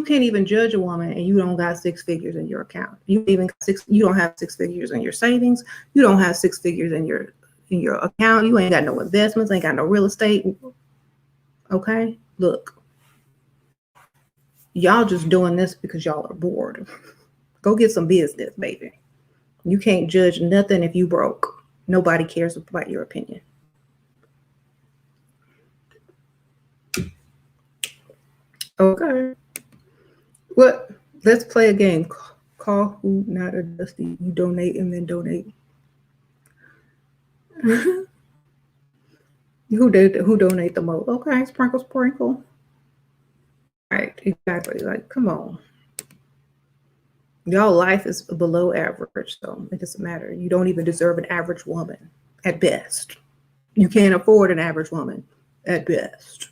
can't even judge a woman and you don't got 6 figures in your account. You don't have 6 figures in your savings. You don't have 6 figures in your account. You ain't got no investments, ain't got no real estate. Okay? Look. Y'all just doing this because y'all are bored. Go get some business, baby. You can't judge nothing if you broke. Nobody cares about your opinion. Okay. What? Let's play a game. Call who, not a dusty. You donate and then donate. Who donate the most? Okay, sprinkle. Right, exactly. Like, come on. Y'all life is below average, so it doesn't matter. You don't even deserve an average woman at best. You can't afford an average woman at best.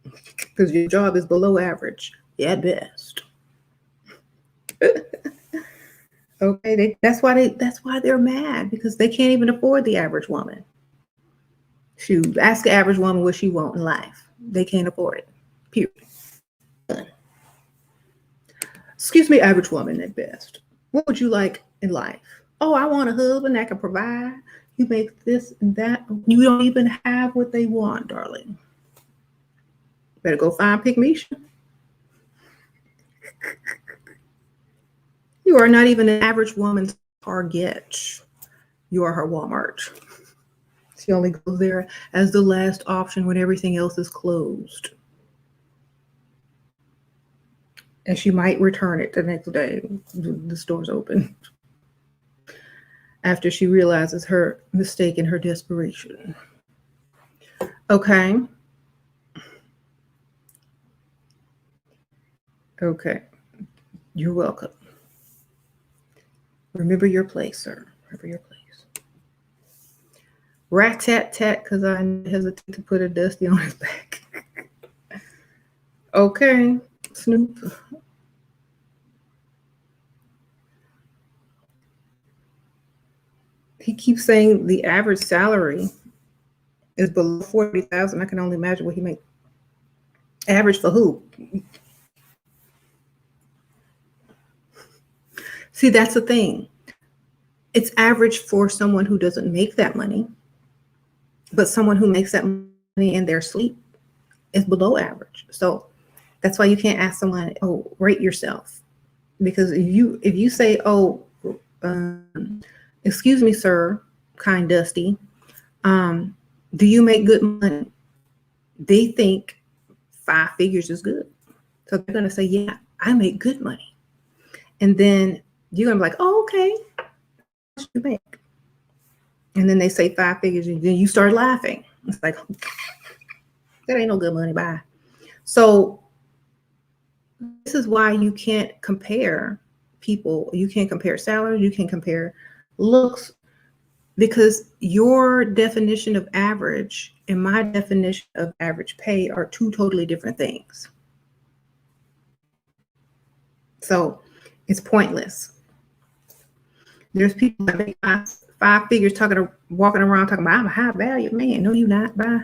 Because your job is below average at best. Okay, that's why they're mad, because they can't even afford the average woman. Shoot, ask an average woman what she wants in life. They can't afford it. Period. Excuse me, average woman at best. What would you like in life? Oh, I want a husband that can provide. You make this and that. You don't even have what they want, darling. Better go find Pygmisha. You are not even an average woman's target. You are her Walmart. She only goes there as the last option when everything else is closed. And she might return it the next day. The store's open. After she realizes her mistake and her desperation. Okay. Okay. You're welcome. Remember your place, sir. Remember your place. Rat-tat-tat, because I hesitate to put a dusty on his back. Okay, Snoop. He keeps saying the average salary is below 40,000. I can only imagine what he makes. Average for who? See, that's the thing. It's average for someone who doesn't make that money, but someone who makes that money in their sleep is below average. So that's why you can't ask someone, oh, rate yourself. Because if you say, oh, excuse me, sir, kind Dusty, do you make good money? They think 5 figures is good. So they're going to say, yeah, I make good money. And then you're going to be like, oh, okay. How much do you make? And then they say 5 figures, and then you start laughing. It's like, that ain't no good money. Bye. So this is why you can't compare people. You can't compare salaries. You can't compare looks, because your definition of average and my definition of average pay are 2 totally different things. So it's pointless. There's people that make 5 figures walking around talking about, I'm a high value man. No, you're not. Bye.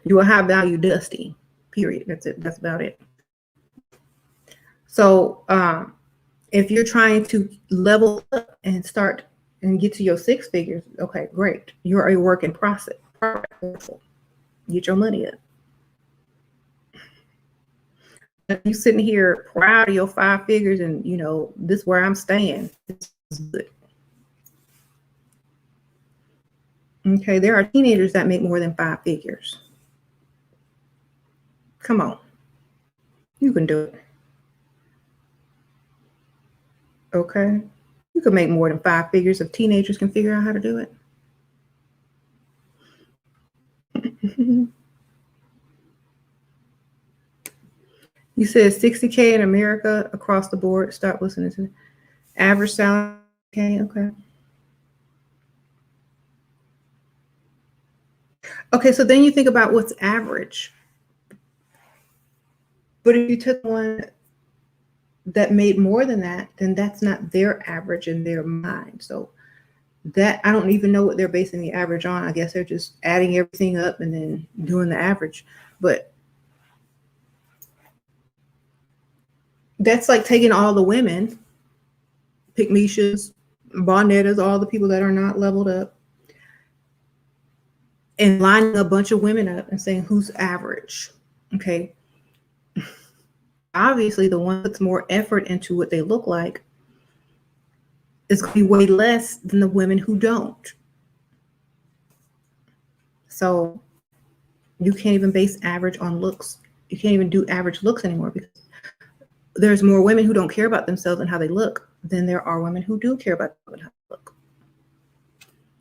You're a high value Dusty. Period. That's it. That's about it. So if you're trying to level up and start and get to your 6 figures, okay, great. You're a work in process. Get your money up. If you're sitting here proud of your 5 figures and, you know, this is where I'm staying. This is good. Okay, there are teenagers that make more than 5 figures. Come on. You can do it. Okay. You can make more than 5 figures if teenagers can figure out how to do it. You said 60K in America across the board. Stop listening to average salary. Okay. Okay, so then you think about what's average. But if you took one that made more than that, then that's not their average in their mind. So that, I don't even know what they're basing the average on. I guess they're just adding everything up and then doing the average. But that's like taking all the women, Pygmishas, Bonettas, all the people that are not leveled up, and lining a bunch of women up and saying who's average. Okay. Obviously, the one that puts more effort into what they look like is going to be way less than the women who don't. So you can't even base average on looks. You can't even do average looks anymore, because there's more women who don't care about themselves and how they look than there are women who do care about how they look.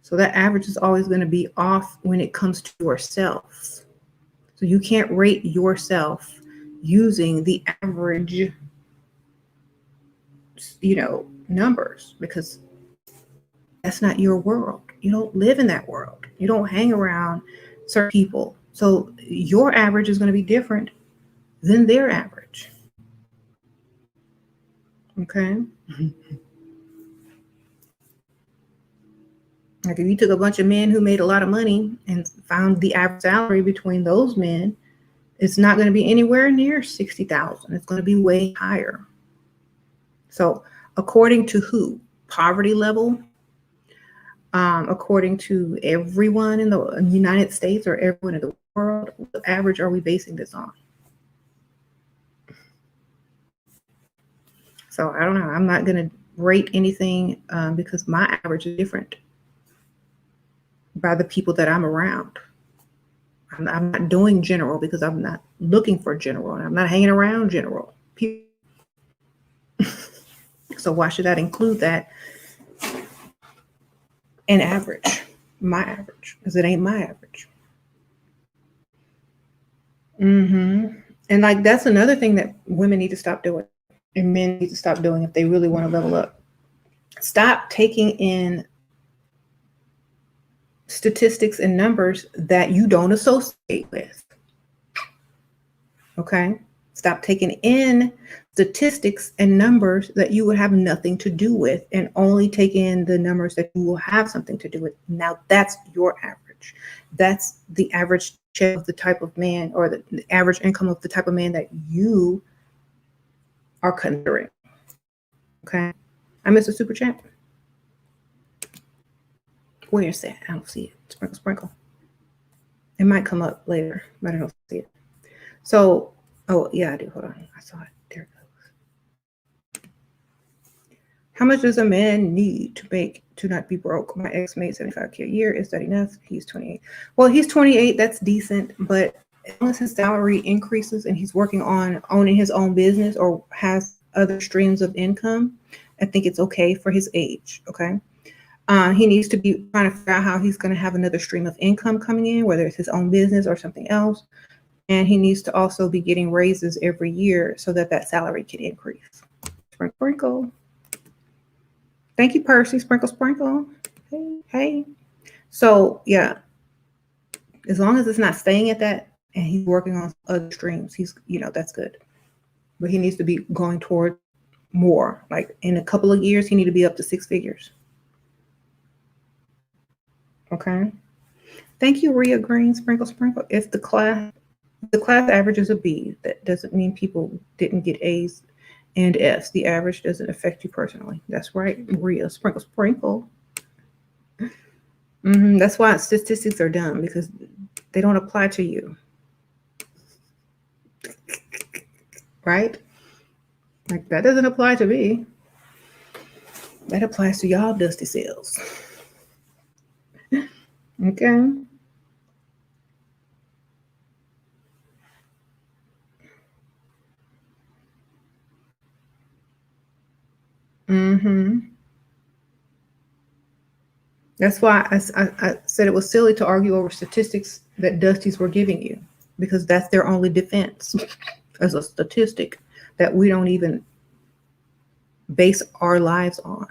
So that average is always going to be off when it comes to yourself. So you can't rate yourself using the average, you know, numbers, because that's not your world. You don't live in that world. You don't hang around certain people. So your average is going to be different than their average. Okay. Like if you took a bunch of men who made a lot of money and found the average salary between those men, it's not going to be anywhere near 60,000. It's going to be way higher. So according to who? Poverty level? According to everyone in the United States or everyone in the world, what average are we basing this on? So I don't know. I'm not going to rate anything because my average is different by the people that I'm around. I'm not doing general because I'm not looking for general, and I'm not hanging around general people. So why should I include that in average, my average? Because it ain't my average. And like that's another thing that women need to stop doing, and men need to stop doing if they really want to level up. Stop taking in statistics and numbers that you don't associate with. Okay? Stop taking in statistics and numbers that you would have nothing to do with, and only take in the numbers that you will have something to do with. Now that's your average. average. That's the average check of the type of man, or the average income of the type of man that you are considering. Okay. I missed a super chat. Where's that? I don't see it. Sprinkle, sprinkle. It might come up later, but I don't see it. So, oh yeah, I do. Hold on. I saw it. There it goes. How much does a man need to not be broke? My ex made $75K a year. Is that enough? He's 28. Well, he's 28. That's decent. But as long as his salary increases and he's working on owning his own business or has other streams of income, I think it's okay for his age. Okay. He needs to be trying to figure out how he's going to have another stream of income coming in, whether it's his own business or something else. And he needs to also be getting raises every year so that that salary can increase. Sprinkle, sprinkle. Thank you, Percy. Sprinkle, sprinkle. Hey, hey. So, yeah, as long as it's not staying at that and he's working on other streams, that's good. But he needs to be going toward more. Like in a couple of years, he needs to be up to 6 figures. Okay. Thank you, Rhea Green. Sprinkle, sprinkle. If the class average is a B, that doesn't mean people didn't get A's and F's. The average doesn't affect you personally. That's right, Rhea. Sprinkle, sprinkle. That's why statistics are dumb, because they don't apply to you. Right? Like, that doesn't apply to me. That applies to y'all dusty cells. Okay. That's why I said it was silly to argue over statistics that dusties were giving you, because that's their only defense as a statistic that we don't even base our lives on.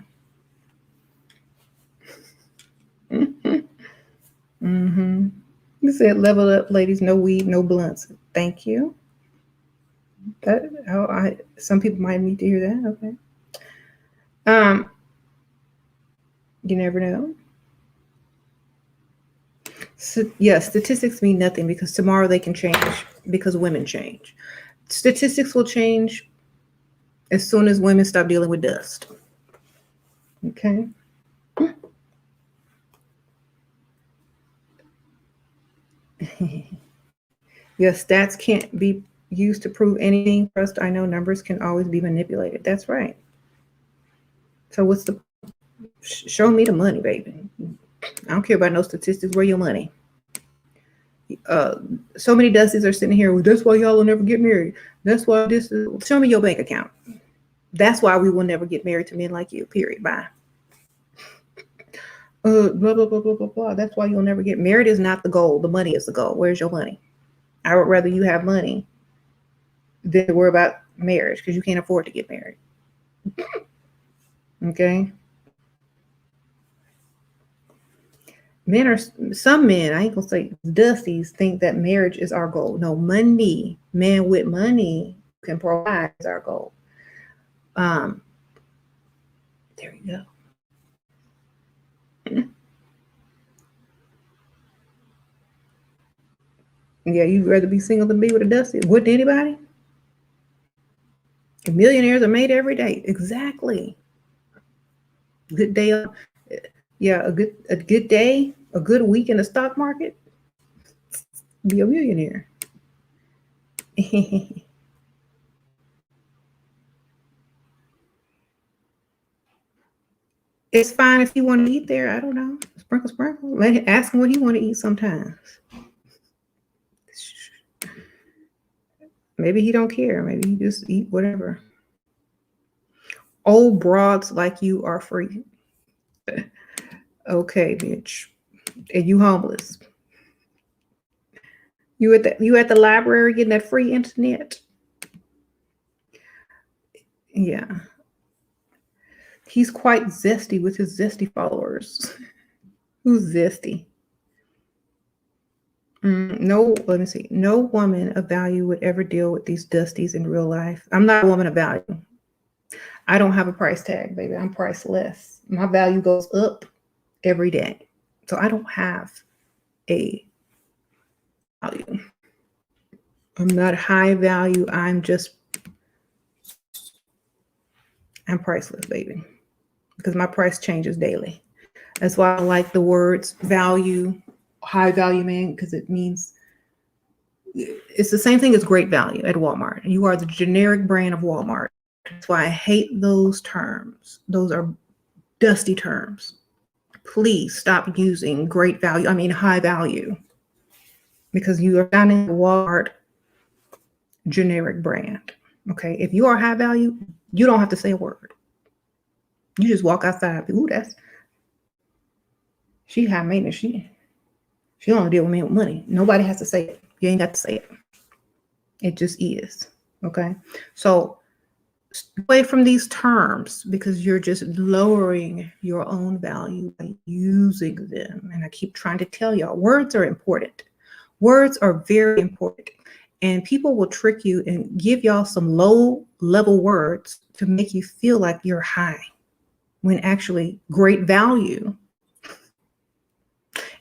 You said level up, ladies. No weed, no blunts. Thank you. Some people might need to hear that. Okay. You never know. So, yeah, statistics mean nothing, because tomorrow they can change, because women change. Statistics will change as soon as women stop dealing with dust. Okay. Yeah, stats can't be used to prove anything. Trust, I know numbers can always be manipulated. That's right. So what's the show me the money, baby. I don't care about no statistics. Where your money? So many dusties are sitting here. Well, that's why y'all will never get married. That's why this is. Show me your bank account. That's why we will never get married to men like you. Period. Bye. Blah blah blah blah blah blah. That's why you'll never get married. Is not the goal. The money is the goal. Where's your money? I would rather you have money than worry about marriage, because you can't afford to get married. Okay. Some men, I ain't gonna say dusties, think that marriage is our goal. No, money, man with money can provide is our goal. There you go. Yeah, you'd rather be single than be with a dusty. Wouldn't anybody? Millionaires are made every day. Exactly. Good day. Yeah, a good day, a good week in the stock market. Be a millionaire. It's fine if you want to eat there. I don't know. Sprinkle, sprinkle. Ask him what he want to eat sometimes. Maybe he don't care. Maybe he just eat whatever. Old broads like you are free. Okay, bitch. And you homeless. You at the library getting that free internet. Yeah. He's quite zesty with his zesty followers. Who's zesty? No, let me see. No woman of value would ever deal with these dusties in real life. I'm not a woman of value. I don't have a price tag, baby. I'm priceless. My value goes up every day. So I don't have a value. I'm not high value. I'm priceless, baby, because my price changes daily. That's why I like the words value, high value man, because it means it's the same thing as great value at Walmart. You are the generic brand of Walmart. That's why I hate those terms. Those are dusty terms. Please stop using great value. I mean, high value, because you are not in the Walmart generic brand. Okay. If you are high value, you don't have to say a word. You just walk outside. Ooh, she high maintenance. She don't deal with me with money. Nobody has to say it. You ain't got to say it. It just is. Okay. So away from these terms, because you're just lowering your own value by using them. And I keep trying to tell y'all, words are important. Words are very important. And people will trick you and give y'all some low level words to make you feel like you're high, when actually great value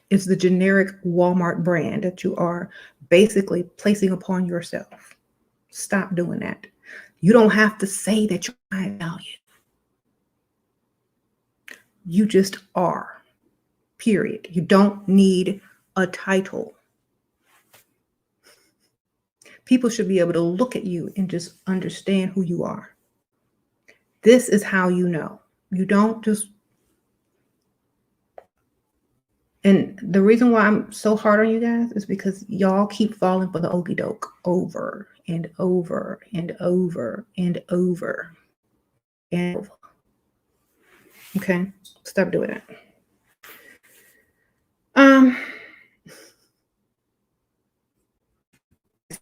is the generic Walmart brand that you are basically placing upon yourself. Stop doing that. You don't have to say that you're high value. You just are, period. You don't need a title. People should be able to look at you and just understand who you are. This is how you know. You don't just... And the reason why I'm so hard on you guys is because y'all keep falling for the okie doke over and over and over and over and over. Okay, stop doing it.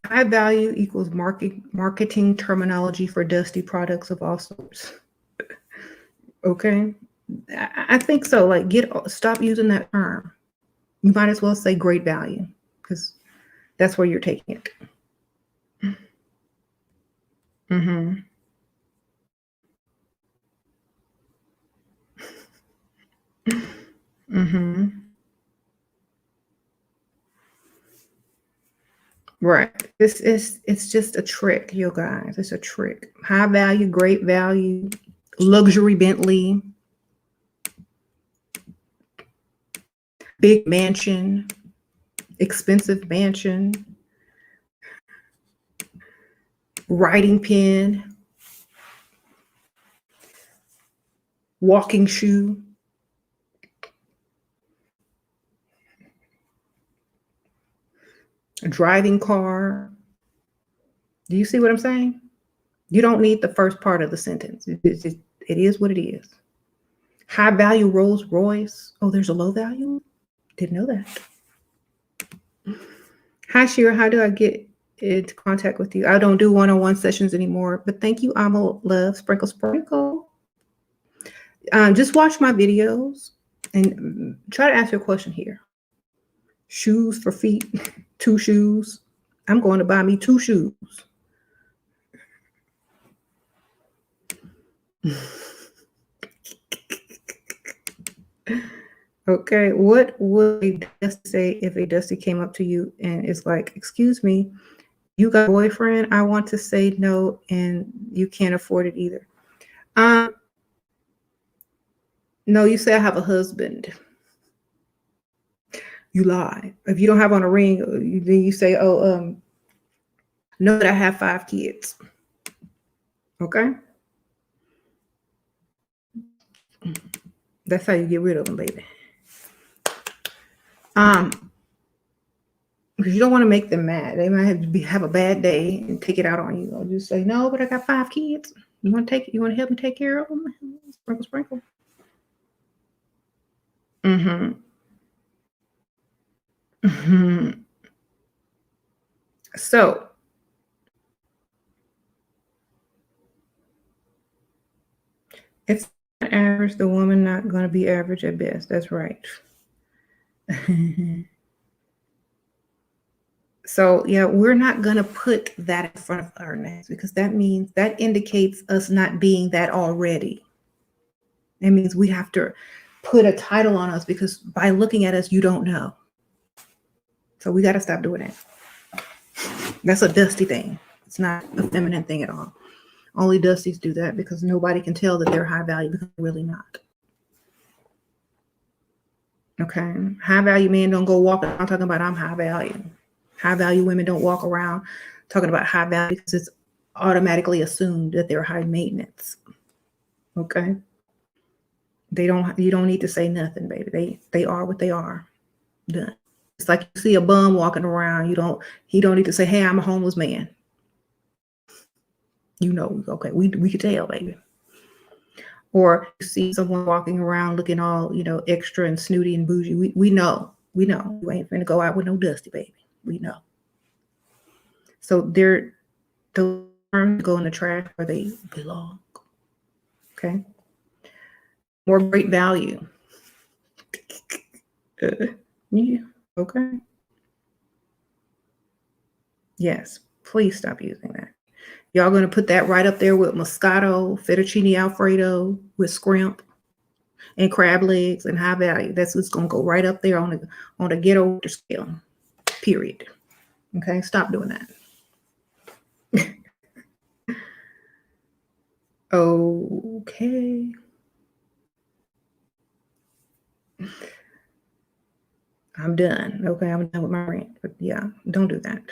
High value equals marketing terminology for dusty products of all sorts. Okay, I think so. Like, stop using that term. You might as well say great value, because that's where you're taking it. Mm-hmm. Mm-hmm. Right. It's just a trick, you guys. It's a trick. High value, great value, luxury Bentley, big mansion, expensive mansion, writing pen, walking shoe. A driving car. Do you see what I'm saying? You don't need the first part of the sentence. It is what it is. High value Rolls Royce. Oh, there's a low value? Didn't know that. Hi, Shira. How do I get into contact with you? I don't do one-on-one sessions anymore, but thank you, Amo Love. Sprinkle, sprinkle. Just watch my videos and try to ask your question here. Shoes for feet, 2 shoes. I'm going to buy me 2 shoes. Okay, what would a dusty say if a dusty came up to you and is like, excuse me, you got a boyfriend? I want to say no, and you can't afford it either. No, you say I have a husband. You lie. If you don't have on a ring, then you say, oh, no, that I have 5 kids. Okay? That's how you get rid of them, baby. Because you don't want to make them mad. They might have a bad day and take it out on you. Or just say, no, but I got 5 kids. You want to help me take care of them? Sprinkle, sprinkle. Mm-hmm. Mm-hmm. So if average, the woman not going to be average at best. That's right. So yeah, we're not going to put that in front of our names, because that indicates us not being that already. It means we have to put a title on us, because by looking at us, you don't know. So we got to stop doing that. That's a dusty thing. It's not a feminine thing at all. Only dusties do that because nobody can tell that they're high value because they're really not. Okay. High value men don't go walking around talking about I'm high value. High value women don't walk around talking about high value because it's automatically assumed that they're high maintenance. Okay. You don't need to say nothing, baby. They are what they are. Done. It's like you see a bum walking around. He don't need to say, hey, I'm a homeless man. Okay, we can tell, baby. Or you see someone walking around looking all, extra and snooty and bougie. We know. You ain't finna go out with no dusty, baby. We know. So they're the terms go in the trash where they belong. Okay. More great value. Yeah. Okay. Yes. Please stop using that. Y'all going to put that right up there with Moscato, fettuccine Alfredo, with scrimp and crab legs and high value. That's what's going to go right up there on the ghetto scale. Period. Okay, stop doing that. Okay. I'm done. Okay, I'm done with my rant. But yeah, don't do that.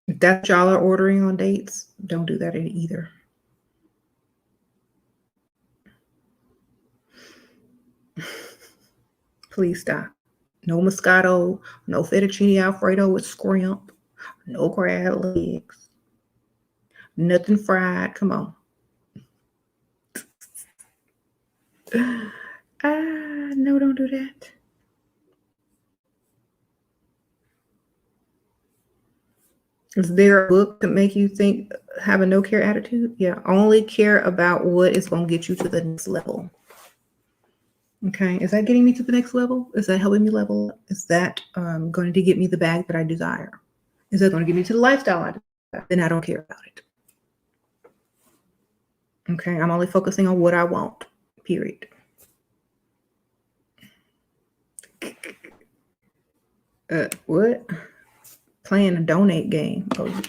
If that's y'all are ordering on dates, don't do that either. Please stop. No Moscato, no fettuccine Alfredo with scrimp, no crab legs, nothing fried. Come on. No, don't do that. Is there a book that make you think, have a no care attitude? Yeah, only care about what is going to get you to the next level. Okay, is that getting me to the next level? Is that helping me level up? Is that going to get me the bag that I desire? Is that going to get me to the lifestyle I desire? Then I don't care about it. Okay, I'm only focusing on what I want, period. What? Playing a donate game. Oh.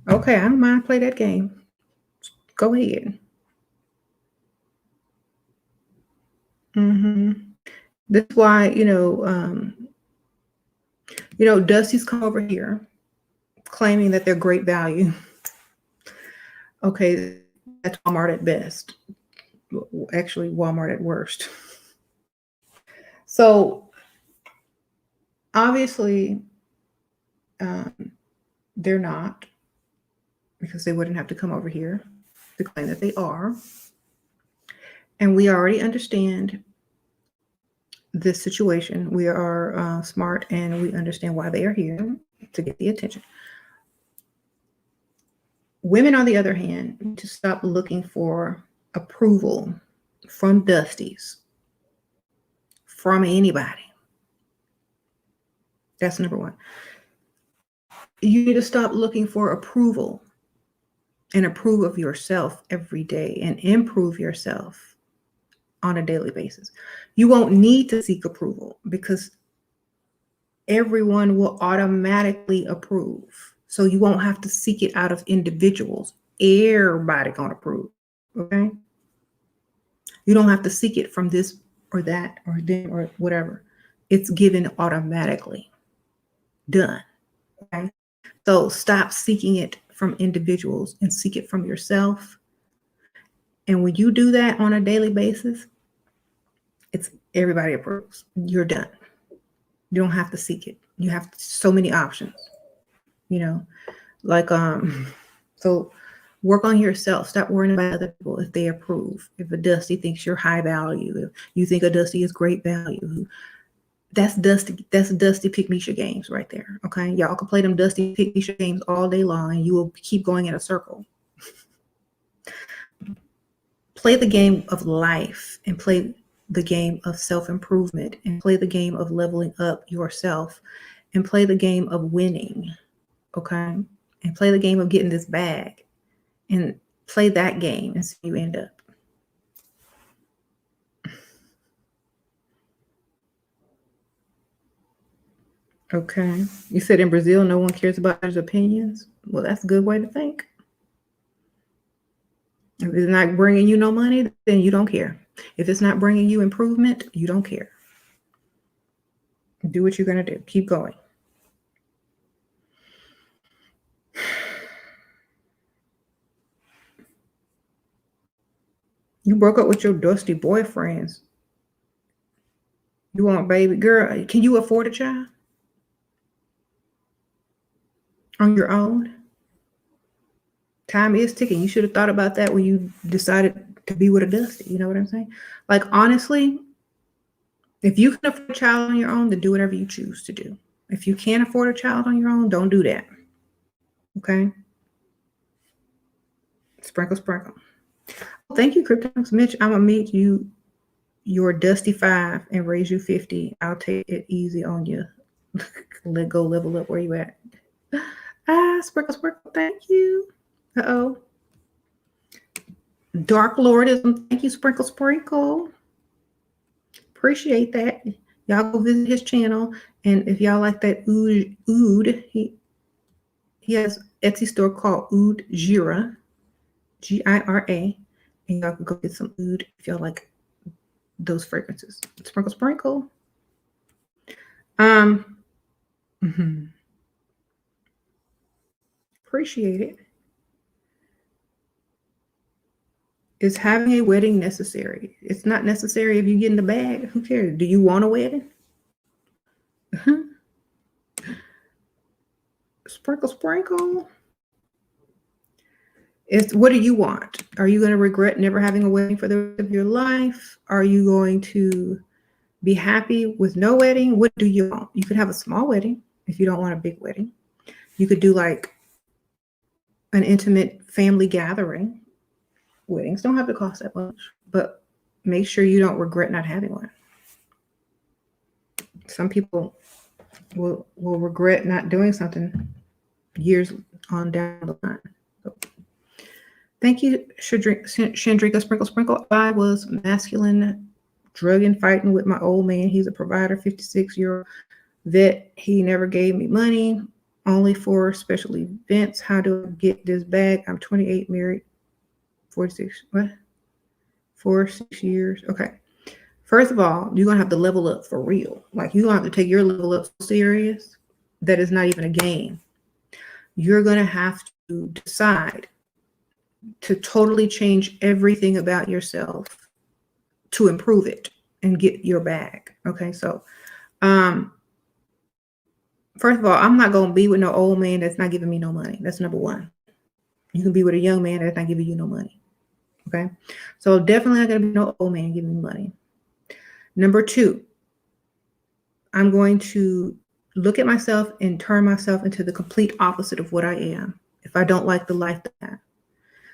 Okay, I don't mind play that game. Go ahead. That's why, Dusty's come over here claiming that they're great value. Okay, that's Walmart at best. Actually, Walmart at worst. So obviously, they're not, because they wouldn't have to come over here to claim that they are. And we already understand this situation. We are smart and we understand why they are here, to get the attention. Women, on the other hand, need to stop looking for approval from Dusties, from anybody. That's number one. You need to stop looking for approval and approve of yourself every day and improve yourself on a daily basis. You won't need to seek approval because everyone will automatically approve. So you won't have to seek it out of individuals. Everybody gonna approve, okay? You don't have to seek it from this or that or them or whatever. It's given automatically. Done, okay? So stop seeking it from individuals and seek it from yourself. And when you do that on a daily basis, it's everybody approves. You're done. You don't have to seek it. You have so many options, so work on yourself. Stop worrying about other people if they approve. If a Dusty thinks you're high value, if you think a Dusty is great value, that's Dusty pick Misha games right there. Okay, y'all can play them Dusty pick Misha games all day long and you will keep going in a circle. Play the game of life and play the game of self-improvement and play the game of leveling up yourself and play the game of winning, okay? And play the game of getting this bag. And Play that game and see where you end up. Okay. You said in Brazil, no one cares about others' opinions. Well, that's a good way to think. If it's not bringing you no money, then you don't care. If it's not bringing you improvement, you don't care. Do what you're going to do. Keep going. You broke up with your dusty boyfriends. You want baby girl? Can you afford a child on your own? Time is ticking. You should have thought about that when you decided to be with a dusty. You know what I'm saying? Like, honestly, if you can afford a child on your own, then do whatever you choose to do. If you can't afford a child on your own, don't do that. Okay? Sprinkle, sprinkle. Thank you, CryptoX Mitch. I'm going to meet you, your dusty 5, and raise you 50. I'll take it easy on you. Let go, level up where you at. Sprinkle, sprinkle. Thank you. Uh-oh. Dark Lordism. Thank you, Sprinkle, sprinkle. Appreciate that. Y'all go visit his channel. And if y'all like that oud, he has Etsy store called Oud Gira, Gira. And y'all can go get some oud if y'all like those fragrances. Sprinkle, sprinkle. Appreciate it. Is having a wedding necessary? It's not necessary if you get in the bag. Who cares? Do you want a wedding? Sprinkle, sprinkle. What do you want? Are you going to regret never having a wedding for the rest of your life? Are you going to be happy with no wedding? What do you want? You could have a small wedding if you don't want a big wedding. You could do like an intimate family gathering. Weddings don't have to cost that much, but make sure you don't regret not having one. Some people will regret not doing something years on down the line. So, thank you, Shandrika Sprinkle Sprinkle. I was masculine, drug and fighting with my old man. He's a provider, 56-year-old vet. He never gave me money, only for special events. How do I get this bag? I'm 28, married, 46. What? 6 years. Okay. First of all, you're going to have to level up for real. Like, you're going to have to take your level up so serious that it's not even a game. You're going to have to decide to totally change everything about yourself to improve it and get your bag. Okay. So, first of all, I'm not going to be with no old man that's not giving me no money. That's number one. You can be with a young man that's not giving you no money. Okay. So definitely not going to be no old man giving me money. Number two, I'm going to look at myself and turn myself into the complete opposite of what I am if I don't like the life that I have.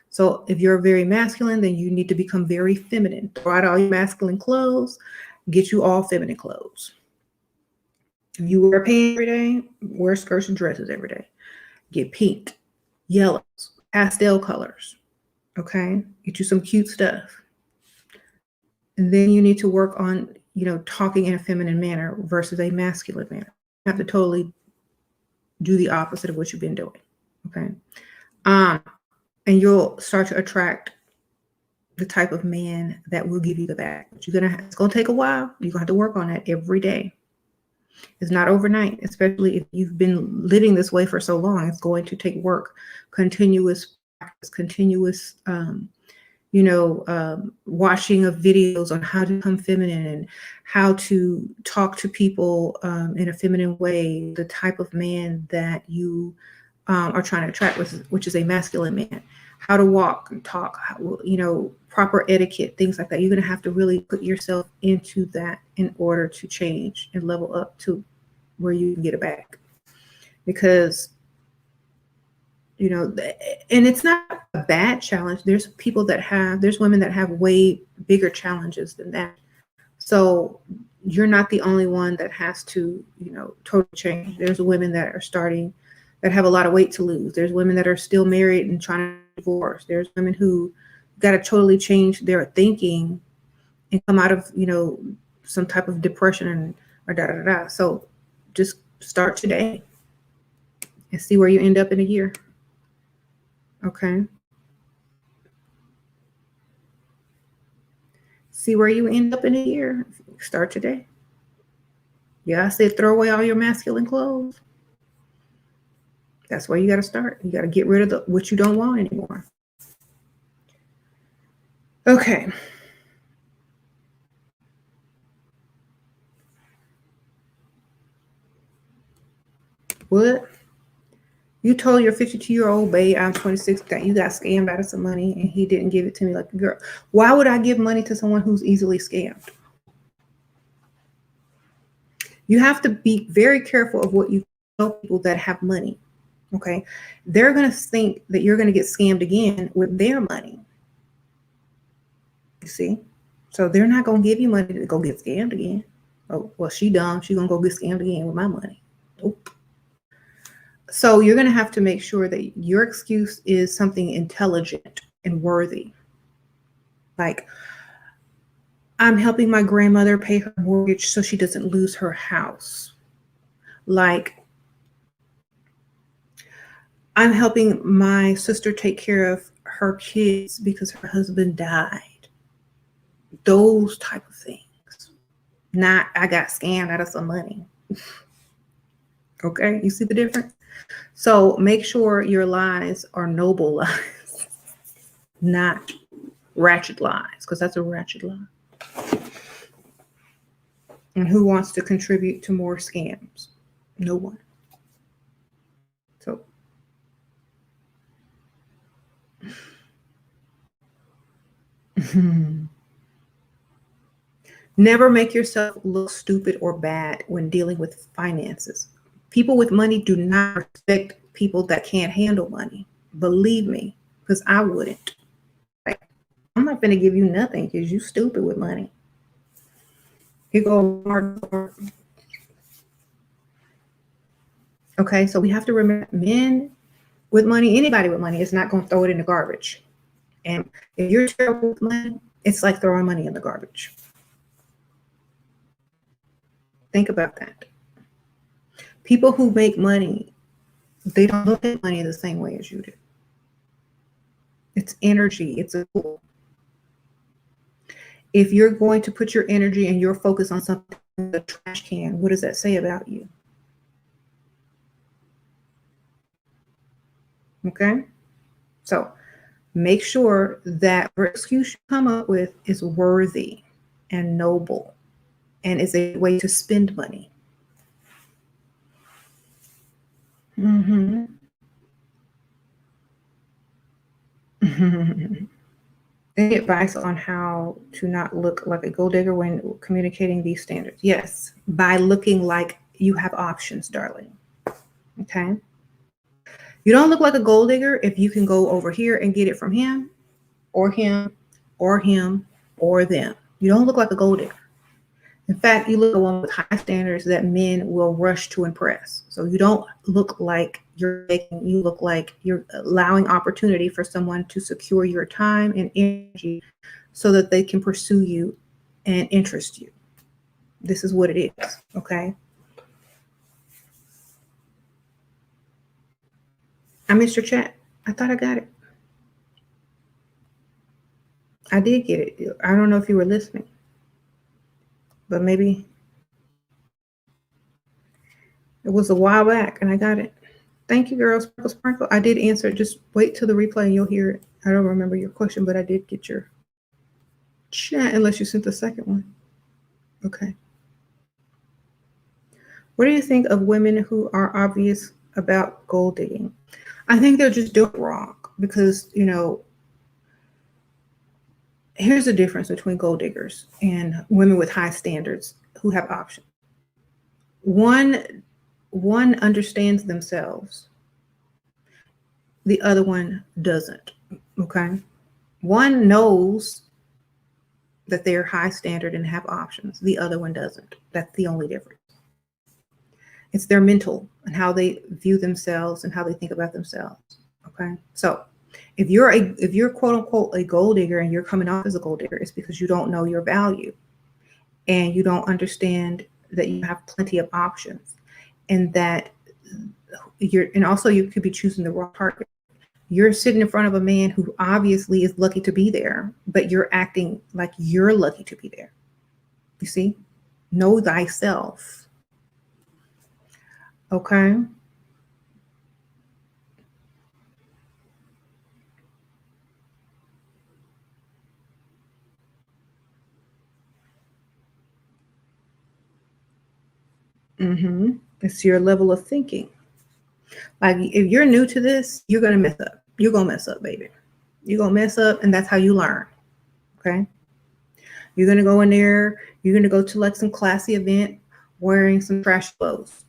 So if you're very masculine, then you need to become very feminine. Throw out all your masculine clothes, get you all feminine clothes. If you wear pants every day, wear skirts and dresses every day. Get pink, yellows, pastel colors. Okay? Get you some cute stuff. And then you need to work on, talking in a feminine manner versus a masculine manner. You have to totally do the opposite of what you've been doing. Okay? And you'll start to attract the type of man that will give you the bag. But it's going to take a while. You're going to have to work on that every day. It's not overnight, especially if you've been living this way for so long. It's going to take work, continuous practice, continuous, watching of videos on how to become feminine and how to talk to people in a feminine way, the type of man that you are trying to attract, which is a masculine man. How to walk and talk, proper etiquette, things like that. You're going to have to really put yourself into that in order to change and level up to where you can get it back. Because, and it's not a bad challenge. There's women that have way bigger challenges than that. So you're not the only one that has to, totally change. There's women that are starting that have a lot of weight to lose. There's women that are still married and trying to divorce. There's women who got to totally change their thinking and come out of, some type of depression or da da da. So just start today and see where you end up in a year. Okay. See where you end up in a year. Start today. Yeah, I said throw away all your masculine clothes. That's where you got to start. You got to get rid of what you don't want anymore. Okay. What? You told your 52-year-old babe, I'm 26, that you got scammed out of some money and he didn't give it to me like a girl. Why would I give money to someone who's easily scammed? You have to be very careful of what you tell people that have money. Okay. They're going to think that you're going to get scammed again with their money. You see? So they're not going to give you money to go get scammed again. Oh, well, she dumb. She's going to go get scammed again with my money. Nope. So you're going to have to make sure that your excuse is something intelligent and worthy. Like, I'm helping my grandmother pay her mortgage so she doesn't lose her house. Like, I'm helping my sister take care of her kids because her husband died. Those type of things. Not, I got scammed out of some money. Okay, you see the difference? So make sure your lies are noble lies, not ratchet lies, because that's a ratchet lie. And who wants to contribute to more scams? No one. So never make yourself look stupid or bad when dealing with finances. People with money do not respect people that can't handle money. Believe me, because I wouldn't. I'm not going to give you nothing because you stupid with money. You go hard. Okay, so we have to remember, men with money, anybody with money is not going to throw it in the garbage. And if you're terrible with money, it's like throwing money in the garbage. Think about that. People who make money, they don't look at money the same way as you do. It's energy. It's a tool. If you're going to put your energy and your focus on something in the trash can, what does that say about you? Okay? So make sure that the excuse you come up with is worthy and noble and is a way to spend money. Any advice on how to not look like a gold digger when communicating these standards? Yes, by looking like you have options, darling. Okay. You don't look like a gold digger if you can go over here and get it from him or him or him or them. You don't look like a gold digger. In fact, you look like one with high standards that men will rush to impress. So you don't look like you're making, you look like you're allowing opportunity for someone to secure your time and energy so that they can pursue you and interest you. This is what it is, okay? I missed your chat. I thought I got it. I did get it. I don't know if you were listening, but maybe it was a while back and I got it. Thank you, girls. Sparkle, sparkle. I did answer. Just wait till the replay and you'll hear it. I don't remember your question, but I did get your chat unless you sent the second one. Okay. What do you think of women who are obvious about gold digging? I think they're just doing it wrong because, here's the difference between gold diggers and women with high standards who have options. One understands themselves. The other one doesn't. Okay. One knows that they're high standard and have options. The other one doesn't. That's the only difference. It's their mental and how they view themselves and how they think about themselves. Okay. So if you're quote unquote a gold digger and you're coming off as a gold digger, it's because you don't know your value and you don't understand that you have plenty of options, and that and also you could be choosing the wrong target. You're sitting in front of a man who obviously is lucky to be there, but you're acting like you're lucky to be there. You see? Know thyself. Okay. It's your level of thinking. Like if you're new to this, you're gonna mess up. You're gonna mess up, baby. You're gonna mess up, and that's how you learn. Okay. You're gonna go in there, you're gonna go to like some classy event wearing some trash clothes.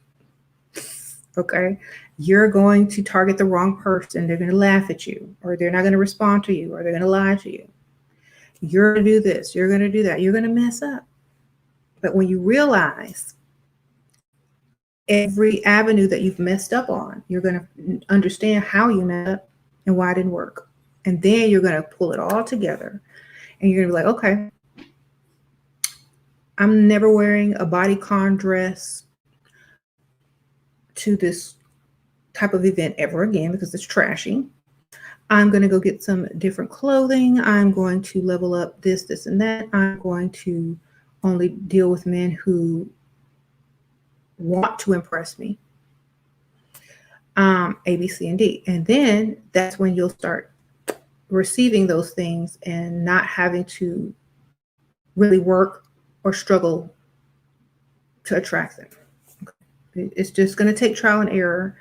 Okay. You're going to target the wrong person. They're gonna laugh at you, or they're not gonna respond to you, or they're gonna lie to you. You're gonna do this, you're gonna do that, you're gonna mess up. But when you realize every avenue that you've messed up on, you're going to understand how you messed up and why it didn't work. And then you're going to pull it all together and you're going to be like, okay, I'm never wearing a bodycon dress to this type of event ever again because it's trashy. I'm going to go get some different clothing. I'm going to level up this, this, and that. I'm going to only deal with men who want to impress me. A, B, C, and D. And then that's when you'll start receiving those things and not having to really work or struggle to attract them. It's just going to take trial and error.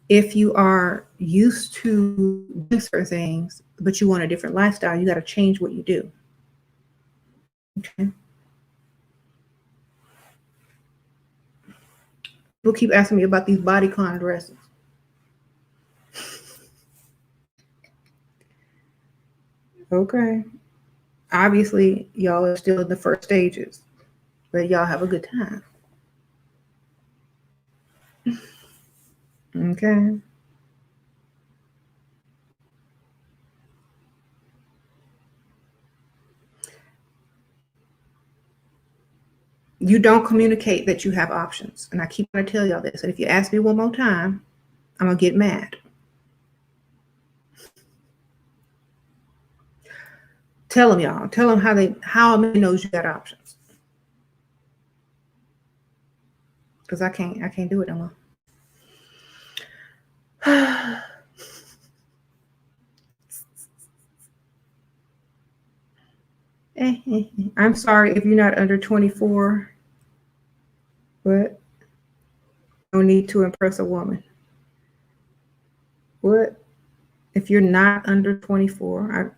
If you are used to doing certain things, but you want a different lifestyle, you got to change what you do. Okay. People keep asking me about these bodycon dresses. Okay. Obviously, y'all are still in the first stages, but y'all have a good time. Okay. You don't communicate that you have options. And I keep going to tell y'all this. And if you ask me one more time, I'm going to get mad. Tell them, y'all. Tell them how a man knows you got options. Because I can't do it no more. I'm sorry if you're not under 24, but no need to impress a woman. What? If you're not under 24,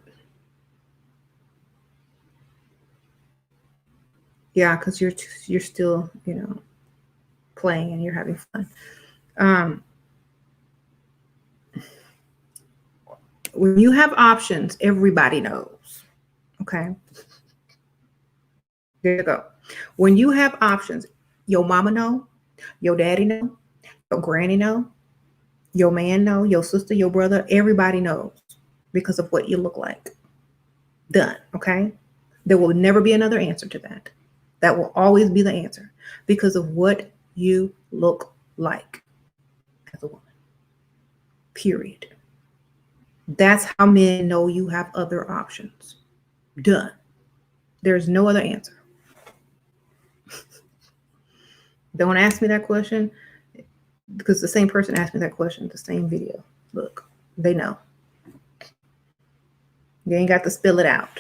yeah, because you're still, playing and you're having fun. When you have options, everybody knows. Okay. There you go. When you have options, your mama know, your daddy know, your granny know, your man know, your sister, your brother, everybody knows because of what you look like. Done. Okay. There will never be another answer to that. That will always be the answer because of what you look like as a woman. Period. That's how men know you have other options. Done. There's no other answer. Don't ask me that question because the same person asked me that question in the same video. Look, they know. You ain't got to spill it out.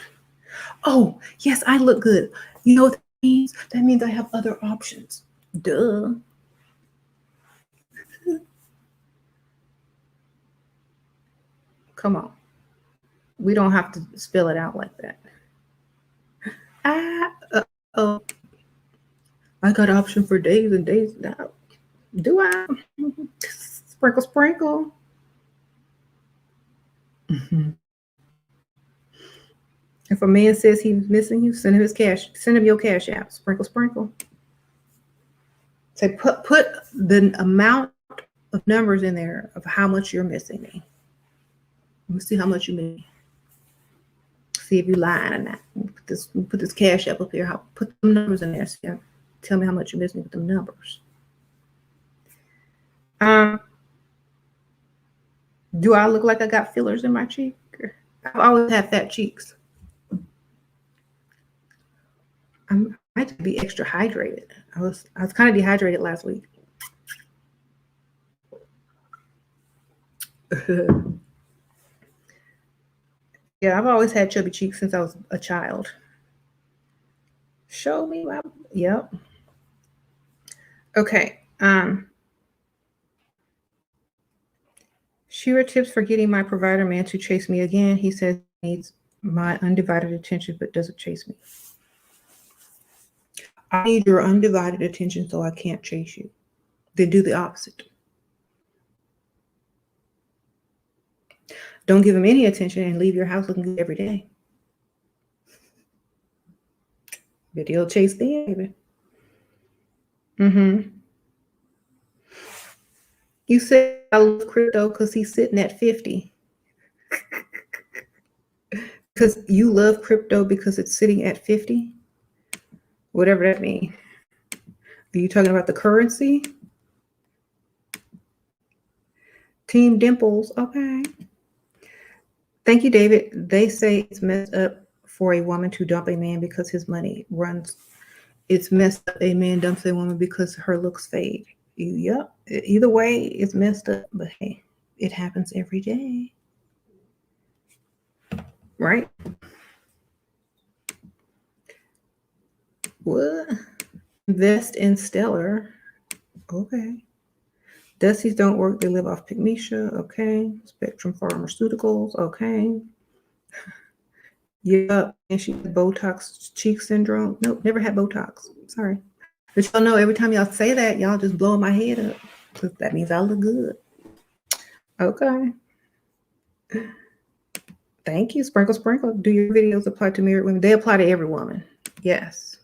Oh, yes, I look good. You know what that means? That means I have other options. Duh. Come on. We don't have to spill it out like that. Oh, I got an option for days and days now. Do I? Sprinkle, sprinkle. Mm-hmm. If a man says he's missing you, send him your cash app. Sprinkle, sprinkle. Say put the amount of numbers in there of how much you're missing me. Let me see how much you miss me. See if you're lying or not. Put this cash up here. Put them numbers in there. See, tell me how much you miss me with them numbers. Do I look like I got fillers in my cheek? I've always had fat cheeks. I might be extra hydrated. I was kind of dehydrated last week. Yeah, I've always had chubby cheeks since I was a child. Show me my, yep. Okay. Shira tips for getting my provider man to chase me again. He says he needs my undivided attention, but doesn't chase me. I need your undivided attention, so I can't chase you. Then do the opposite. Don't give him any attention and leave your house looking good every day. But he'll chase the baby. You said I love crypto because he's sitting at 50. Because you love crypto because it's sitting at 50? Whatever that means. Are you talking about the currency? Team Dimples, okay. Thank you, David. They say it's messed up for a woman to dump a man because his money runs. It's messed up a man dumps a woman because her looks fade. Yep. Either way, it's messed up, but hey, it happens every day. Right? What? Invest in Stellar. Okay. Dusty's don't work. They live off Pygmesia. Okay. Spectrum Pharmaceuticals. Okay. Yep. And she had Botox cheek syndrome. Nope, never had Botox. Sorry. But y'all know every time y'all say that, y'all just blowing my head up. So that means I look good. Okay. Thank you. Sprinkle, sprinkle. Do your videos apply to married women? They apply to every woman. Yes.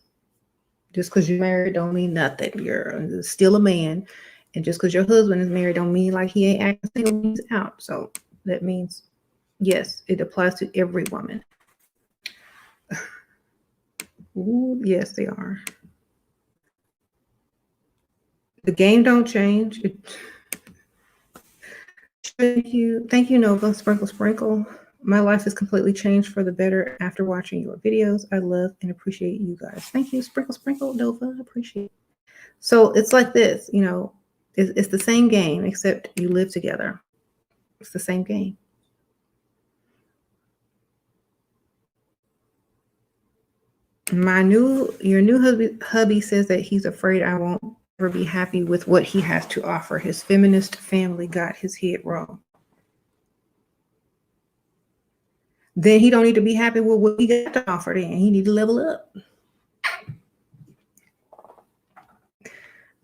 Just because you're married don't mean nothing. You're still a man. And just because your husband is married don't mean like he ain't acting single when he's out. So that means, yes, it applies to every woman. Ooh, yes, they are. The game don't change. Thank you, Nova. Sprinkle, sprinkle. My life has completely changed for the better after watching your videos. I love and appreciate you guys. Thank you, sprinkle, sprinkle, Nova. Appreciate it. So it's like this, you know, it's the same game, except you live together. It's the same game. Your new hubby says that he's afraid I won't ever be happy with what he has to offer. His feminist family got his head wrong. Then he don't need to be happy with what he got to offer. Then he need to level up.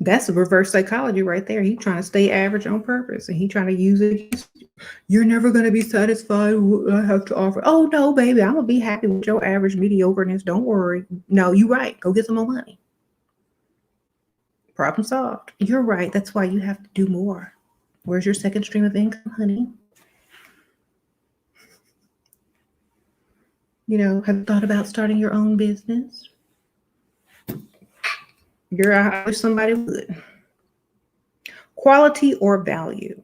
That's a reverse psychology right there. He's trying to stay average on purpose, and he trying to use it against you. You're never going to be satisfied with what I have to offer. Oh, no, baby. I'm going to be happy with your average mediocreness. Don't worry. No, you're right. Go get some more money. Problem solved. You're right. That's why you have to do more. Where's your second stream of income, honey? You know, have you thought about starting your own business? I wish somebody would. Quality or value?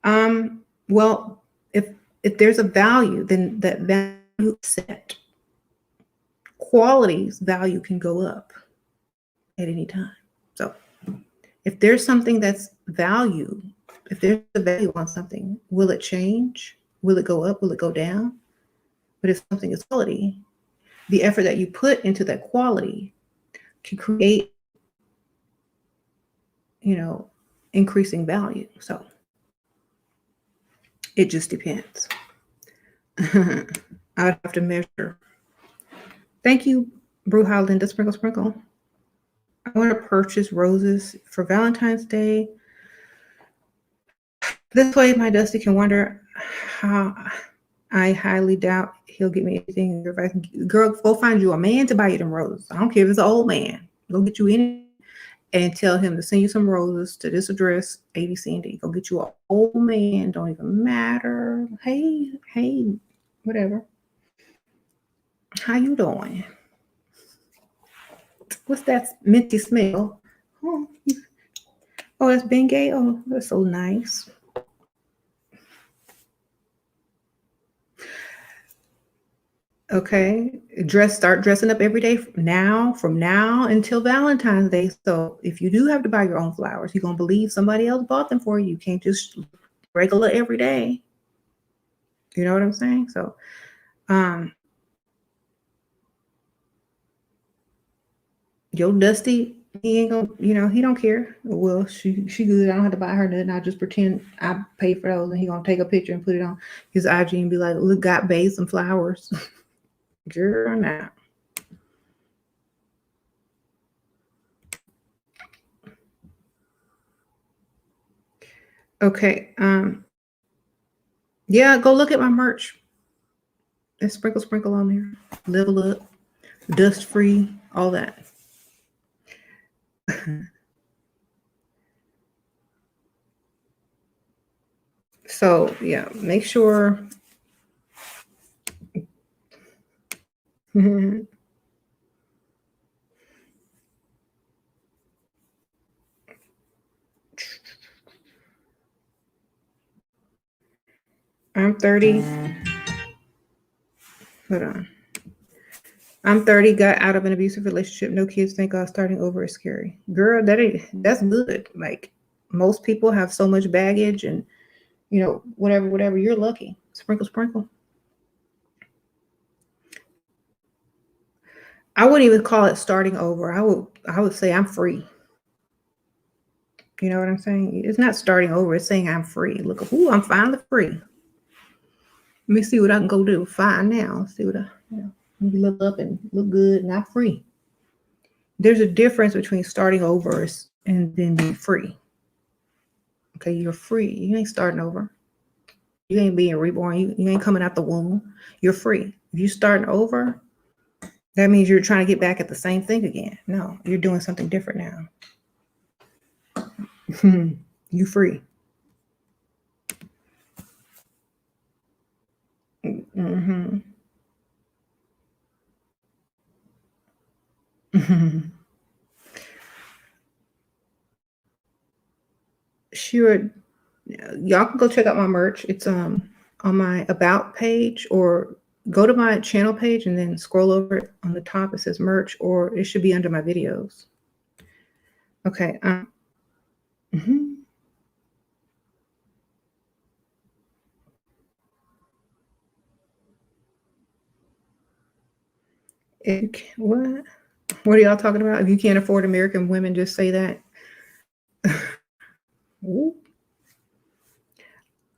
Well, if there's a value, then that value is set. Quality's value can go up at any time. So if there's something that's value, if there's a value on something, will it change? Will it go up? Will it go down? But if something is quality, the effort that you put into that quality can create, you know, increasing value. So it just depends. I would have to measure. Thank you, Bruja Linda. Sprinkle, sprinkle. I want to purchase roses for Valentine's Day. This way my Dusty can wonder how. I highly doubt he'll get me anything. Girl, go find you a man to buy you them roses. I don't care if it's an old man. Go get you any and tell him to send you some roses to this address, ABC and D. Go get you an old man, don't even matter. Hey, whatever. How you doing? What's that minty smell? Oh, that's Bengay. Oh, that's so nice. Okay, start dressing up every day from now until Valentine's Day. So if you do have to buy your own flowers, you're gonna believe somebody else bought them for you. You can't just regular every day. You know what I'm saying? So, your Dusty, he ain't gonna, he don't care. Well, she good. I don't have to buy her nothing. I just pretend I pay for those, and he gonna take a picture and put it on his IG and be like, "Look, got Bae some flowers." Girl, now. Okay. Yeah, go look at my merch. There's sprinkle on there. Level up, dust free, all that. So yeah, make sure. I'm 30. Hold on. I'm 30, got out of an abusive relationship, no kids, thank God, starting over is scary. Girl, that's good. Like, most people have so much baggage and, whatever, you're lucky. Sprinkle. I wouldn't even call it starting over. I would say I'm free. You know what I'm saying? It's not starting over, it's saying I'm free. Look, I'm finally free. Let me see what I can go do. Fine now. See what look up and look good, not free. There's a difference between starting over and then being free. Okay, you're free. You ain't starting over. You ain't being reborn. You ain't coming out the womb. You're free. If you're starting over, that means you're trying to get back at the same thing again. No, you're doing something different now. You free. Mm-hmm. Sure. Y'all can go check out my merch. It's on my about page, or go to my channel page and then scroll over it. On the top it says merch, or it should be under my videos. Okay. Mm-hmm. What are y'all talking about? If you can't afford American women, just say that.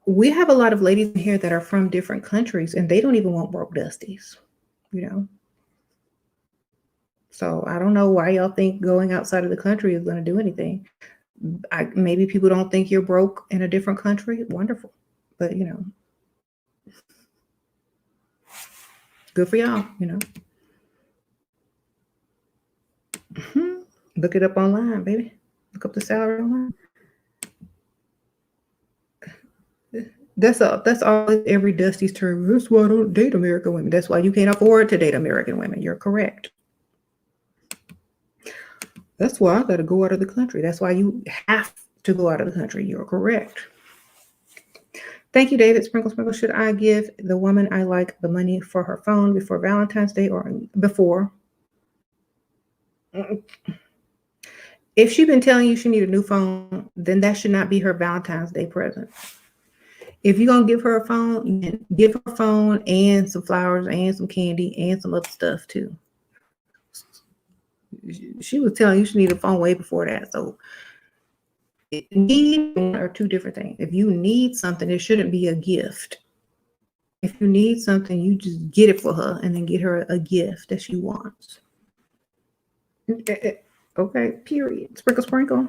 We have a lot of ladies in here that are from different countries, and they don't even want broke dusties, So I don't know why y'all think going outside of the country is going to do anything. Maybe people don't think you're broke in a different country. Wonderful. But, good for y'all, Look it up online, baby. Look up the salary online. That's always every Dusty's term. That's why I don't date American women. That's why you can't afford to date American women. You're correct. That's why I got to go out of the country. That's why you have to go out of the country. You're correct. Thank you, David. Sprinkle. Should I give the woman I like the money for her phone before Valentine's Day or before? If she's been telling you she need a new phone, then that should not be her Valentine's Day present. If you're going to give her a phone, give her a phone and some flowers and some candy and some other stuff too. She was telling you she needed a phone way before that. So need are two different things. If you need something, it shouldn't be a gift. If you need something, you just get it for her and then get her a gift that she wants. Okay, period. Sprinkle.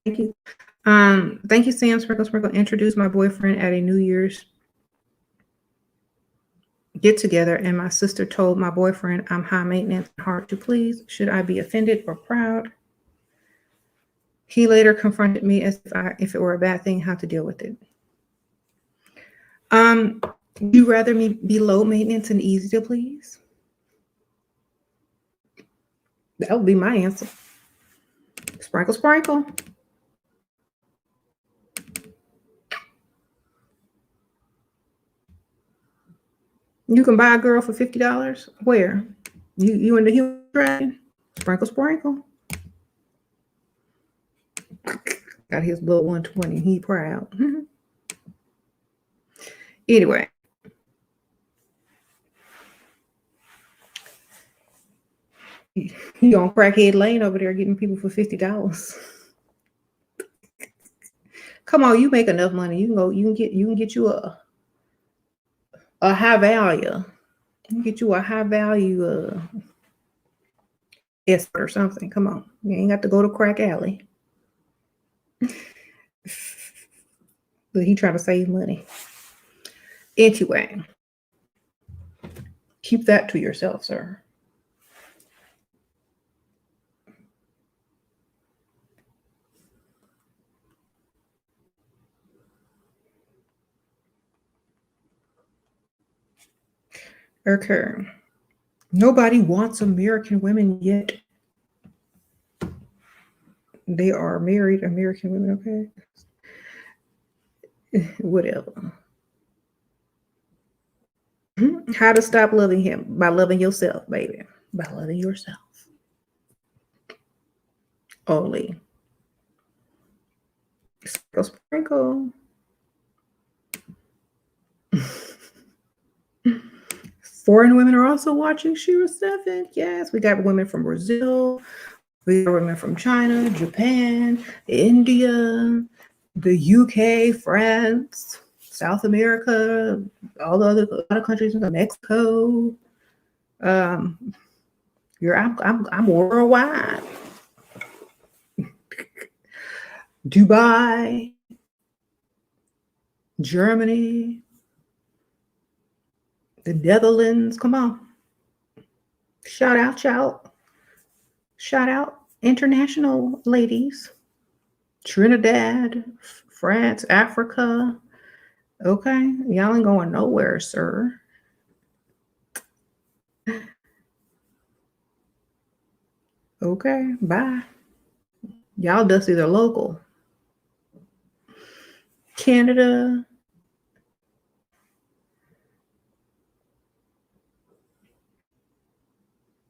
Thank you. Thank you, Sam. Sprinkle. Introduced my boyfriend at a New Year's get together, and my sister told my boyfriend I'm high maintenance and hard to please. Should I be offended or proud? He later confronted me as if it were a bad thing, how to deal with it. Would you rather me be low maintenance and easy to please? That would be my answer. Sprinkle, sprinkle. You can buy a girl for $50. Where? You in the human dragon? Sprinkle, sprinkle. Got his little 120. He proud. Anyway. You on Crackhead Lane over there getting people for $50. Come on, you make enough money. You can go, you can get you a high value. You can get you a high value escort or something. Come on. You ain't got to go to Crack Alley. But he trying to save money. Anyway, keep that to yourself, sir. Okay. Nobody wants American women yet. They are married American women, okay? Whatever. How to stop loving him? By loving yourself, baby. By loving yourself. Only. Sprinkle, sprinkle. Foreign women are also watching SheRaSeven. Yes, we got women from Brazil. We got women from China, Japan, India, the UK, France, South America, all the other countries, Mexico. I'm worldwide. Dubai, Germany, the Netherlands. Come on. Shout out international ladies. Trinidad, France, Africa. Okay, y'all ain't going nowhere, sir. Okay, bye. Y'all dusty, they're local. Canada.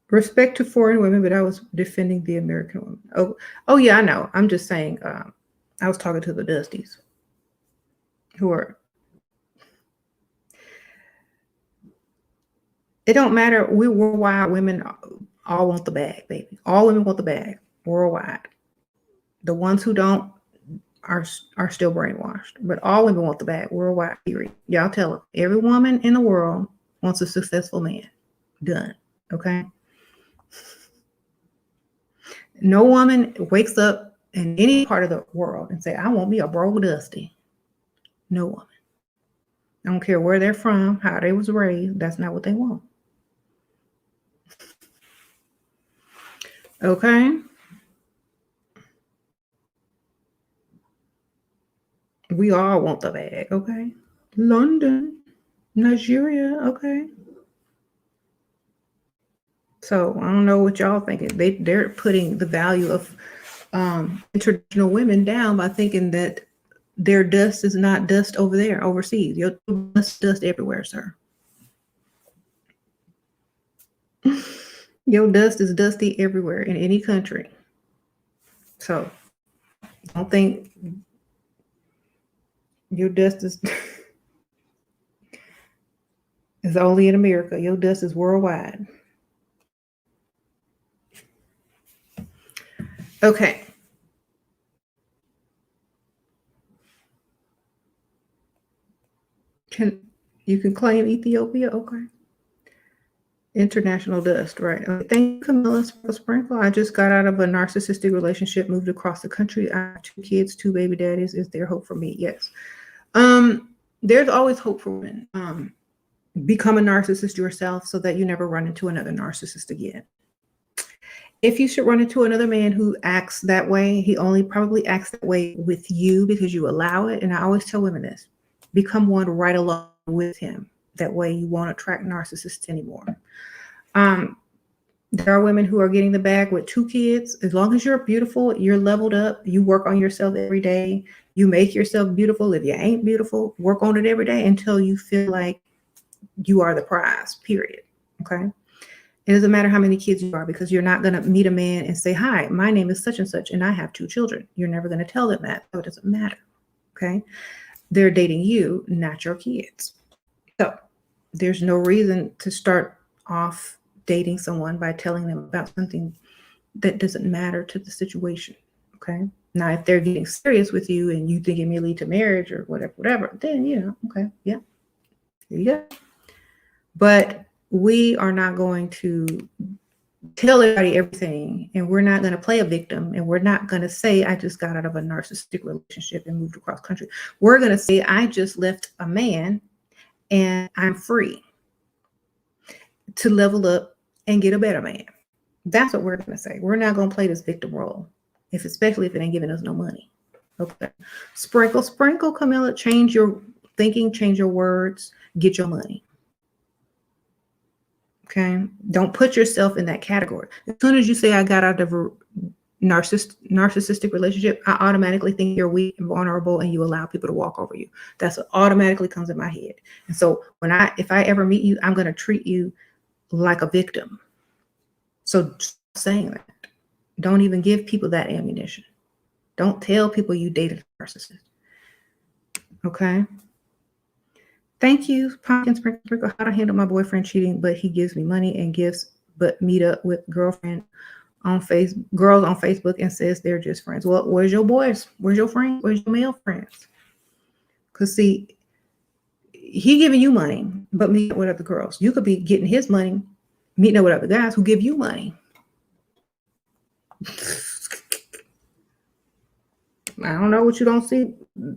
Respect to foreign women, but I was defending the American women. Oh yeah, I know. I'm just saying, I was talking to the Dusties who are, it don't matter. We worldwide, women all want the bag, baby. All women want the bag worldwide. The ones who don't are still brainwashed, but all women want the bag worldwide, period. Y'all tell them. Every woman in the world wants a successful man. Done. Okay? No woman wakes up in any part of the world and say, I want me a bro Dusty. No woman. I don't care where they're from, how they was raised. That's not what they want. Okay? We all want the bag, okay? London, Nigeria, okay? So I don't know what y'all thinking. They're putting the value of international women down by thinking that their dust is not dust over there, overseas. Your dust everywhere, sir. Your dust is dusty everywhere in any country. So don't think your dust is is only in America. Your dust is worldwide. Okay. You can claim Ethiopia? Okay. International dust, right? Okay. Thank you, Camilla Sprinkle. I just got out of a narcissistic relationship, moved across the country. I have 2 kids, 2 baby daddies. Is there hope for me? Yes. There's always hope for women. Become a narcissist yourself so that you never run into another narcissist again. If you should run into another man who acts that way, he only probably acts that way with you because you allow it. And I always tell women this: become one right along with him. That way you won't attract narcissists anymore. Um, there are women who are getting the bag with 2 kids. As long as you're beautiful, you're leveled up, you work on yourself every day, you make yourself beautiful. If you ain't beautiful, work on it every day until you feel like you are the prize, period. Okay. It doesn't matter how many kids you are, because you're not going to meet a man and say, hi, my name is such and such, and I have 2 children. You're never going to tell them that. So it doesn't matter. Okay. They're dating you, not your kids. So there's no reason to start off dating someone by telling them about something that doesn't matter to the situation. Okay. Now, if they're getting serious with you and you think it may lead to marriage or whatever, then, okay. Yeah. Here you go. But we are not going to tell everybody everything, and we're not going to play a victim, and we're not going to say I just got out of a narcissistic relationship and moved across country. We're going to say I just left a man and I'm free to level up and get a better man. That's what we're going to say. We're not going to play this victim role, especially if it ain't giving us no money. Okay. Sprinkle, Camilla. Change your thinking, change your words, get your money. Okay. Don't put yourself in that category. As soon as you say I got out of a narcissistic relationship, I automatically think you're weak and vulnerable and you allow people to walk over you. That's what automatically comes in my head. And so if I ever meet you, I'm going to treat you like a victim. So stop saying that. Don't even give people that ammunition. Don't tell people you dated a narcissist. Okay. Thank you, Pumpkin Sprinkle. How to handle my boyfriend cheating, but he gives me money and gifts, but meet up with girls on Facebook and says they're just friends. Well, where's your boys? Where's your friends? Where's your male friends? Because see, he giving you money, but meet up with other girls. You could be getting his money, meeting up with other guys who give you money. I don't know what you don't see.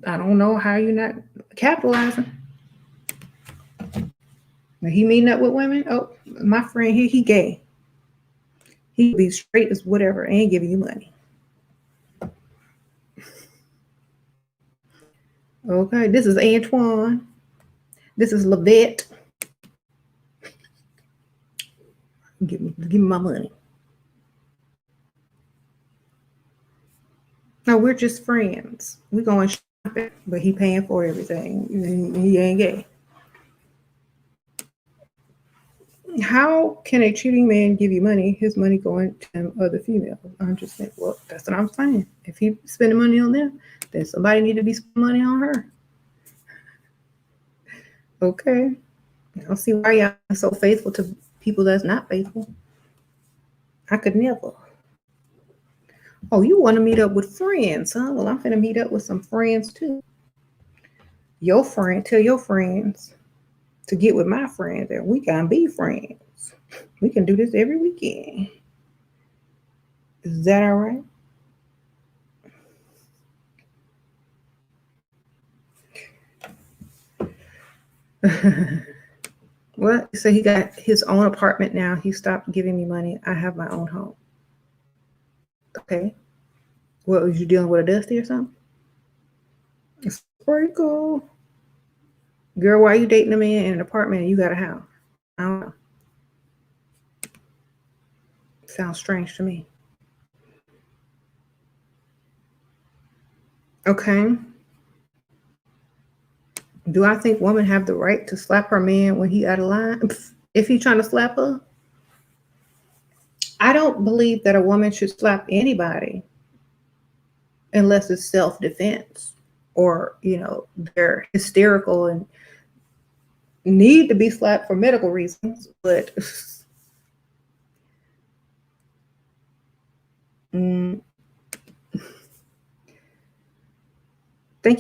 I don't know how you're not capitalizing. Now, he meeting up with women. Oh, my friend here, he gay. He be straight as whatever, ain't giving you money. Okay, this is Antoine. This is Lavette. Give me my money. No, we're just friends. We going shopping, but he paying for everything. He ain't gay. How can a cheating man give you money? His money going to other females. I'm just saying, well, that's what I'm saying. If he spending money on them, then somebody need to be spending money on her. Okay. I don't see why y'all are so faithful to people that's not faithful. I could never. Oh, you want to meet up with friends, huh? Well, I'm going to meet up with some friends too. Your friend, tell your friends to get with my friends and we can be friends. We can do this every weekend. Is that all right? Well, so he got his own apartment now. He stopped giving me money. I have my own home. Okay. What, was you dealing with a dusty or something? It's pretty cool. Girl, why are you dating a man in an apartment and you got a house? I don't know. Sounds strange to me. Okay. Do I think women have the right to slap her man when he out of line? If he's trying to slap her? I don't believe that a woman should slap anybody unless it's self-defense or, they're hysterical and need to be slapped for medical reasons. But thank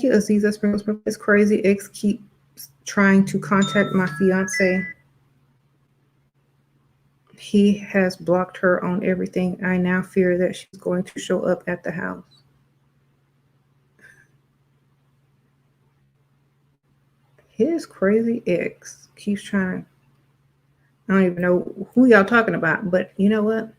you, Aziza Sprinkles. It's crazy. Ex keeps trying to contact my fiance. He has blocked her on everything. I now fear that she's going to show up at the house. His crazy ex keeps trying. I don't even know who y'all talking about, but you know what?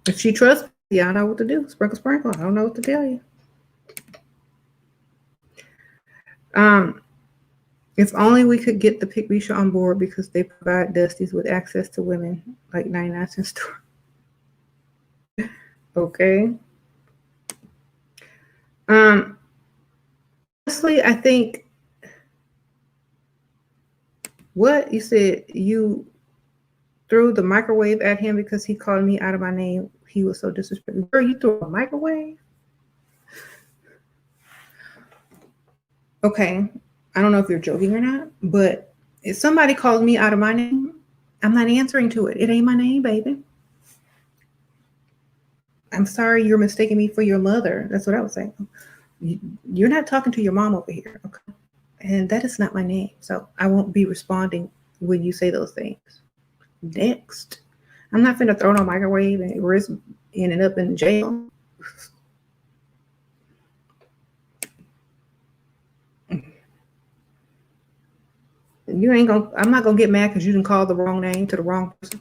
If she trusts me, I know what to do. Sprinkle, sprinkle. I don't know what to tell you. If only we could get the Pick Risha on board because they provide Dusties with access to women like 99-cent store. Okay. Honestly, I think what you said, you threw the microwave at him because he called me out of my name. He was so disrespectful. Girl, you threw a microwave? Okay. I don't know if you're joking or not, but if somebody calls me out of my name, I'm not answering to it. It ain't my name, baby. I'm sorry you're mistaking me for your mother. That's what I was saying. You're not talking to your mom over here, okay? And that is not my name. So I won't be responding when you say those things. Next. I'm not finna throw no microwave and risk ending up in jail. I'm not gonna get mad because you didn't call the wrong name to the wrong person.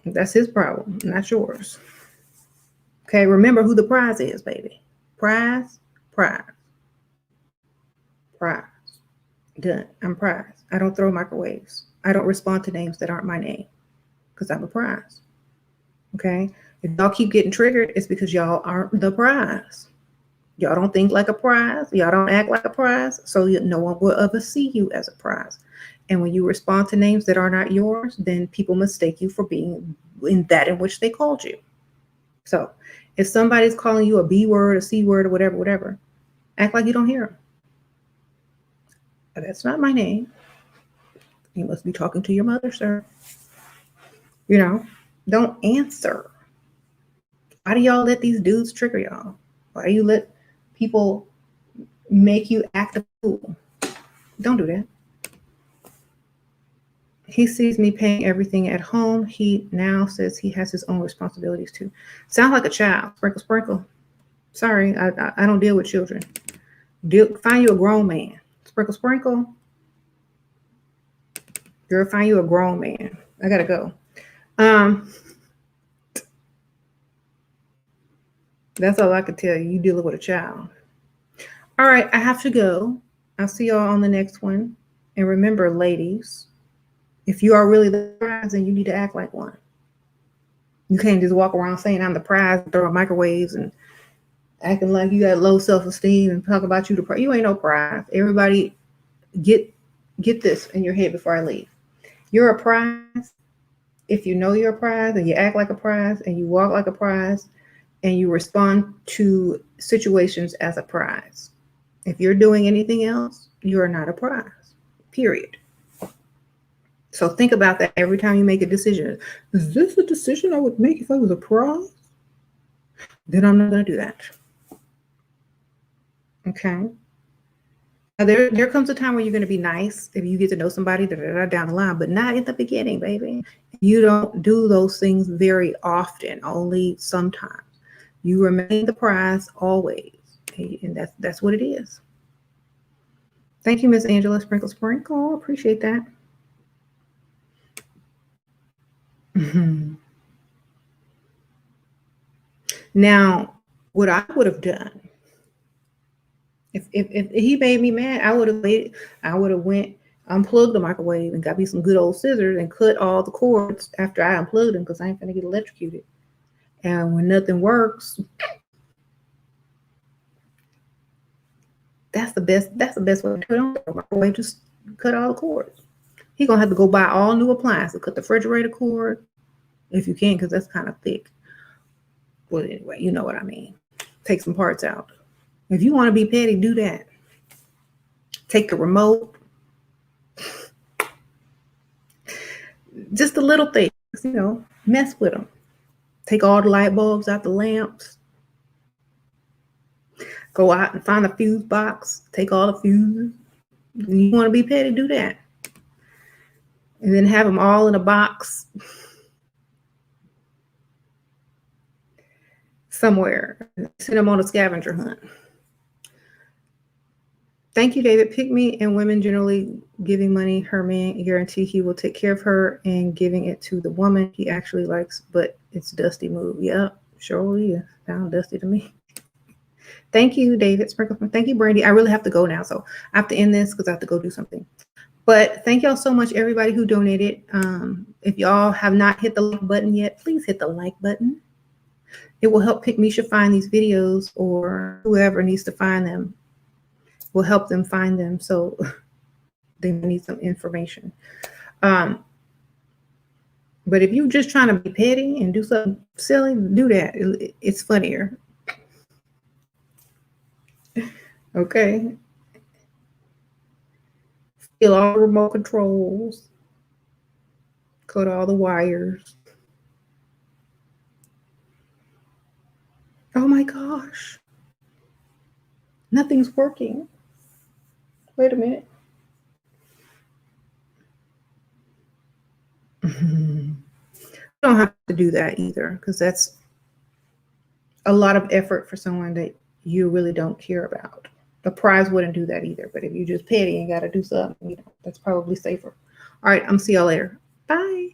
That's his problem, not yours. Okay, remember who the prize is, baby. Prize, prize, prize. Done. I'm prize. I don't throw microwaves. I don't respond to names that aren't my name because I'm a prize. Okay? If y'all keep getting triggered, it's because y'all aren't the prize. Y'all don't think like a prize. Y'all don't act like a prize. So no one will ever see you as a prize. And when you respond to names that are not yours, then people mistake you for being in that in which they called you. So if somebody's calling you a B word, a C word, or whatever, act like you don't hear them. That's not my name. You must be talking to your mother, sir. You know, don't answer. Why do y'all let these dudes trigger y'all? Why do you let people make you act a fool? Don't do that. He sees me paying everything at home. He now says he has his own responsibilities too. Sounds like a child. Sprinkle, sprinkle. Sorry, I don't deal with children. Find you a grown man. Sprinkle, sprinkle. Girl, find you a grown man. I gotta go. That's all I could tell you. You dealing with a child. All right, I have to go. I'll see y'all on the next one. And remember, ladies, if you are really the prize, then you need to act like one. You can't just walk around saying I'm the prize and throw microwaves and acting like you got low self-esteem and talk about you the prize. You ain't no prize. Everybody get this in your head before I leave. You're a prize if you know you're a prize and you act like a prize and you walk like a prize and you respond to situations as a prize. If you're doing anything else, you are not a prize, period. So think about that every time you make a decision. Is this a decision I would make if I was a prize? Then I'm not going to do that. Okay. Now there comes a time where you're going to be nice if you get to know somebody down the line, but not at the beginning, baby. You don't do those things very often, only sometimes. You remain the prize always, and that's what it is. Thank you, Miss Angela. Sprinkle, sprinkle. Appreciate that. Now, what I would have done if he made me mad, I would have waited. I would have went, unplugged the microwave and got me some good old scissors and cut all the cords after I unplugged them because I ain't gonna get electrocuted. And when nothing works, that's the best way to do it. Microwave, just cut all the cords. He gonna have to go buy all new appliances, cut the refrigerator cord if you can, because that's kind of thick. Well, anyway, you know what I mean. Take some parts out. If you want to be petty, do that. Take the remote. Just the little things, mess with them. Take all the light bulbs out the lamps. Go out and find a fuse box. Take all the fuses. You want to be petty, do that. And then have them all in a box somewhere. Send them on a scavenger hunt. Thank you, David. Pick me and women generally giving money her man guarantee he will take care of her and giving it to the woman he actually likes, but it's dusty move. Yeah, sure is. Sound dusty to me. Thank you, David Sprinkle. Thank you, Brandy. I really have to go now, so I have to end this because I have to go do something. But thank y'all so much, everybody who donated. If y'all have not hit the like button yet, please hit the like button. It will help Pick Misha find these videos, or whoever needs to find them will help them find them. So they need some information. But if you're just trying to be petty and do something silly, do that. It's funnier. Okay. Steal all the remote controls. Cut all the wires. Oh my gosh. Nothing's working. Wait a minute. You don't have to do that either, because that's a lot of effort for someone that you really don't care about. The prize wouldn't do that either. But if you just petty and got to do something, that's probably safer. All right. I'm see y'all later. Bye.